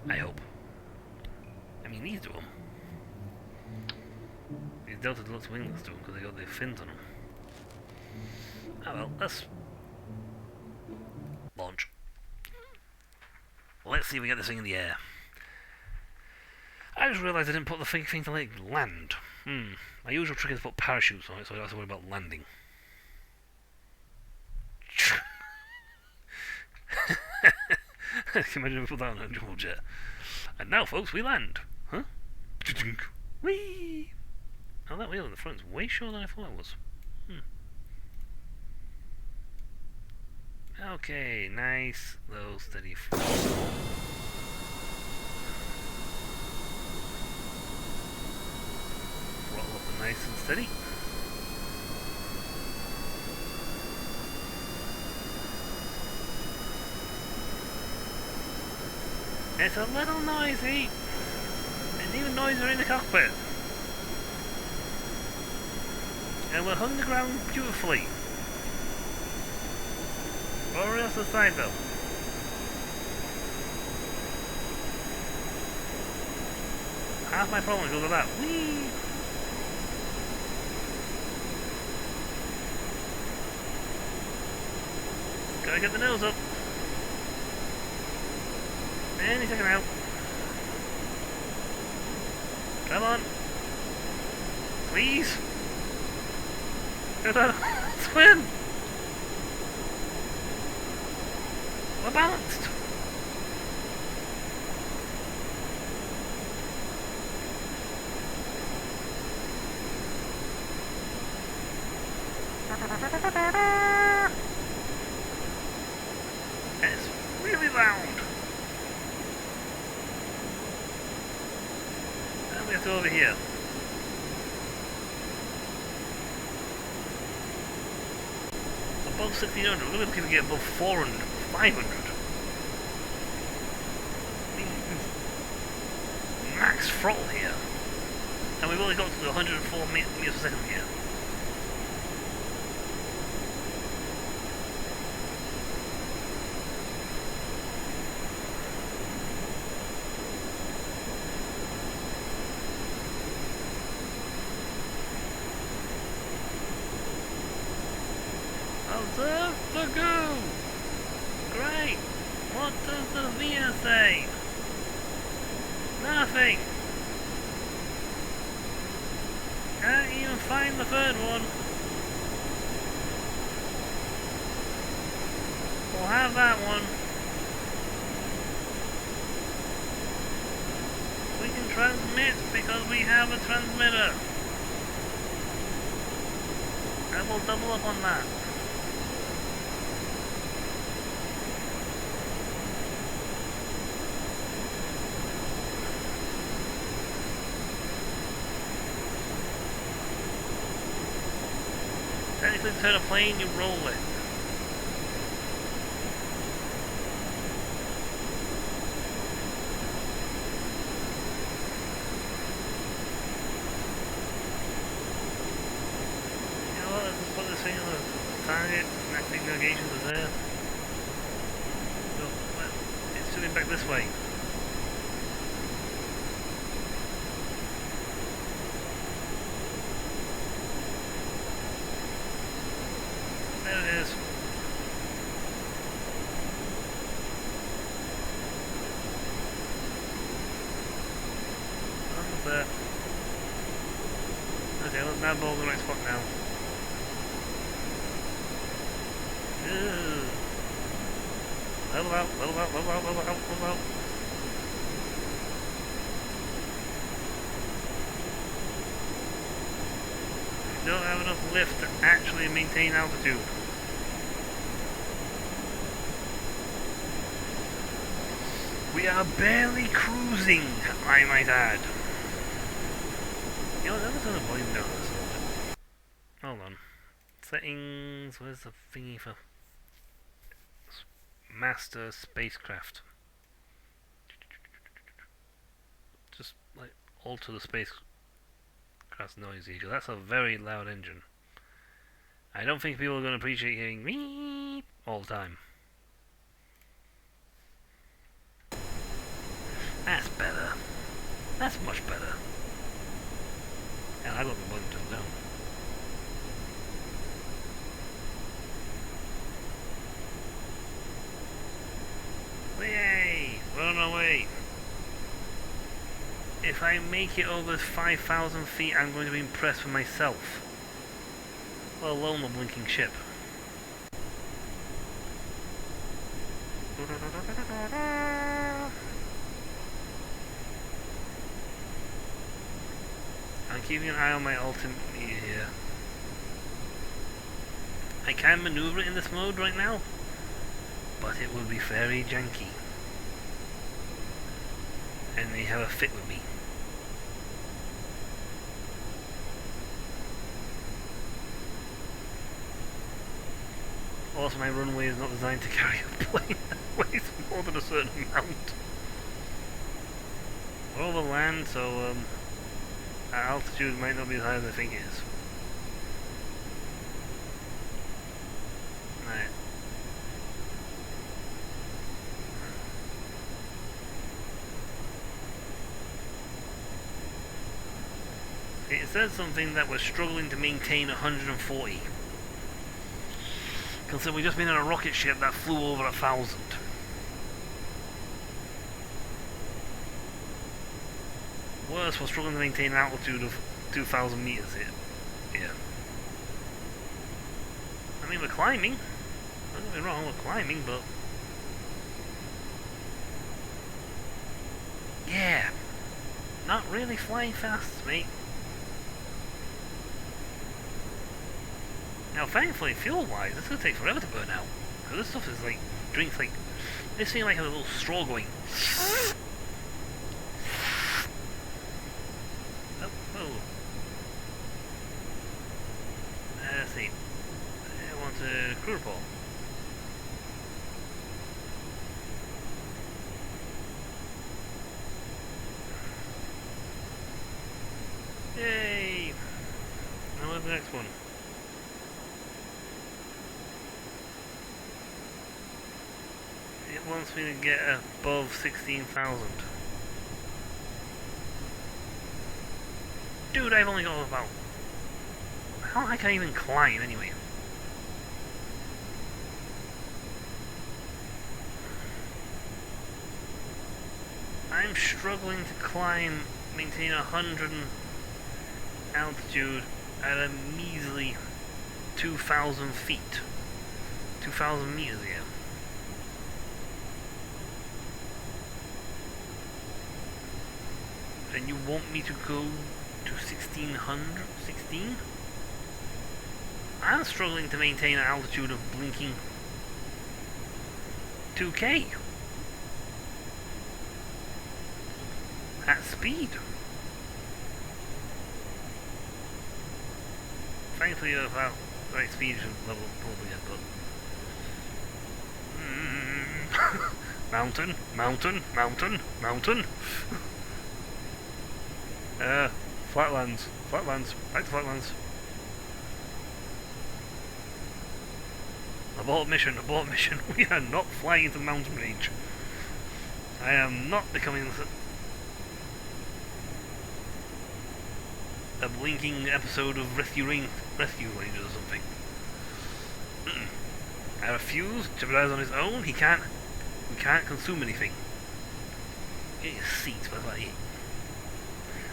I hope. I mean, these do them. These Delta Deluxe winglets do them because they got their fins on them. Oh well, let's launch. Let's see if we get this thing in the air. I just realised I didn't put the thing to like land. My usual trick is to put parachutes on it so I don't have to worry about landing. Can you imagine if we put that on a jumbo jet? And now, folks, we land. Huh? Whee! Oh, that wheel in the front is way shorter than I thought it was. Okay, nice, low, steady fall. Roll up nice and steady. It's a little noisy. It's even noisier in the cockpit. And we're hung the ground beautifully. Over the other side though. Half my problem goes with that. Whee! Gotta get the nose up. Any second out. Come on. Please. Go down. Swim. We're balanced. It's really loud. And we have to go over here. Above 1600, we're really looking to get above 400, 500. Max throttle here. And we've only got to 104 meters per second here. Observe the goo! Great! What does the VIA say? Nothing! Can't even find the third one. We'll have that one. We can transmit because we have a transmitter. And we'll double up on that. Technically, to turn a plane, you roll it. You know what, let's just put this thing on the target, active navigation is there. So, well, it's swimming back this way. There it is. Almost there. Okay, let's now ball the right spot now. Ugh. Level out, level out, level out, level out, level out. We don't have enough lift to actually maintain altitude. We are barely cruising, I might add. You know, I'm just gonna volume down this a little bit. Hold on. Settings, where's the thingy for master spacecraft? Just like alter the spacecraft's noise here. That's a very loud engine. I don't think people are going to appreciate hearing me all the time. That's better. That's much better. And I got the volume turned down. Yay! We're on our way. If I make it over 5,000 feet, I'm going to be impressed with myself. Let alone the blinking ship. I'm keeping an eye on my altimeter here. I can maneuver it in this mode right now, but it will be very janky. And they have a fit with me. Also, my runway is not designed to carry a plane that weighs more than a certain amount. We're over land, so our altitude might not be as high as I think it is. Right. It says something that we're struggling to maintain 140. Considering we've just been in a rocket ship that flew over 1,000. Worse, we're struggling to maintain an altitude of 2,000 meters here. I mean, we're climbing. Don't get me wrong, we're climbing, but... yeah. Not really flying fast, mate. Now, thankfully, fuel-wise, it's gonna take forever to burn out. Because this stuff is like, drinks like, this thing like a little straw going. Oh. Let's see. I want a crew report. Yay! Now where's the next one? It wants me to get above 16,000. Dude, I've only got about... how high can I even climb anyway? I'm struggling to climb, maintain 100 and... altitude at a measly 2,000 feet. 2,000 meters here. And you want me to go to 1600? 16? I'm struggling to maintain an altitude of blinking 2k at speed. Thankfully, well, right speed level probably yet, but mountain, mountain, mountain, mountain. Flatlands, flatlands, back to flatlands. Abort mission, abort mission. We are not flying into the mountain range. I am not becoming a blinking episode of Rescue Rangers or something. I refuse. Jeopardize on his own. We can't consume anything. Get your seats, by the way.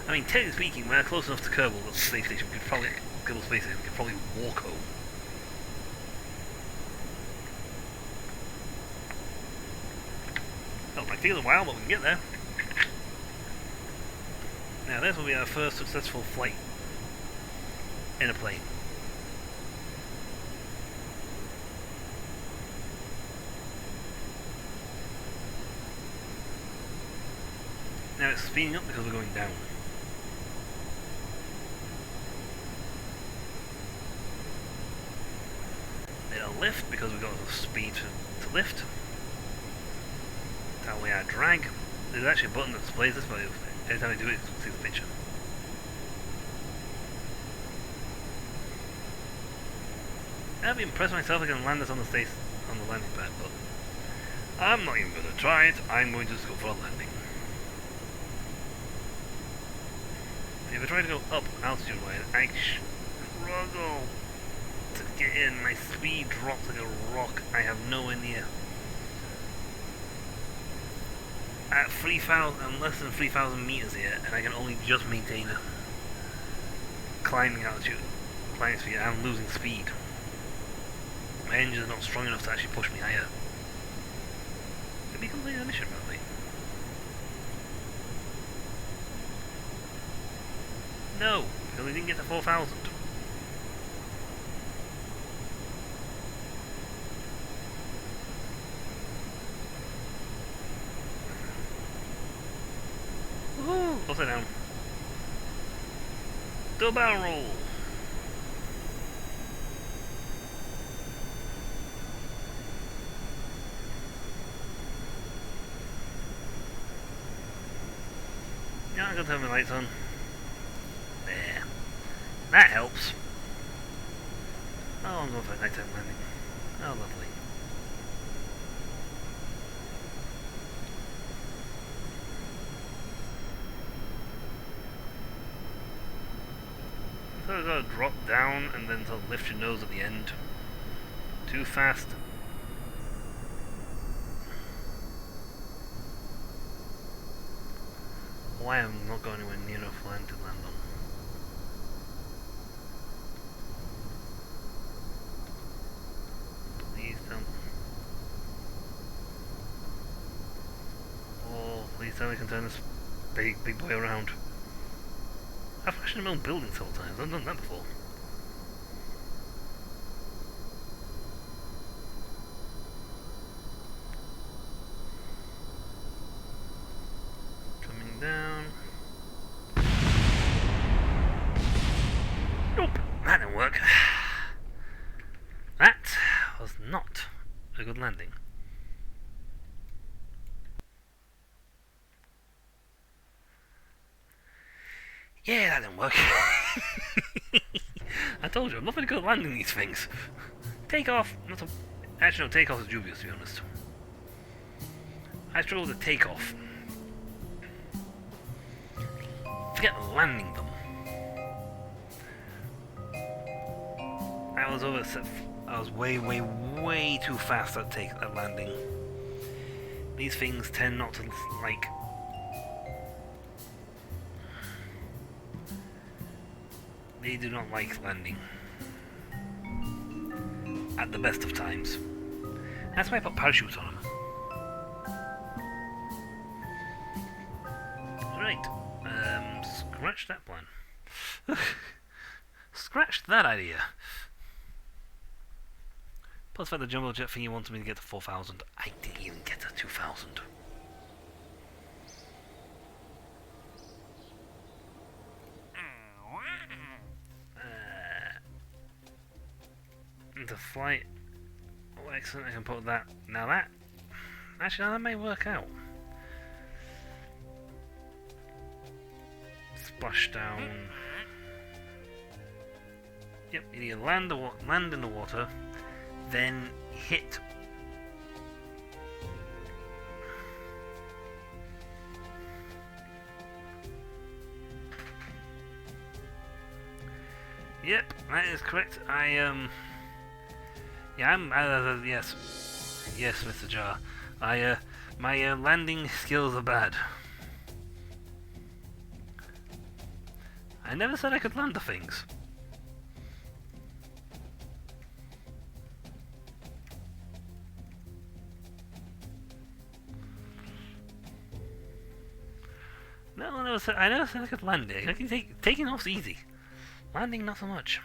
I mean, technically speaking, we're close enough to Kerbal, the space station. We could probably Kerbal space station. We could probably walk home. It'll might take us a while, but we can get there. Now, this will be our first successful flight in a plane. Now it's speeding up because we're going down. It'll lift because we've got the speed to lift. That way I drag. There's actually a button that displays this, but every time I do it, you see the picture. I've impressed myself I can land this on the landing pad, but I'm not even going to try it. I'm going to just go for a landing. If I try to go up altitude-wise, I struggle to get in. My speed drops like a rock. I have nowhere near. At 3,000, I'm less than 3,000 meters here, and I can only just maintain a climbing altitude, climbing speed. I'm losing speed. My engine's not strong enough to actually push me higher. Did we complete the mission, probably? No, because we didn't get to 4,000. Woohoo! Upside down. Double barrel roll. Yeah, I'm gonna turn my lights on. There. That helps. Oh, I'm going for a nighttime landing. Oh, lovely. So you've got to drop down and then to lift your nose at the end. Too fast. Why am I not going anywhere near enough land to land on? Please don't. Oh, please tell me I can turn this big boy around. I've crashed my own building several times. I've done that before. Coming down. Nope, that didn't work. That was not a good landing. Yeah, that didn't work. I told you, I'm not very good at landing these things. Takeoff, not a... Actually, no, takeoff is dubious, to be honest. I struggle with the takeoff. Forget landing them. I was way too fast at landing. These things tend not to, like... They do not like landing. At the best of times. That's why I put parachutes on them. Right. Scratch that plan. Scratch that idea. Plus, for the jumbo jet thing, you wanted me to get to 4,000. I didn't even get to 2,000. The flight. Oh, excellent. I can put that. Now that. Actually, that may work out. Splashdown. Yep, you need to land in the water, then hit. Yep, that is correct. Yeah, yes, Mr. Jar. My landing skills are bad. I never said I could land the things. No, I never said I could land it. I can taking off's easy. Landing, not so much.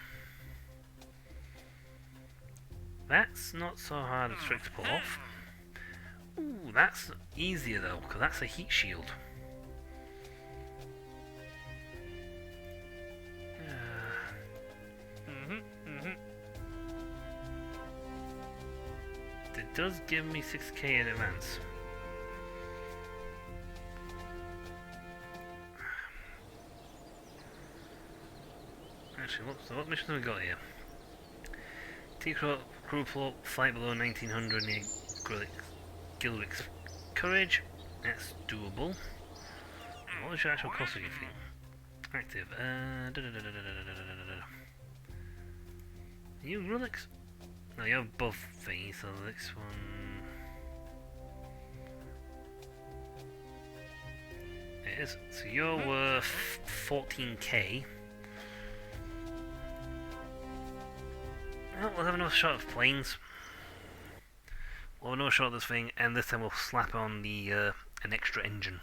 That's not so hard a trick to pull off. Ooh, that's easier though, because that's a heat shield. It does give me 6k in advance. Actually, what mission have we got here? Crew float, flight below 1900 near Gilrick's Courage. That's doable. What was your actual cost of your thing? Active. Are you Grilix? No, you're above thingy, so this one... It is. So you're worth 14k. Well, we'll have another shot of planes. We'll have another shot of this thing, and this time we'll slap on the an extra engine.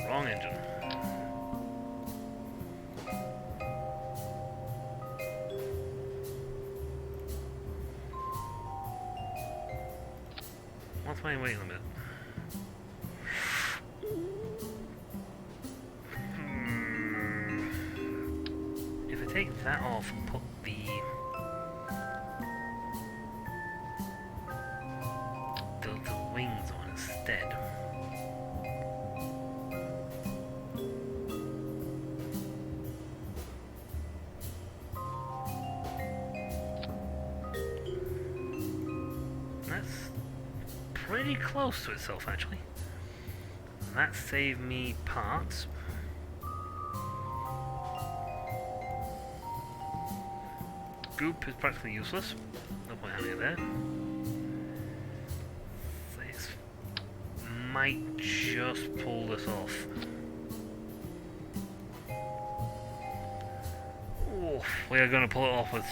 Wrong engine. What's my weight limit? If I take that off and put the wings on instead. That's pretty close to itself, actually. That saved me parts. Goop is practically useless. No point having it there. This might just pull this off. Oh, we are going to pull it off with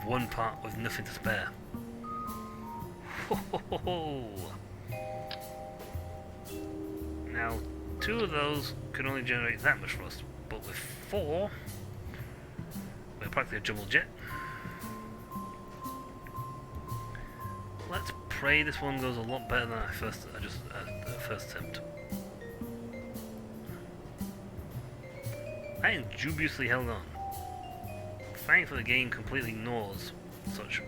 one part with nothing to spare. Now, 2 of those could only generate that much thrust, but with 4, we're practically a jumbo jet. Let's pray this one goes a lot better than the first attempt. I dubiously held on. Thankfully, the game completely ignores such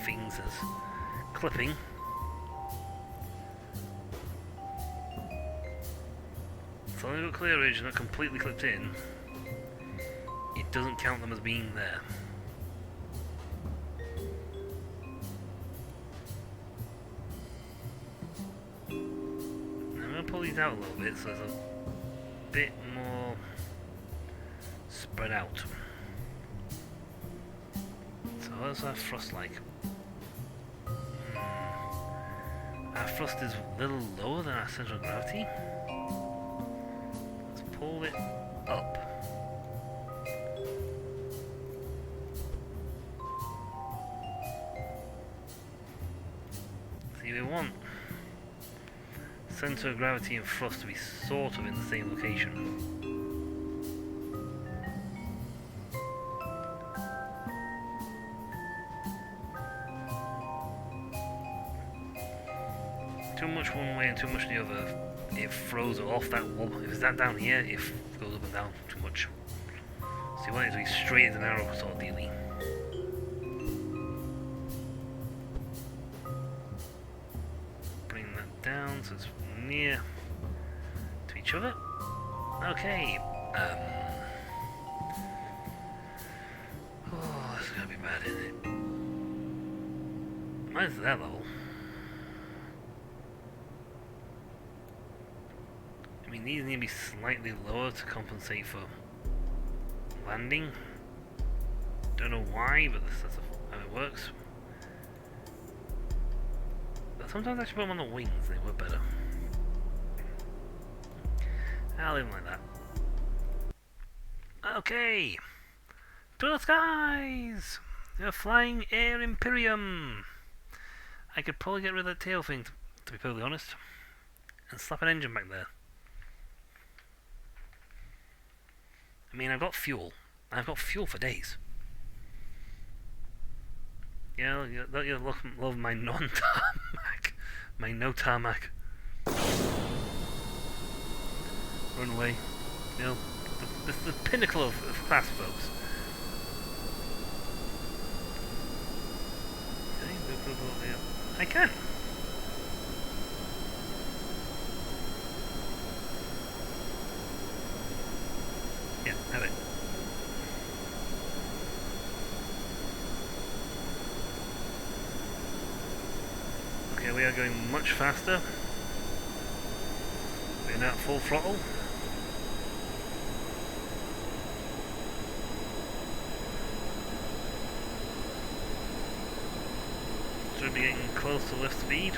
things as clipping. So long as you've got clear ridge and not completely clipped in, it doesn't count them as being there. I'm going to pull these out a little bit so there's a bit more spread out. So what's our thrust like? Our thrust is a little lower than our central gravity. Let's pull it up. See, we want center of gravity and thrust to be sort of in the same location. Too much one way and too much the other, it throws it off that wall. If it's that down here, it goes up and down too much. So you want it to be straight as an arrow sort of dealy. Bring that down so it's near to each other. Okay. Oh, this is gonna be bad, isn't it? Mine's at that level. I mean, these need to be slightly lower to compensate for landing. Don't know why, but that's how it works. But sometimes I should put them on the wings, they work better. I'll leave them like that. Okay! To the skies! The flying air Imperium! I could probably get rid of that tail thing, to be perfectly honest, and slap an engine back there. I mean, I've got fuel. I've got fuel for days. Yeah, you'll love my non-tarmac. My no-tarmac. Run away. You know, the pinnacle of class, folks. I can. Yeah, have it. Okay, we are going much faster. We're now at full throttle. Should be getting close to lift speed.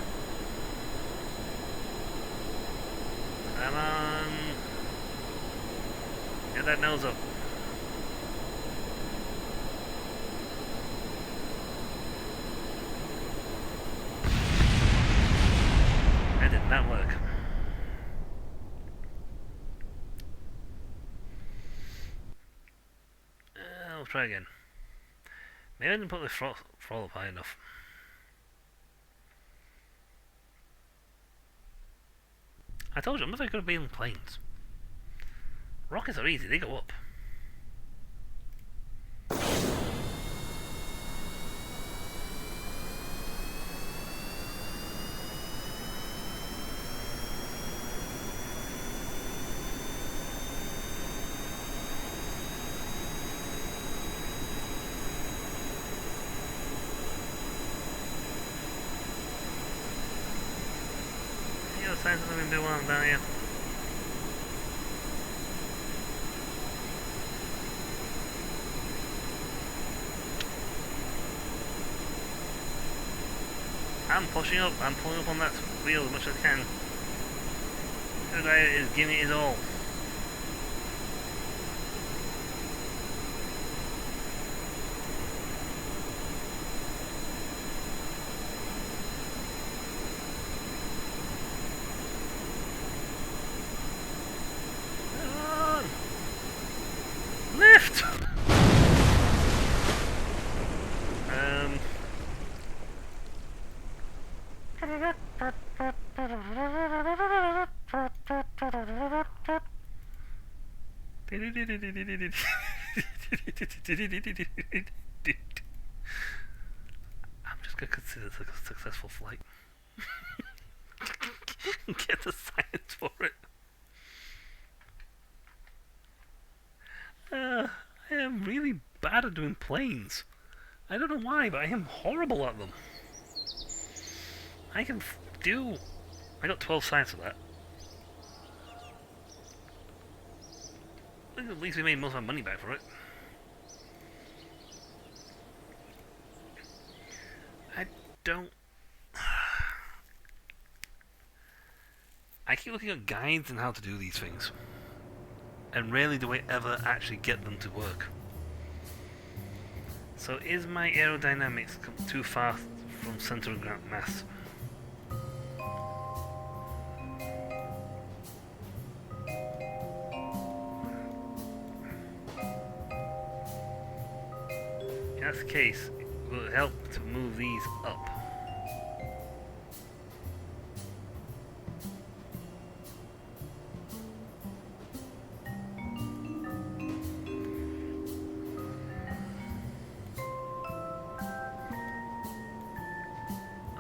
Come on. Get that nose up. That did not work. I'll try again. Maybe I didn't put the throttle up high enough. I told you, I'm not very good at being in planes. Rockets are easy, they go up. Any other signs of them do while I'm down here? I'm pushing up, I'm pulling up on that wheel as much as I can. The guy is giving it his all. Come on! Lift! I'm just gonna consider this a successful flight. Get the science for it. I am really bad at doing planes. I don't know why, but I am horrible at them. I can do... I got 12 science of that. At least we made most of our money back for it. I don't... I keep looking at guides on how to do these things, and rarely do I ever actually get them to work. So is my aerodynamics too far from center of mass? If that's the case, will it help to move these up?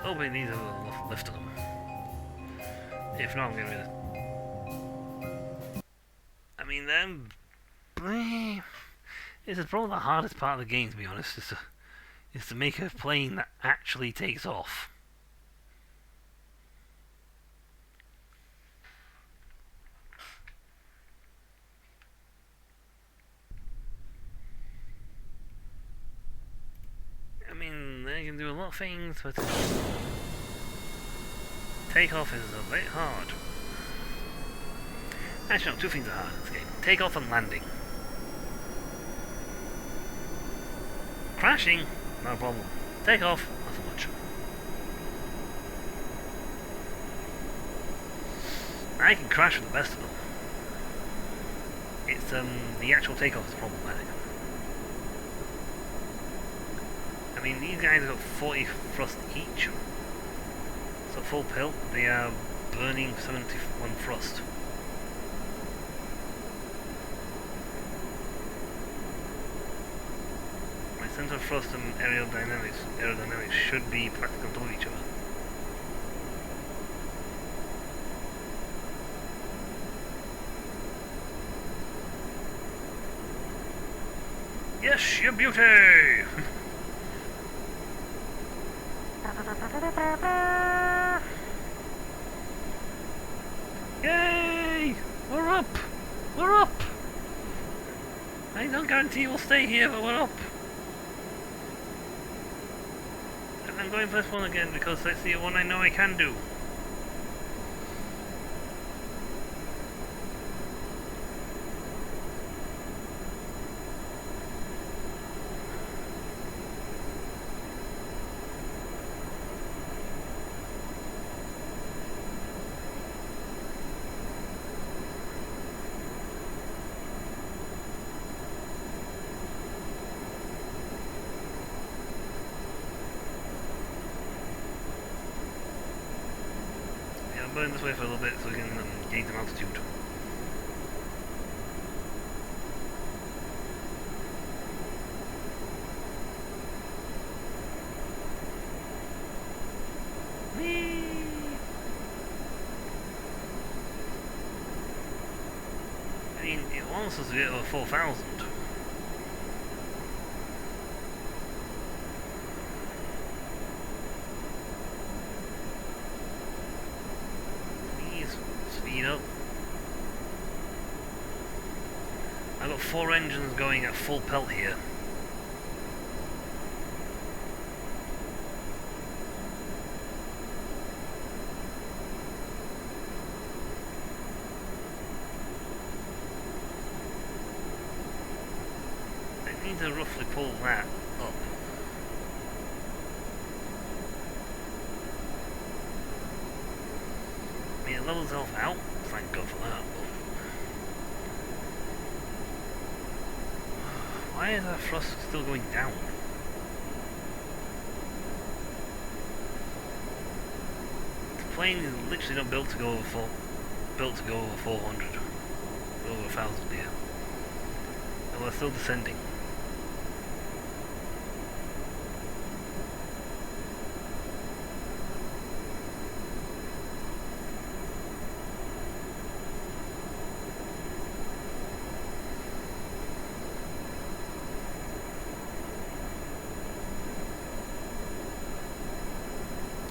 Hopefully these have enough lift to them. If not, I'm getting rid of... I mean, them... This is probably the hardest part of the game, to be honest, is to make a plane that actually takes off. I mean, they can do a lot of things, but takeoff is a bit hard. Actually, no, two things are hard in this game. Takeoff and landing. Crashing, no problem. Takeoff, not so much. I can crash with the best of them. It's the actual takeoff is problematic. I mean, these guys have got 40 thrust each. So full pilt, they are burning 71 thrust. My center of thrust and aerodynamics should be practically on top of each other. Yes, you beauty! Yay! We're up! We're up! I don't guarantee we'll stay here, but we're up! And I'm going for this one again because that's the one I know I can do. Burn this way for a little bit so we can gain some altitude. Whee! I mean, it wants us to get over 4,000. Speed up. I've got 4 engines going at full pelt here. I need to roughly pull that up. I mean, it levels itself out, thank God for that, but... Why is that thrust still going down? The plane is literally not built to go over 400, over 1,000 here. And we're still descending.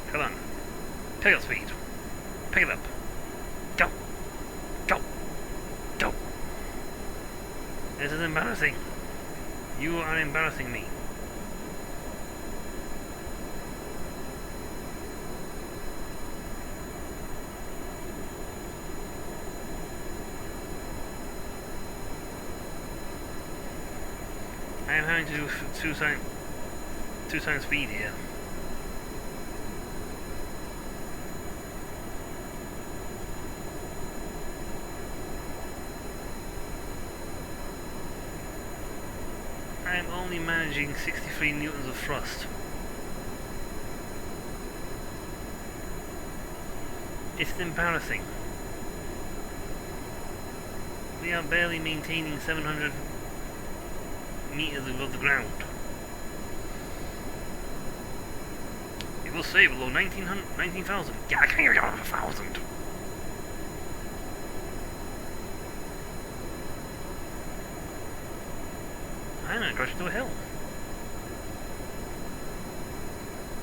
Come on. Pick up speed. Pick it up. Go. Go. Go. This is embarrassing. You are embarrassing me. I am having to do two times speed here. I am only managing 63 newtons of thrust. It's embarrassing. We are barely maintaining 700 meters above the ground. It will say below 19,000. Yeah, I can't even get over 1,000. I'm gonna crash into a hill.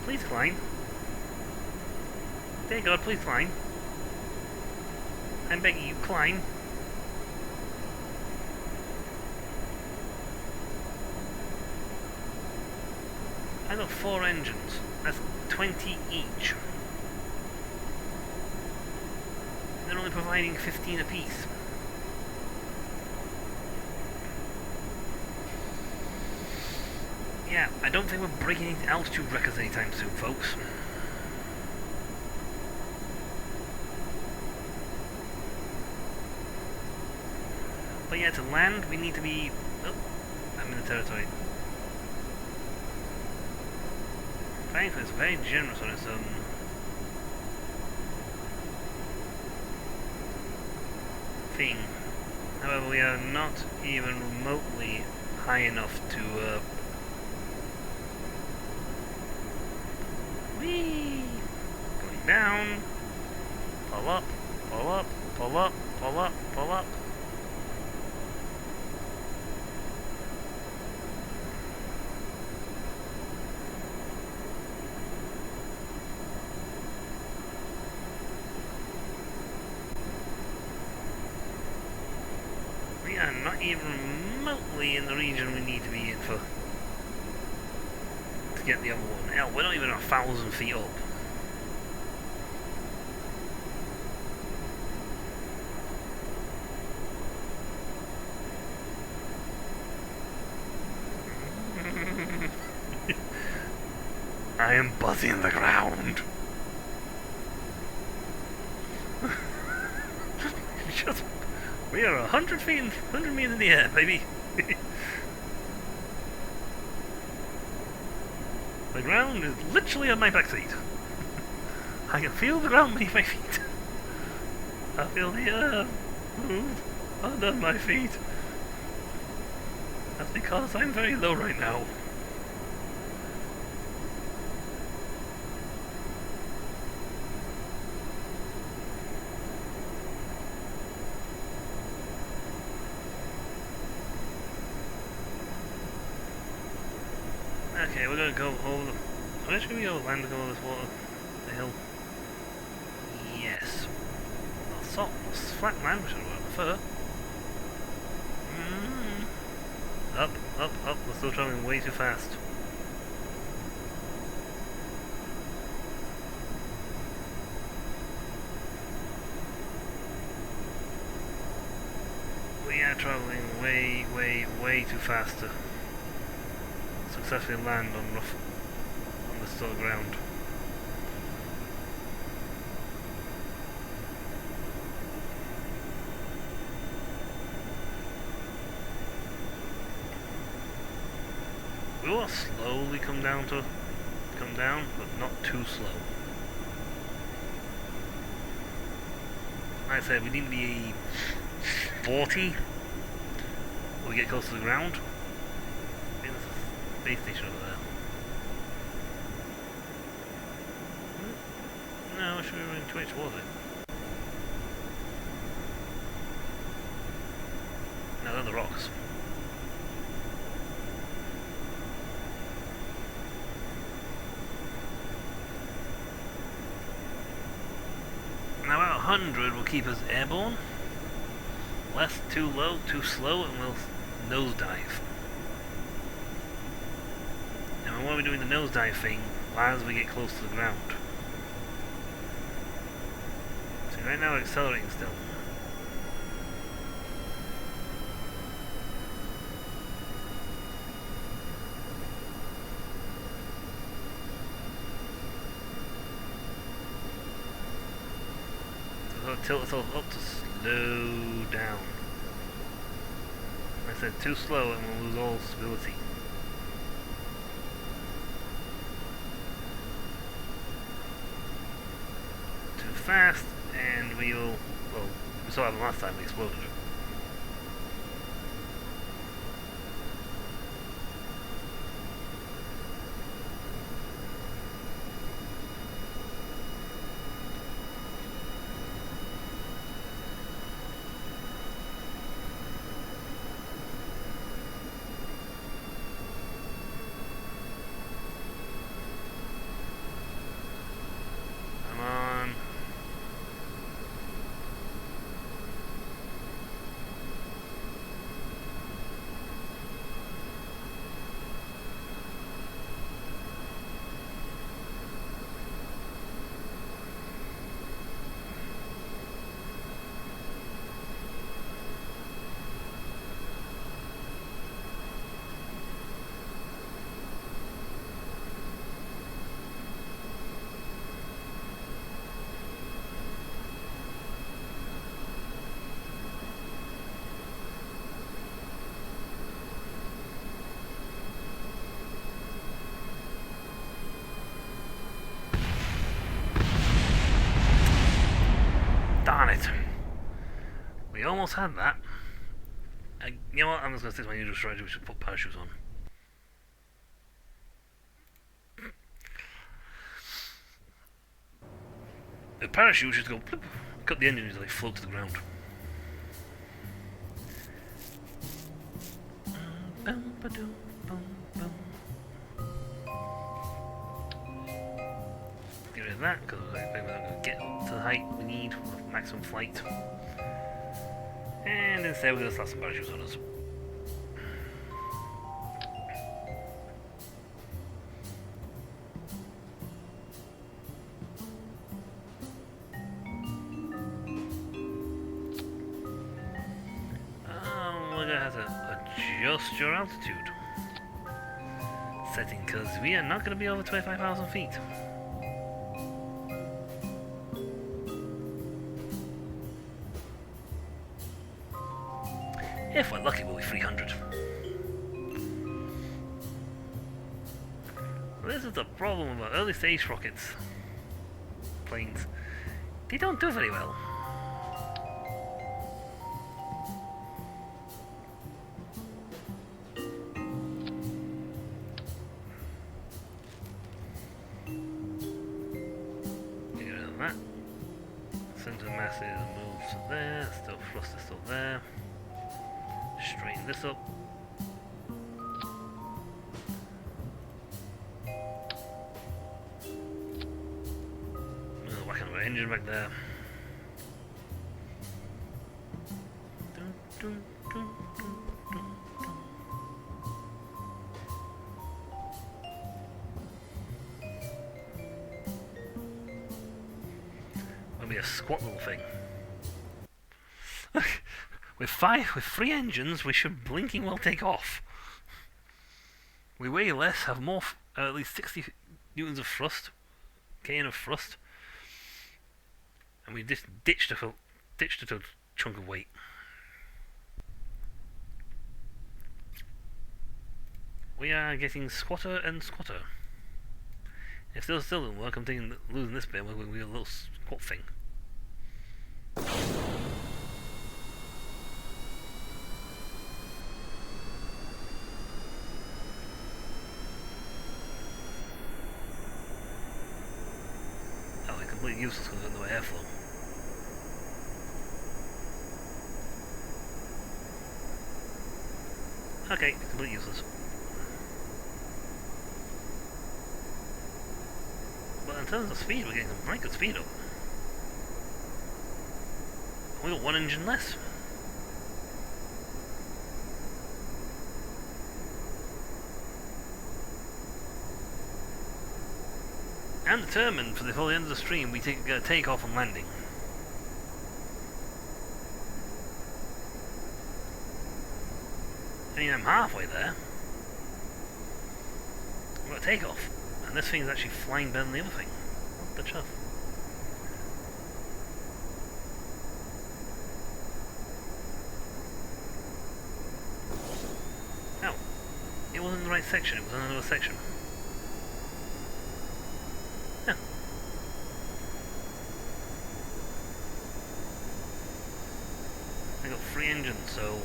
Please climb. Dear God, please climb. I'm begging you, climb. I got 4 engines. That's 20 each. They're only providing 15 apiece. Yeah, I don't think we're breaking any altitude records anytime soon, folks. But yeah, to land, we need to be... Oh, I'm in the territory. Thankfully, it's very generous on its thing. However, we are not even remotely high enough to whee! Going down. Pull up, pull up, pull up, pull up, pull up. We are not even remotely in the region we need to be in for to get the other one. Hell, we're not even 1,000 feet up. I am buzzing the ground. Just, we are 100 feet, 100 meters in the air, baby. The ground is literally on my backseat. I can feel the ground beneath my feet. I feel the earth move under my feet. That's because I'm very low right now. Okay, we're gonna go over the... Where should we go land to go over this water? The hill? Yes. Well, flat land, we should have prefer. Up, up, up. We're still travelling way too fast. We are travelling way, way, way too fast to successfully land on the still ground. We will slowly come down, but not too slow. Like I said, we need to be 40 when we get close to the ground. Space station over there. No, I should be running too much towards it. No, they're the rocks. Now about 100 will keep us airborne. Less too low, too slow, and we'll nosedive. And we want to be doing the nosedive thing as we get close to the ground. So right now we're accelerating still. So tilt itself up to slow down. Like I said, too slow and we'll lose all stability. Too fast and we'll, well, we saw that last time we exploded it. Darn it! We almost had that. You know what? I'm just going to stick to my usual strategy, which is put parachutes on. The parachute should go bloop, cut the engine until they float to the ground. Get rid of that because we're not going to get up to the height we need for maximum flight. And instead we're going to slap some parachutes on us. We're going to have to adjust your altitude setting because we are not going to be over 25,000 feet. If we're lucky, we'll be 300. Well, this is the problem about early stage rockets. Planes. They don't do very well. Get rid of that. Center of mass is moved to there. Still thrust is still there. Straighten this up. Whack another engine back there. That'll be a squat little thing. With 3 engines, we should blinking well take off. We weigh less, have more, at least 60 newtons of thrust, kN of thrust, and we just ditched a chunk of weight. We are getting squatter and squatter. If those still don't work, I'm thinking losing this bit, we're going to be a little squat thing. Completely useless because there's no airflow. Okay, completely useless. But in terms of speed, we're getting some very good speed up. We got 1 engine less. I'm determined for the whole end of the stream we take off and landing. I mean, I'm halfway there. I've got to take off. And this thing's actually flying better than the other thing. What the chuff? Oh. It wasn't in the right section, it was in another section. Yeah. I got 3 engines, so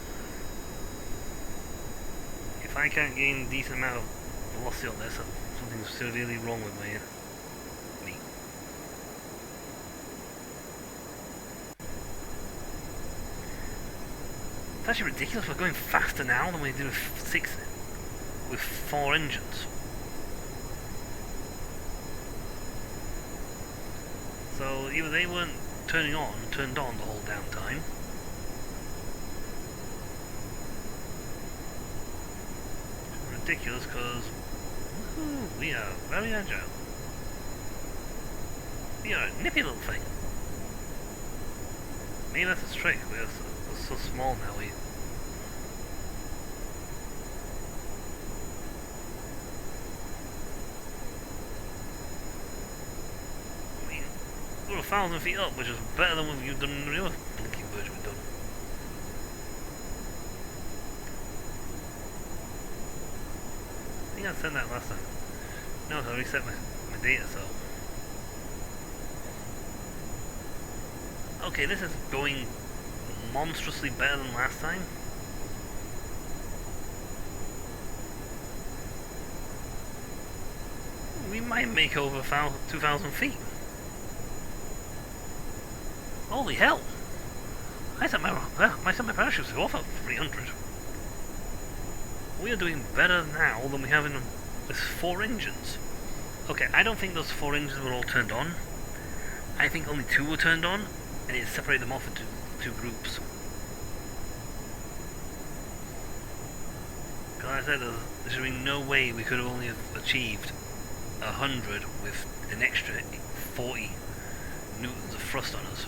if I can't gain a decent amount of velocity on this, something's severely wrong with me. It's actually ridiculous. We're going faster now than we did with 4 engines. So either they weren't turned on the whole damn time. Ridiculous, because we are very agile. We are a nippy little thing. Maybe that's a trick. We're so small now. I mean, we're 1,000 feet up, which is better than what you've done in the other blinking version we've done. I think I said that last time. No, I reset my data, so... Okay, this is going monstrously better than last time. We might make over 2,000 feet. Holy hell! I set my parachutes to go off at 300. We are doing better now than we have with 4 engines. Okay, I don't think those 4 engines were all turned on. I think only 2 were turned on, and it separated them off into 2 groups. Because like I said, there should be no way we could have only achieved 100 with an extra 40 newtons of thrust on us.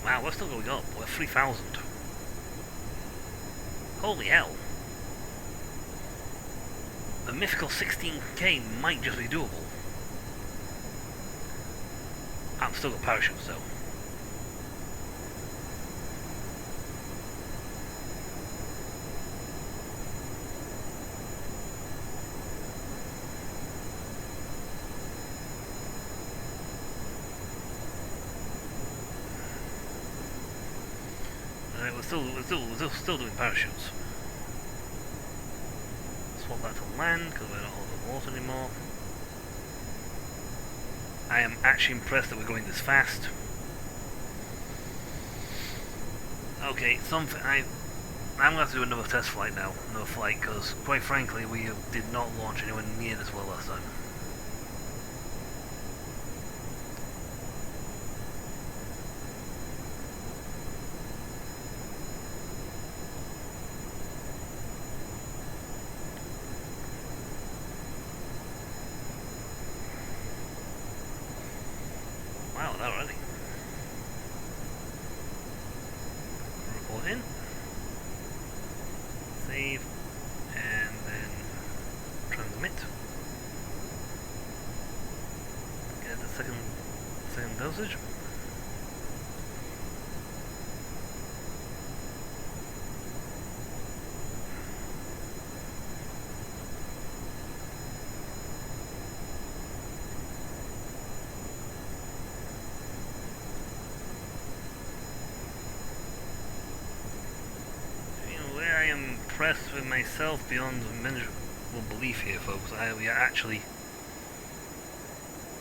Wow, we're still going up. We're 3,000. Holy hell. The mythical 16k might just be doable. I've still got parachutes though. We're still doing parachutes. Swap that to land because we're not over water anymore. I am actually impressed that we're going this fast. Okay, I'm gonna have to do another test flight now, another flight, because quite frankly we did not launch anywhere near this well last time. Wow, that already. Report in. Save. And then transmit. Get the second dosage. Impressed with myself beyond measurable belief here, folks. We are actually...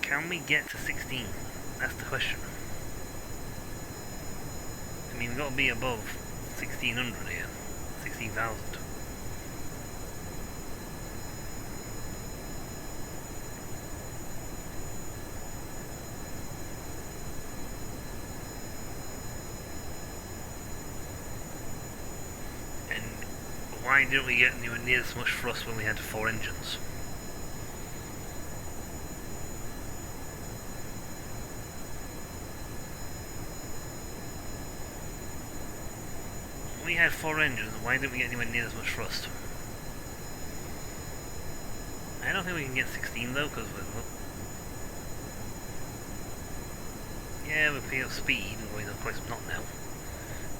Can we get to 16? That's the question. I mean, we've got to be above 1,600 here. 16,000. why didn't we get anywhere near as much thrust when we had 4 engines? We had 4 engines, why didn't we get anywhere near as much thrust? I don't think we can get 16 though, because we're... Yeah, we're picking up speed and going up quite... not now.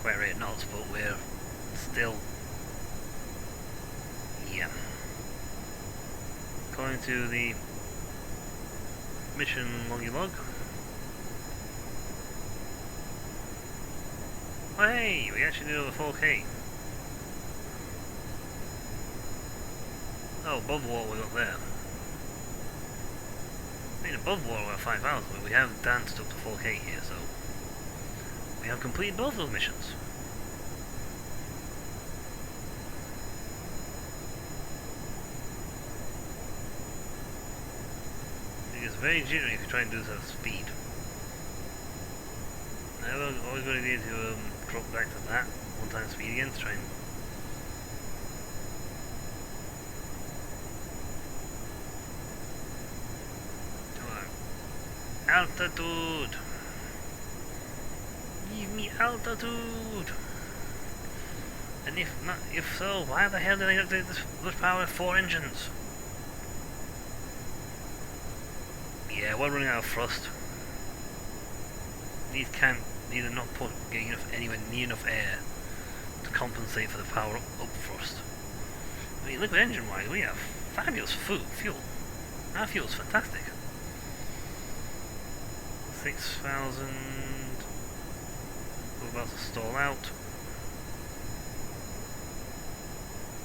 Quite a rate of knots, but we're still... Yeah. Going to the mission loggy log. Oh hey, we actually did over 4K. Oh, above water we got there. I mean, above water we're at 5,000, but we have danced up to 4K here, so... we have completed both those missions. It's very jittery if you try and do this at speed. Now, always got to do to drop back to that 1 time speed again to try and... Altitude! Give me altitude! And if so, why the hell did I update this much power with 4 engines? Yeah, we're running out of thrust. These are not getting anywhere near enough air to compensate for the power up thrust. I mean, look at engine wise, we have fabulous fuel. Our fuel's fantastic. 6,000. We're about to stall out.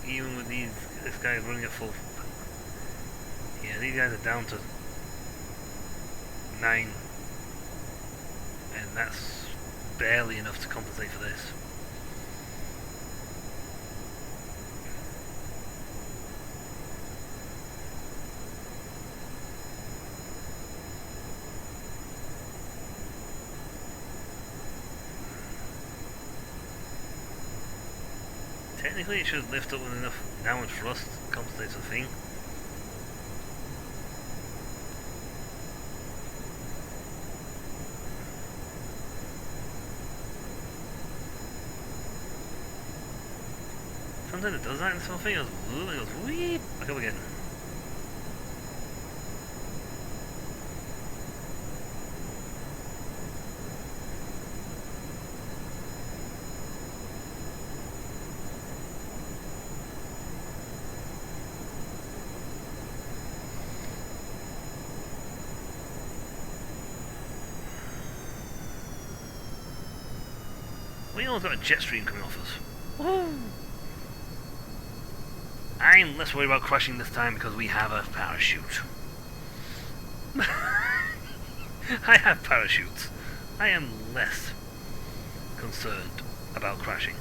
Even with this guy's running at full. Yeah, these guys are down to 9, and that's barely enough to compensate for this. Technically it should lift up with enough downward thrust to compensate for the thing. Sometimes it does that in something, it goes woo, it goes wee, back up again. We almost got a jet stream coming off us. Woo! I'm less worried about crashing this time because we have a parachute. I have parachutes. I am less concerned about crashing.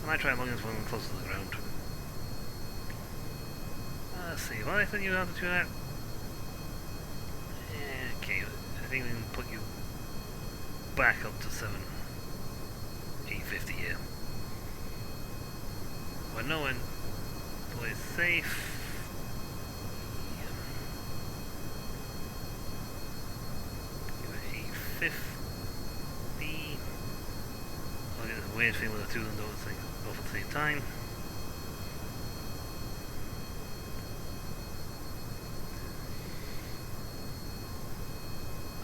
I might try and log this one closer to the ground. Let's see, what I think you have to do that. Okay, I think we can put you back up to 850 here. We're knowing place safe. Give it 850. I'll get this weird thing with the two of them don't think both at the same time.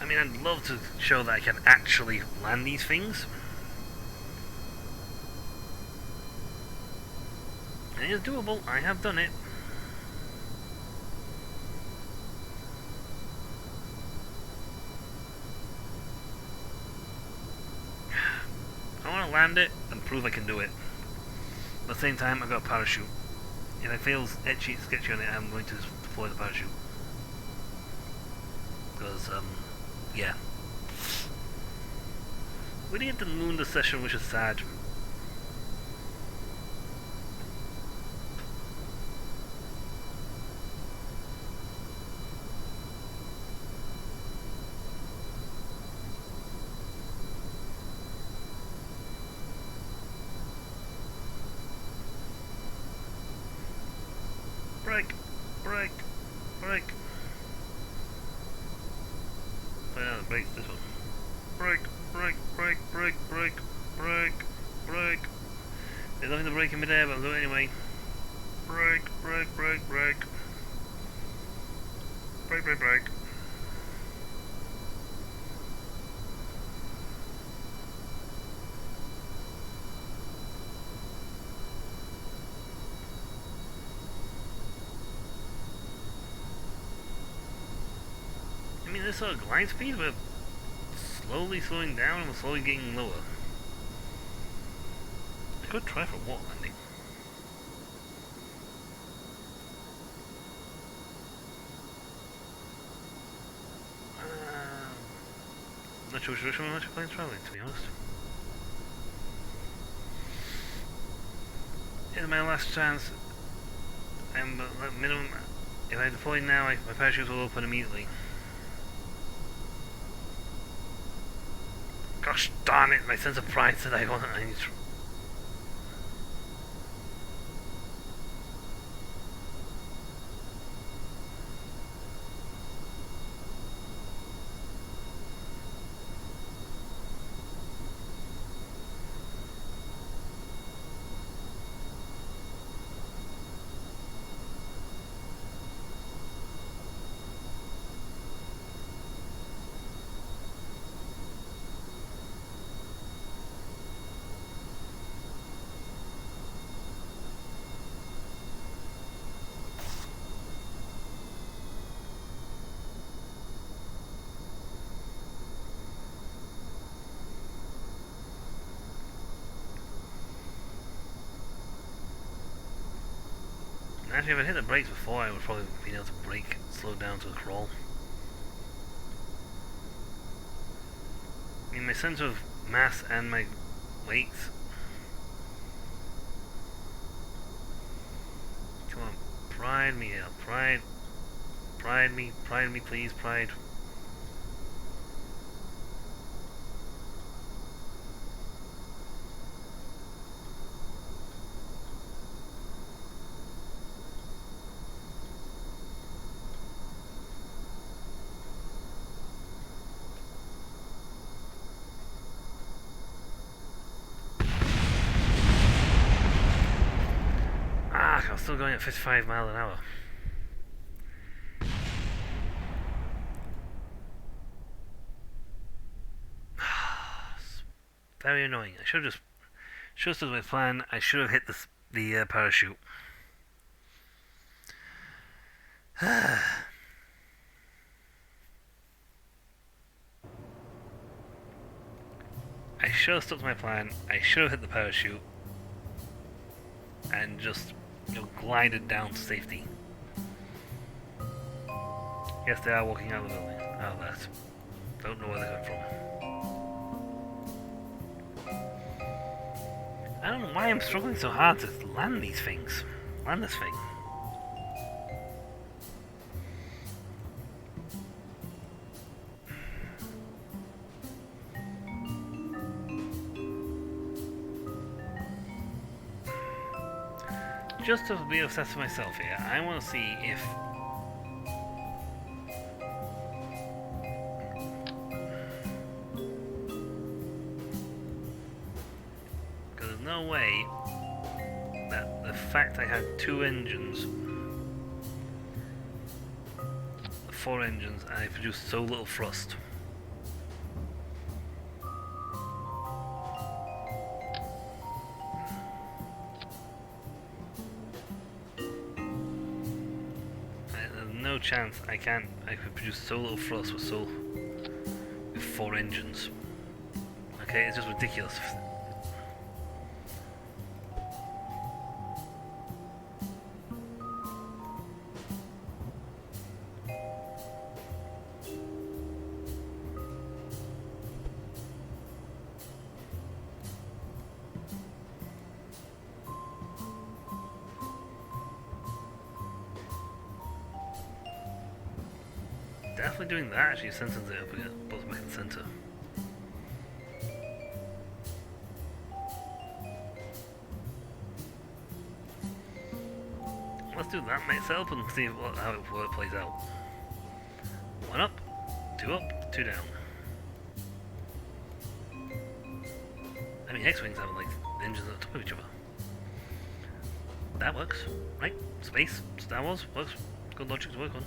I mean, I'd love to show that I can actually land these things. It is doable, I have done it. I want to land it and prove I can do it. At the same time, I've got a parachute. If it feels etchy, sketchy on it, I'm going to deploy the parachute. Because, yeah. We didn't get the moon this session, which is sad. Brake! Brake! Brake! Oh no, the brake's this one. Brake! Brake! Brake! Brake! Brake! Brake! Brake! There's nothing to brake in midair, but I'll do it anyway. Brake! Brake! Brake! Brake! Brake! Brake! Brake! I mean, this sort of glide speed, we're slowly slowing down and we're slowly getting lower. I could try for a water landing. Not sure which direction I'm actually planning traveling, to be honest. This is my last chance. I'm at minimum. If I deploy now, my parachutes will open immediately. Gosh darn it, my sense of pride said I need to... Actually, if I hit the brakes before, I would probably be able to brake, slow down to a crawl. I mean, my sense of mass and my weight. Come on, pride me out, pride me, please, pride. I'm still going at 55 miles an hour. Very annoying. I should have stood my plan. I should have hit the parachute. I should have stuck to my plan. I should have hit the parachute and just, glided down to safety. Yes, they are walking out of the building. Oh, that. Don't know where they're coming from. I don't know why I'm struggling so hard to land these things. Land this thing. Just to be obsessed with myself here, I want to see if... Because there's no way that the fact I had 2 engines, 4 engines, and I produced so little thrust. No chance I could produce so little thrust with 4 engines. Okay, it's just ridiculous. Definitely doing that actually senses it up again, both back in the centre. let's do that. Let's help and see how it plays out. 1 up, 2 down. I mean, X-Wings have like engines at the top of each other. That works, right? Space, Star Wars, works. Good logic to work on.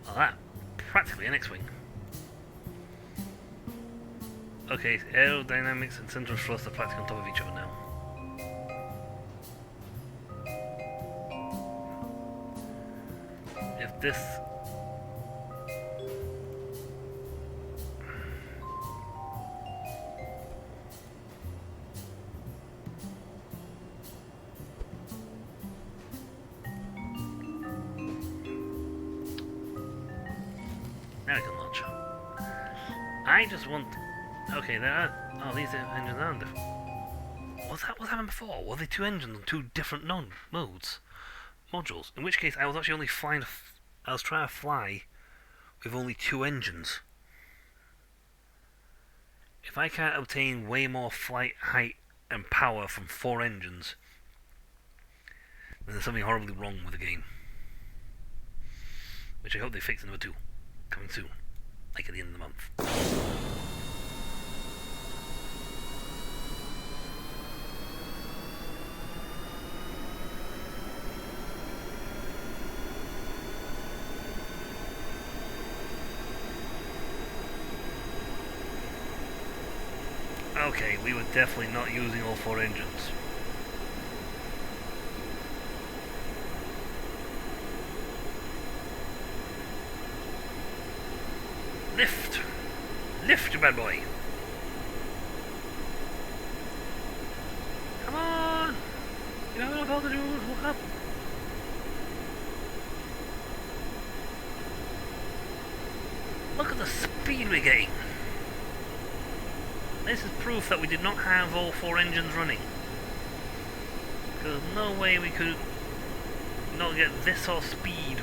Well, that, practically an X-Wing. Okay, aerodynamics and central thrust are practically on top of each other now. If this... Now we can launch. I just want... Okay, there are... Oh, these engines aren't different. What's happened before? Were they 2 engines on 2 different modes? Modules? In which case, I was actually only flying... I was trying to fly with only 2 engines. If I can't obtain way more flight height and power from 4 engines, then there's something horribly wrong with the game. Which I hope they fix in number 2. Coming soon. Like at the end of the month. Okay, we were definitely not using all 4 engines. Lift! Lift, bad boy! Come on! You have enough altitude, look up! Look at the speed we're getting! This is proof that we did not have all 4 engines running. Because there's no way we could not get this sort of speed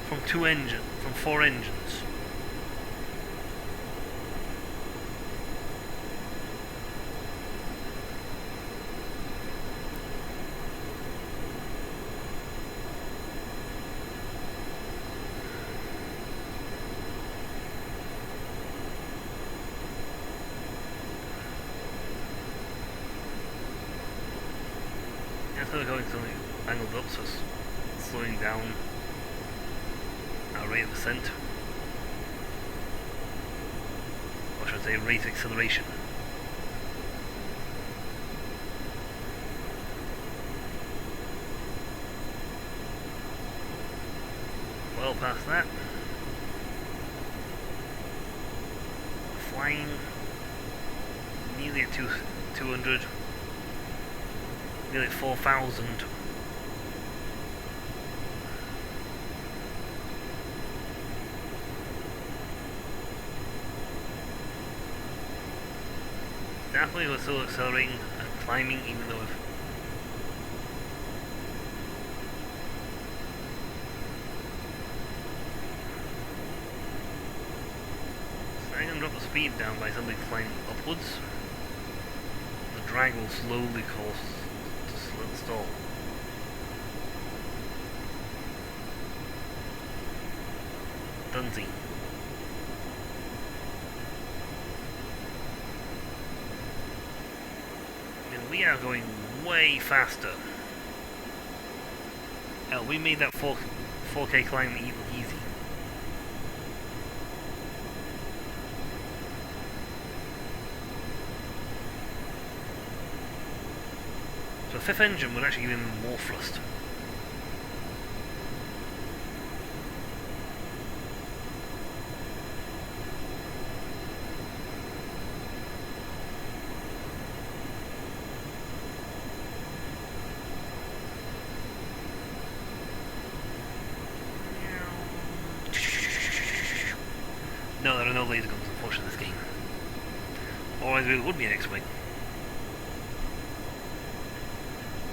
from 4 engines. Instead of going something angled up, so it's slowing down our rate of ascent. Or should I say rate of acceleration. Well past that. Flying nearly at 200. Nearly 4,000. Definitely we're still accelerating and climbing even though we've... So I'm going to drop the speed down by simply flying upwards. The drag will slowly cause stall. Dunsey. I mean, we are going way faster. Hell, we made that 4K climb easy. So a 5th engine would actually give him more thrust. No, there are no laser guns, unfortunately, in this game. Otherwise, it would be an X-Wing.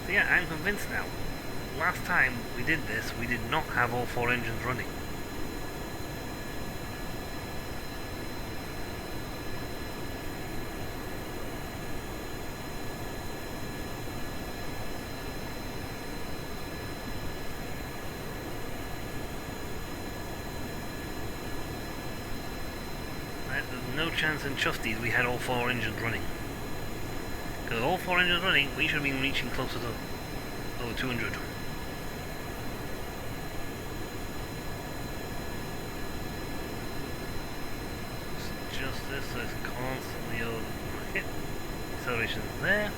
So yeah, I'm convinced now. Last time we did this, we did not have all 4 engines running. no chance in Chufties we had all 4 engines running. Because all 4 engines running, we should have been reaching closer to over 200. Just this, so it's constantly over the hit. Acceleration is there.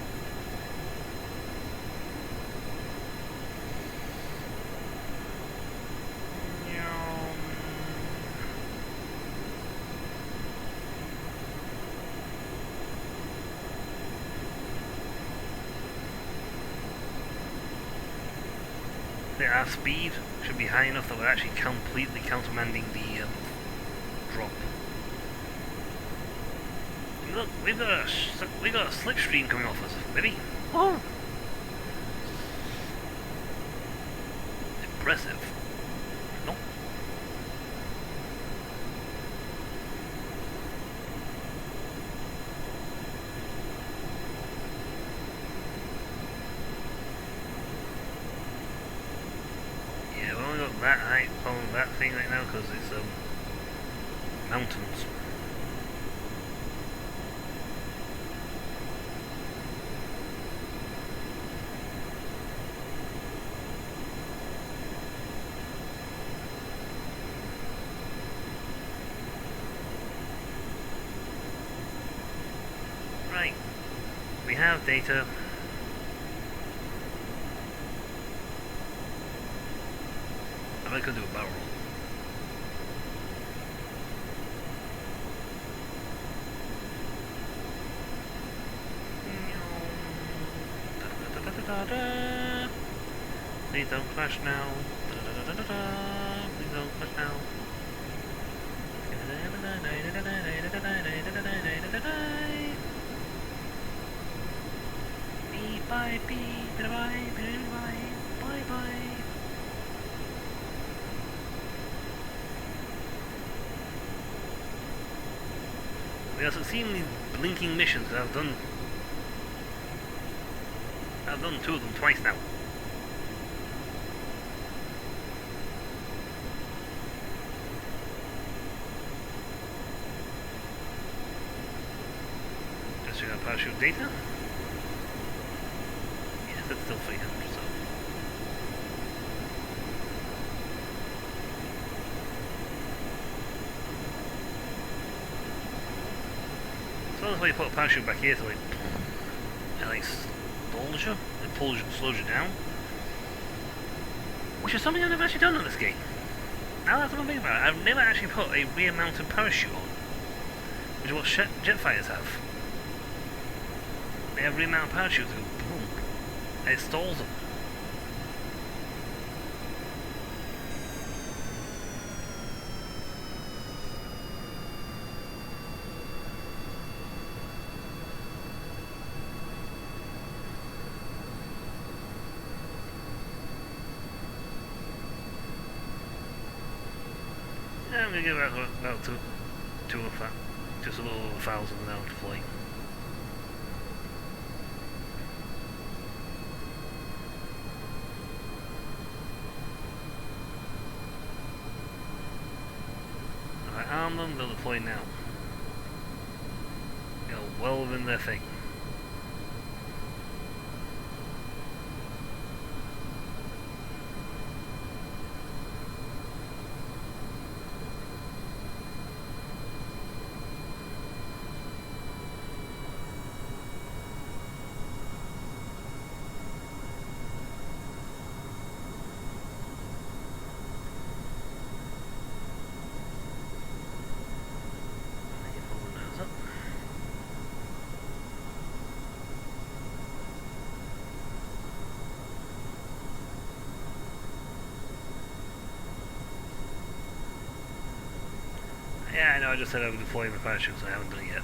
Our speed should be high enough that we're actually completely countermanding the drop. Look, we've got a slipstream coming off us, baby. Oh, impressive. Nope. That height on that thing right now because it's mountains. Right, we have data. I could do a barrel roll. Please don't crash now. Please don't crash now. Bye bye bye bye. We also seen these blinking missions. I've done 2 of them twice now. Just check out parachute data. Yes, that's still 300, so. So that's why you put a parachute back here, so it like stalls you, it slows you down. Which is something I've never actually done in this game. Now that's what I'm thinking about it, I've never actually put a rear mounted parachute on. Which is what jet fighters have. They have rear mounted parachutes that go boom. And it stalls them. I'm going to give about just a little over 1,000 an hour to fly. If I arm them, they'll deploy now. They're well within their thing. Yeah, I know, I just said I would deploy my parachutes, I haven't done it yet.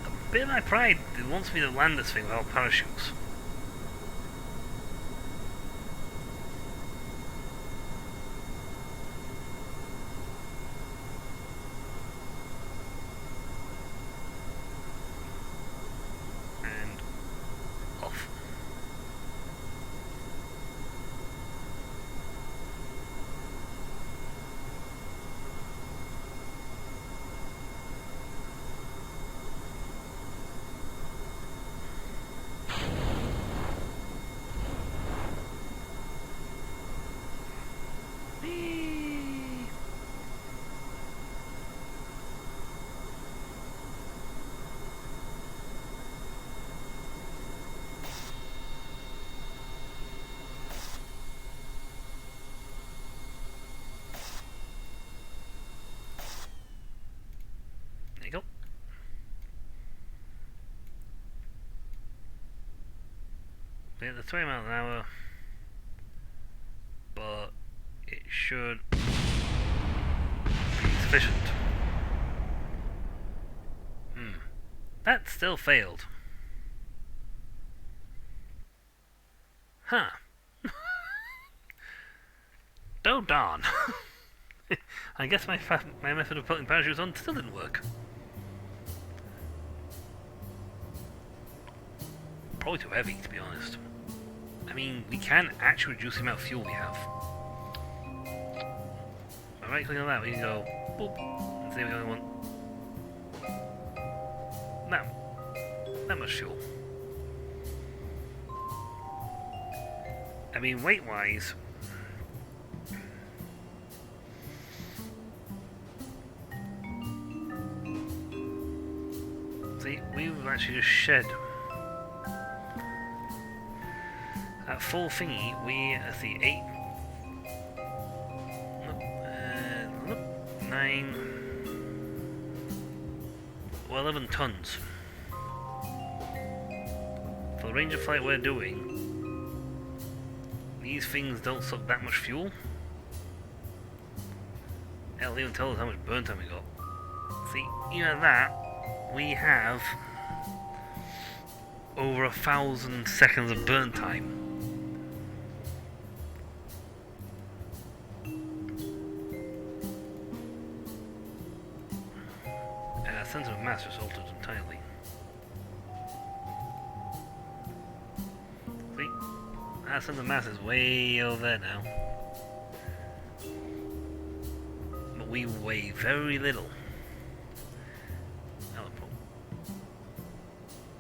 A bit of my pride, it wants me to land this thing without parachutes. And off. We hit the 20 miles an hour, but it should be sufficient. That still failed. Huh. Oh darn. I guess my method of putting parachutes on still didn't work. Probably too heavy, to be honest. I mean, we can actually reduce the amount of fuel we have. By right clicking on that, we can go boop, and say we only want that much fuel. I mean, weight-wise, see, we've actually just shed. At full thingy, let's see, 8, nope, 9, well, 11 tons. For the range of flight we're doing, these things don't suck that much fuel. It'll even tell us how much burn time we got. See, even at that, we have over 1,000 seconds of burn time. And our sense of mass is altered entirely. See? Our sense of mass is way over there now. But we weigh very little.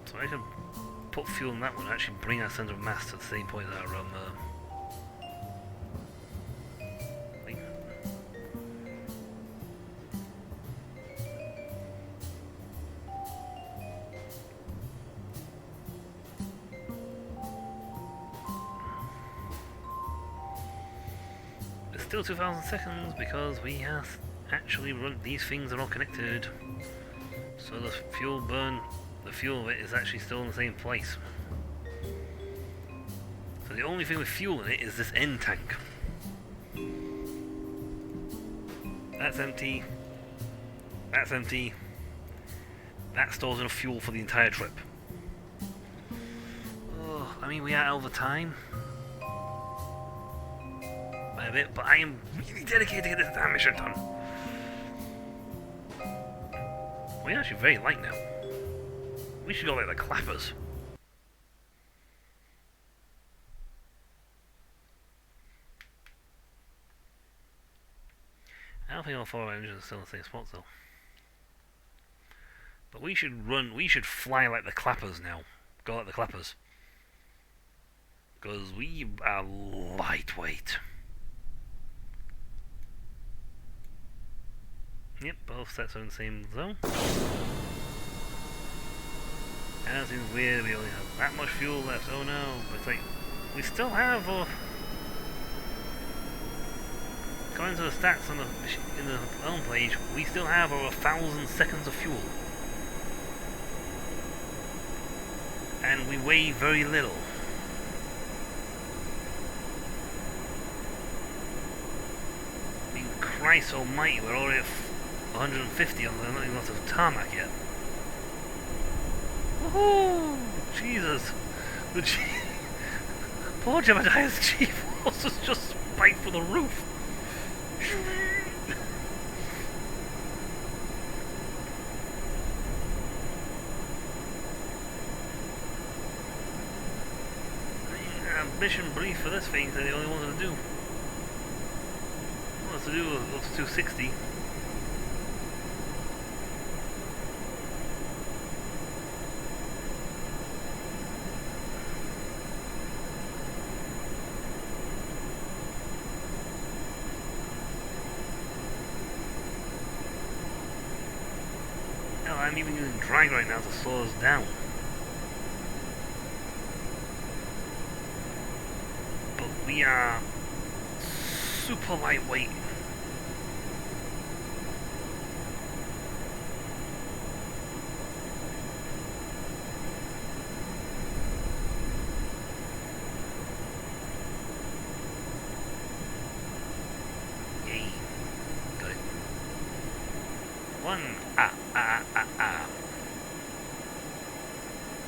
So I can put fuel in that one and actually bring our center of mass to the same point as our thing. It's still 2,000 seconds because we have actually run, these things are all connected. So the fuel burn, the fuel of it is actually still in the same place. So the only thing with fuel in it is this end tank. That's empty. That's empty. That stores enough fuel for the entire trip. Oh, I mean, we are over time by a bit, but I am really dedicated to get this damn mission done. We're actually very light now. We should go like the clappers. I don't think all 4 engines are still in the same spot though. But we should fly like the clappers now. Go like the clappers. Because we are lightweight. Yep, both sets are in the same zone. And it seems weird, we only have that much fuel left. Oh no, but it's like, we still have, according to the stats on in the home page, we still have over 1,000 seconds of fuel. And we weigh very little. I mean, Christ almighty, we're already at 150 and there's not even lots of tarmac yet. Woohoo! Jesus! The poor Jebediah's G-force was just spiked for the roof! Mission brief for this thing that they only wanted to do. Wants to do up to 260. Hell, I'm even using drag right now to slow us down. But we are super lightweight. 1.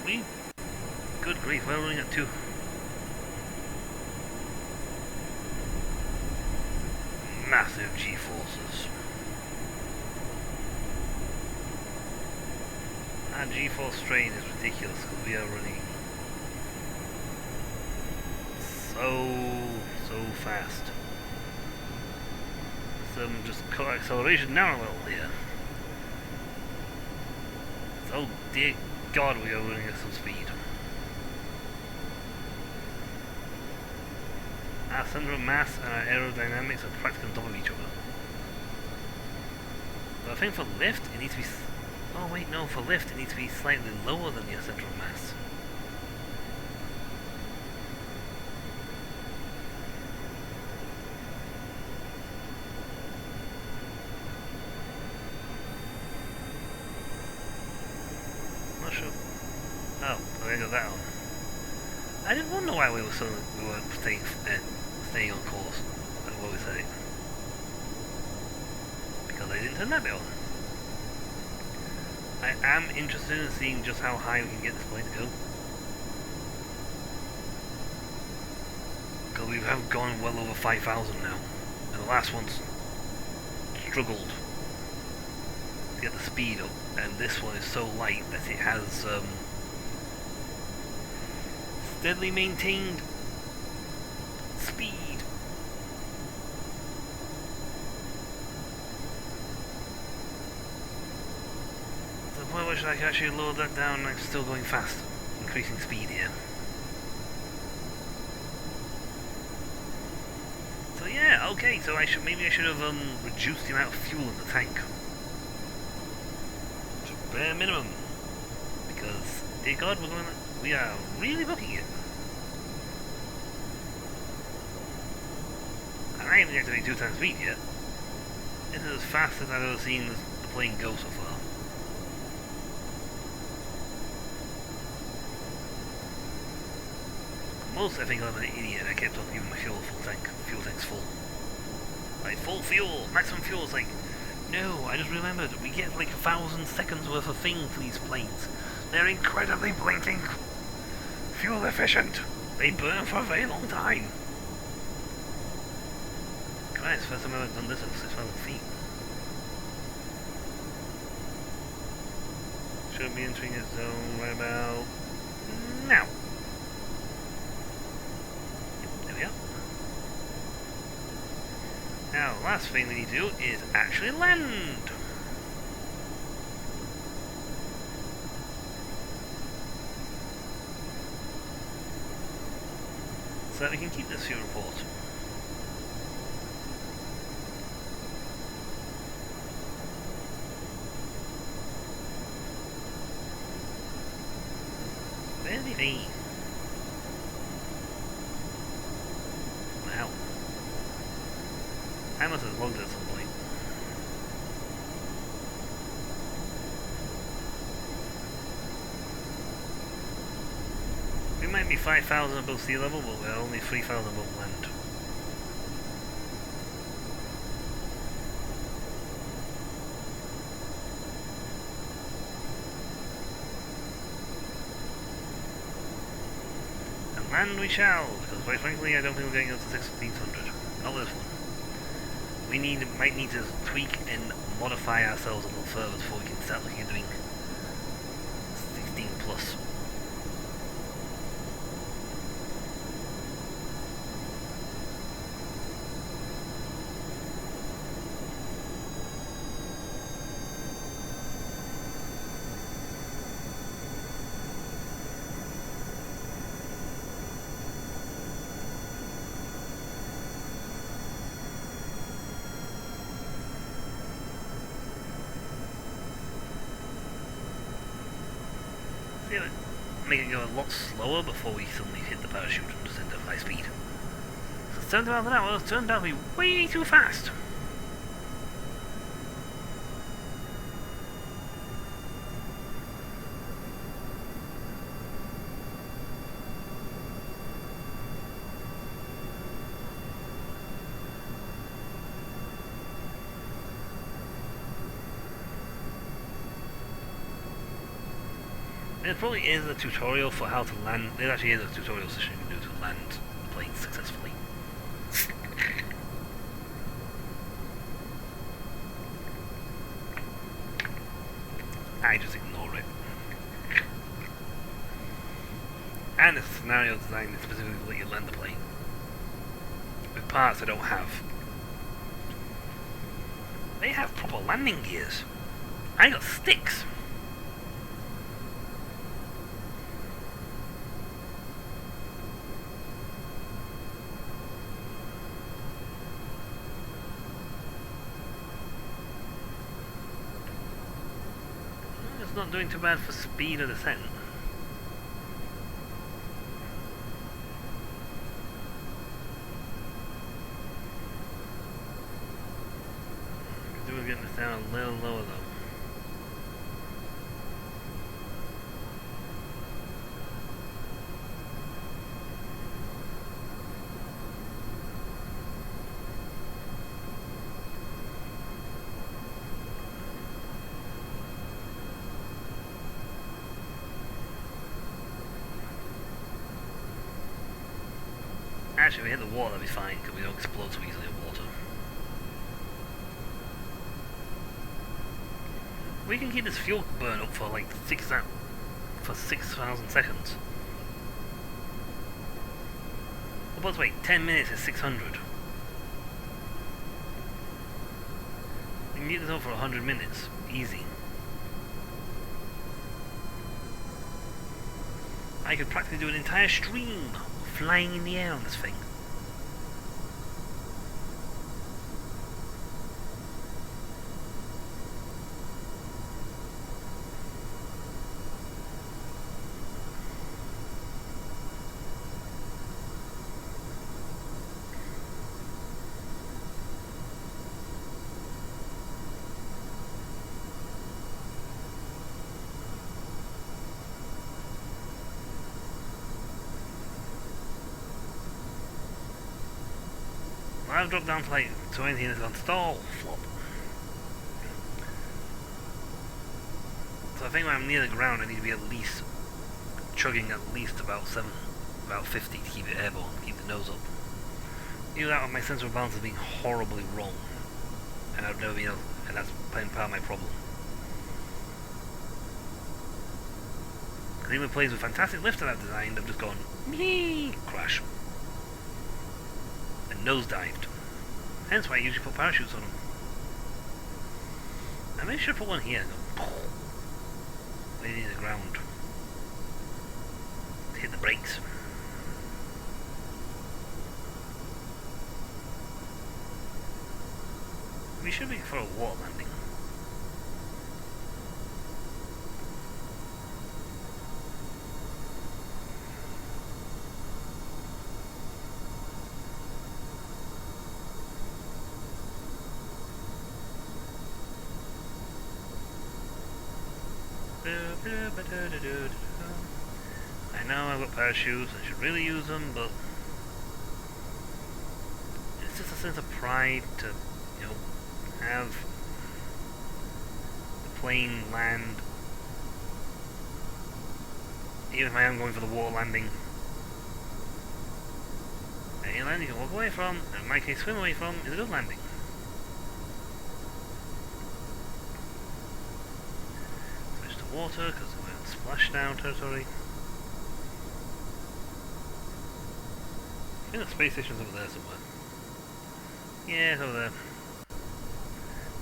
We? Good grief, we're running at 2. Massive G-forces. Our G-force strain is ridiculous because we are running so fast. Just cut acceleration down a little here. Oh dear God, we are running at some speed. Our centre of mass and our aerodynamics are practically on top of each other. But I think for lift, it needs to be... Oh wait, no, for lift it needs to be slightly lower than your centre of mass. Not sure. Oh, I got that on. I didn't wonder why we were staying on course. That's what we said. Because I didn't turn that bit on. I am interested in seeing just how high we can get this plane to go. Because we have gone well over 5,000 now. And the last one's struggled to get the speed up. And this one is so light that it has steadily maintained speed. I wish I could actually lower that down and I'm still going fast, increasing speed here. So yeah, okay, so maybe I should have reduced the amount of fuel in the tank. To bare minimum. Because, dear God, we are really booking it. And I haven't activated 2 times speed yet. This is as fast as I've ever seen the plane go so far. Most I think I'm an idiot. I kept on giving my fuel tank's full. Like, full fuel, maximum fuel. It's like, no, I just remembered, we get like 1,000 seconds worth of thing for these planes. They're incredibly blinking fuel efficient. They burn for a very long time. Christ, first time I've done this at 6,000 feet. Should be entering a zone right about now. Now, the last thing we need to do is actually land. So that we can keep this fuel report. Where's the V? Wow. I must have logged it at some point. We might be 5,000 above sea level, but we're only 3,000 above land. And land we shall, because quite frankly I don't think we're getting up to 1,600. Not this one. We might need to tweak and modify ourselves a little further before we can start looking at doing 16 plus. Make it go a lot slower before we suddenly hit the parachute and descend at high speed. So 70 miles an hour has turned out to be way too fast. There probably is a tutorial for how to land. There actually is a tutorial session you can do to land planes successfully. I just ignore it. And it's a scenario designed specifically to let you land the plane. With parts I don't have. They have proper landing gears. I got sticks. It's not doing too bad for speed of descent. Getting this down a little lower though. Actually, if we hit the water, that'd be fine because we don't explode so easily in water. We can keep this fuel burn up for like 6,000 seconds. But wait, 10 minutes is 600. We can keep this up for 100 minutes, easy. I could practically do an entire stream flying in the air on this thing. I've dropped down to like, so anything that's on stall flop. So I think when I'm near the ground I need to be at least chugging at least about 50 to keep it airborne, keep the nose up. Either that or my sense of balance is being horribly wrong. And I've never been able, and that's part of my problem. Because even planes with fantastic lift that I've designed have just gone, mee, crash. Nosedived. Hence why I usually put parachutes on them. I maybe should put one here. Way near the ground. To hit the brakes. We should be for a water landing. I know I've got parachutes, I should really use them, but it's just a sense of pride to, you know, have the plane land, even if I am going for the water landing. Any landing you can walk away from, and in my case swim away from, is a good landing. Water, because we're in splashdown territory. I think the space station's over there somewhere. Yeah, it's over there.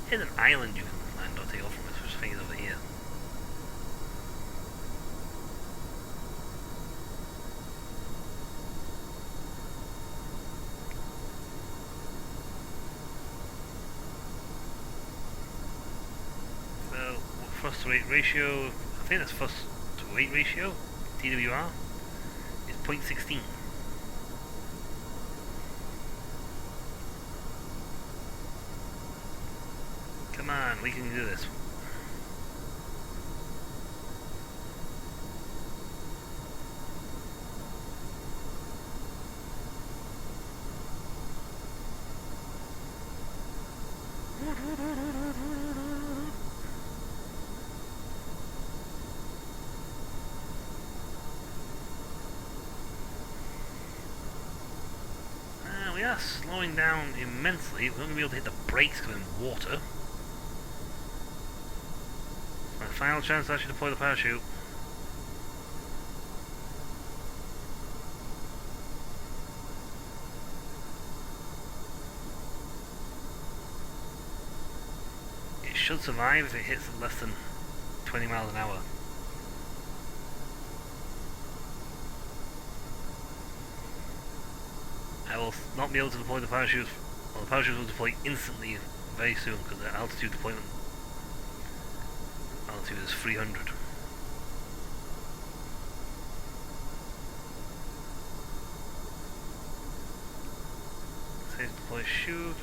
Here's an island you can land or take off from, which I think is over here. So, thrust to weight ratio, I think that's thrust to weight ratio, TWR, is 0.16. Come on, we can do this. are slowing down immensely. We're not going to be able to hit the brakes because we're in water. My final chance to actually deploy the parachute. It should survive if it hits less than 20 miles an hour. I will not be able to deploy the parachutes. Well, the parachutes will deploy instantly very soon because the altitude deployment altitude is 300. Safe to deploy chute.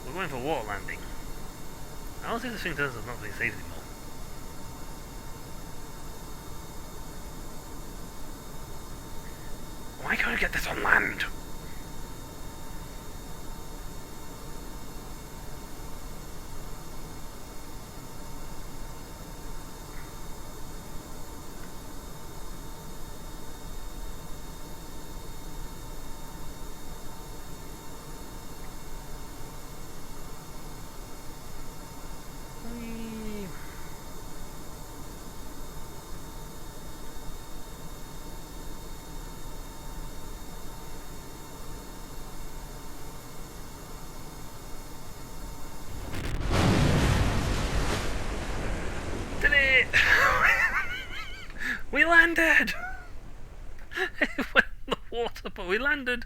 We're going for water landing. I don't think this thing turns out not being safe anymore. Why can't I get this on land? We landed! It went in the water, but we landed!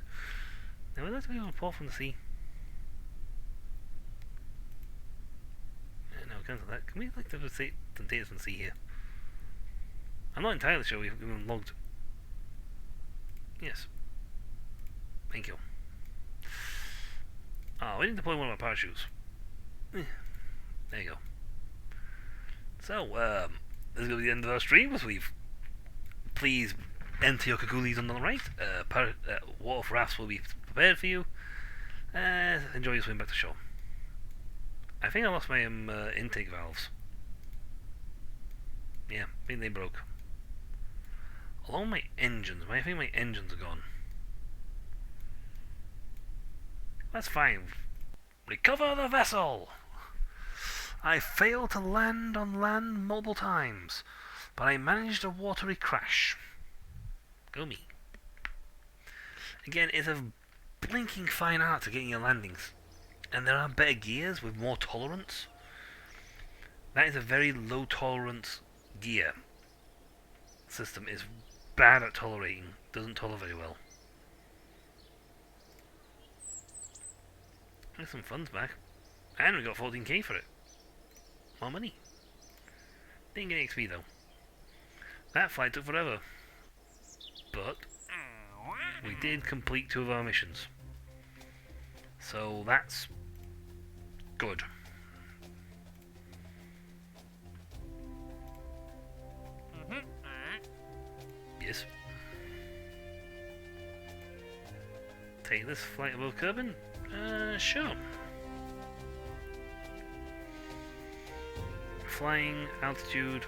Now we're not going to pour from the sea. No, cancel that. Can we like to see some data from the sea here? I'm not entirely sure we've been logged. Yes. Thank you. Oh, we didn't deploy one of our parachutes. There you go. So, this is going to be the end of our stream as we've. Please enter your Kagoolies on the right. Water rafts will be prepared for you. Enjoy your swim back to shore. I think I lost my intake valves. Yeah, I think they broke. Along my engines. I think my engines are gone. That's fine. Recover the vessel! I failed to land on land multiple times, but I managed a watery crash. Go me. Again, it's a blinking fine art to getting your landings. And there are better gears with more tolerance. That is a very low tolerance gear system. It's bad at tolerating. Doesn't tolerate very well. There's some funds back. And we got 14k for it. More money. Didn't get XP though. That flight took forever. But we did complete 2 of our missions. So that's good. Yes. Take this flight above Kerbin? Sure. Flying, altitude.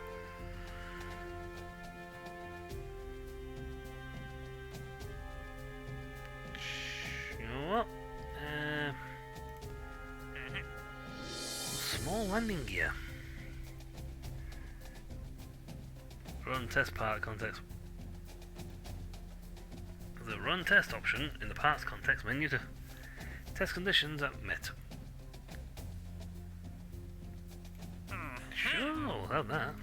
You know what? Small landing gear. Run test part context. The run test option in the parts context menu to test conditions are met. Sure, we'll have that.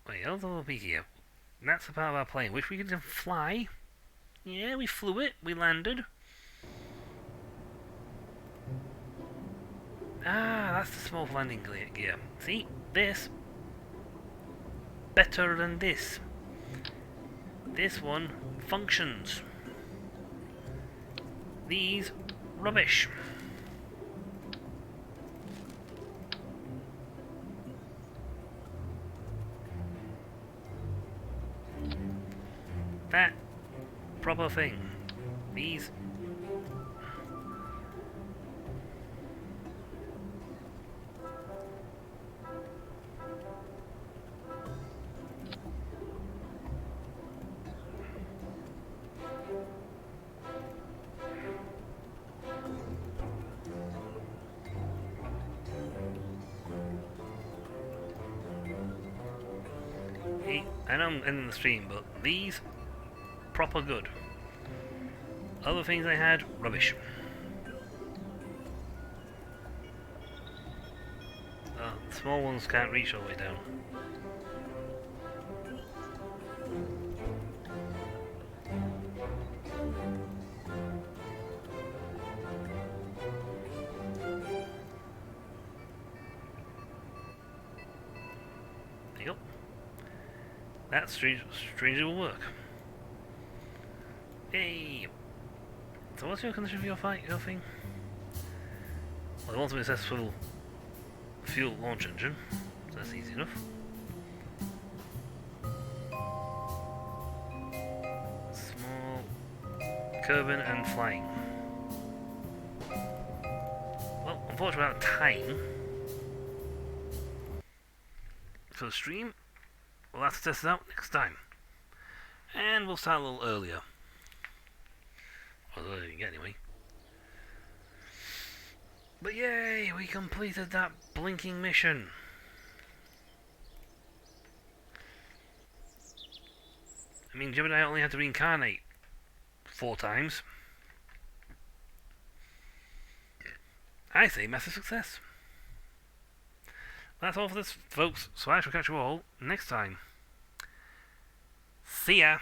Wait, else will be here. That's the part of our plane. Which we can fly. Yeah, we flew it. We landed. Ah, that's the small landing gear. See? This. Better than this. This one functions. These, rubbish. That, proper thing. These. I know I'm ending the stream, but these, proper good. Other things I had, rubbish. The small ones can't reach all the way down. There you go. That strangely will work. Hey! So what's your condition for your thing? Well, it wants to be a successful fuel launch engine, so that's easy enough. Small, curving and flying. Well, unfortunately we're out of time for the stream. We'll have to test it out next time. And we'll start a little earlier. Well, earlier you can get anyway. But yay, we completed that blinking mission. I mean, Jim and I only had to reincarnate 4 times. I say massive success. That's all for this, folks, so I shall catch you all next time. See ya!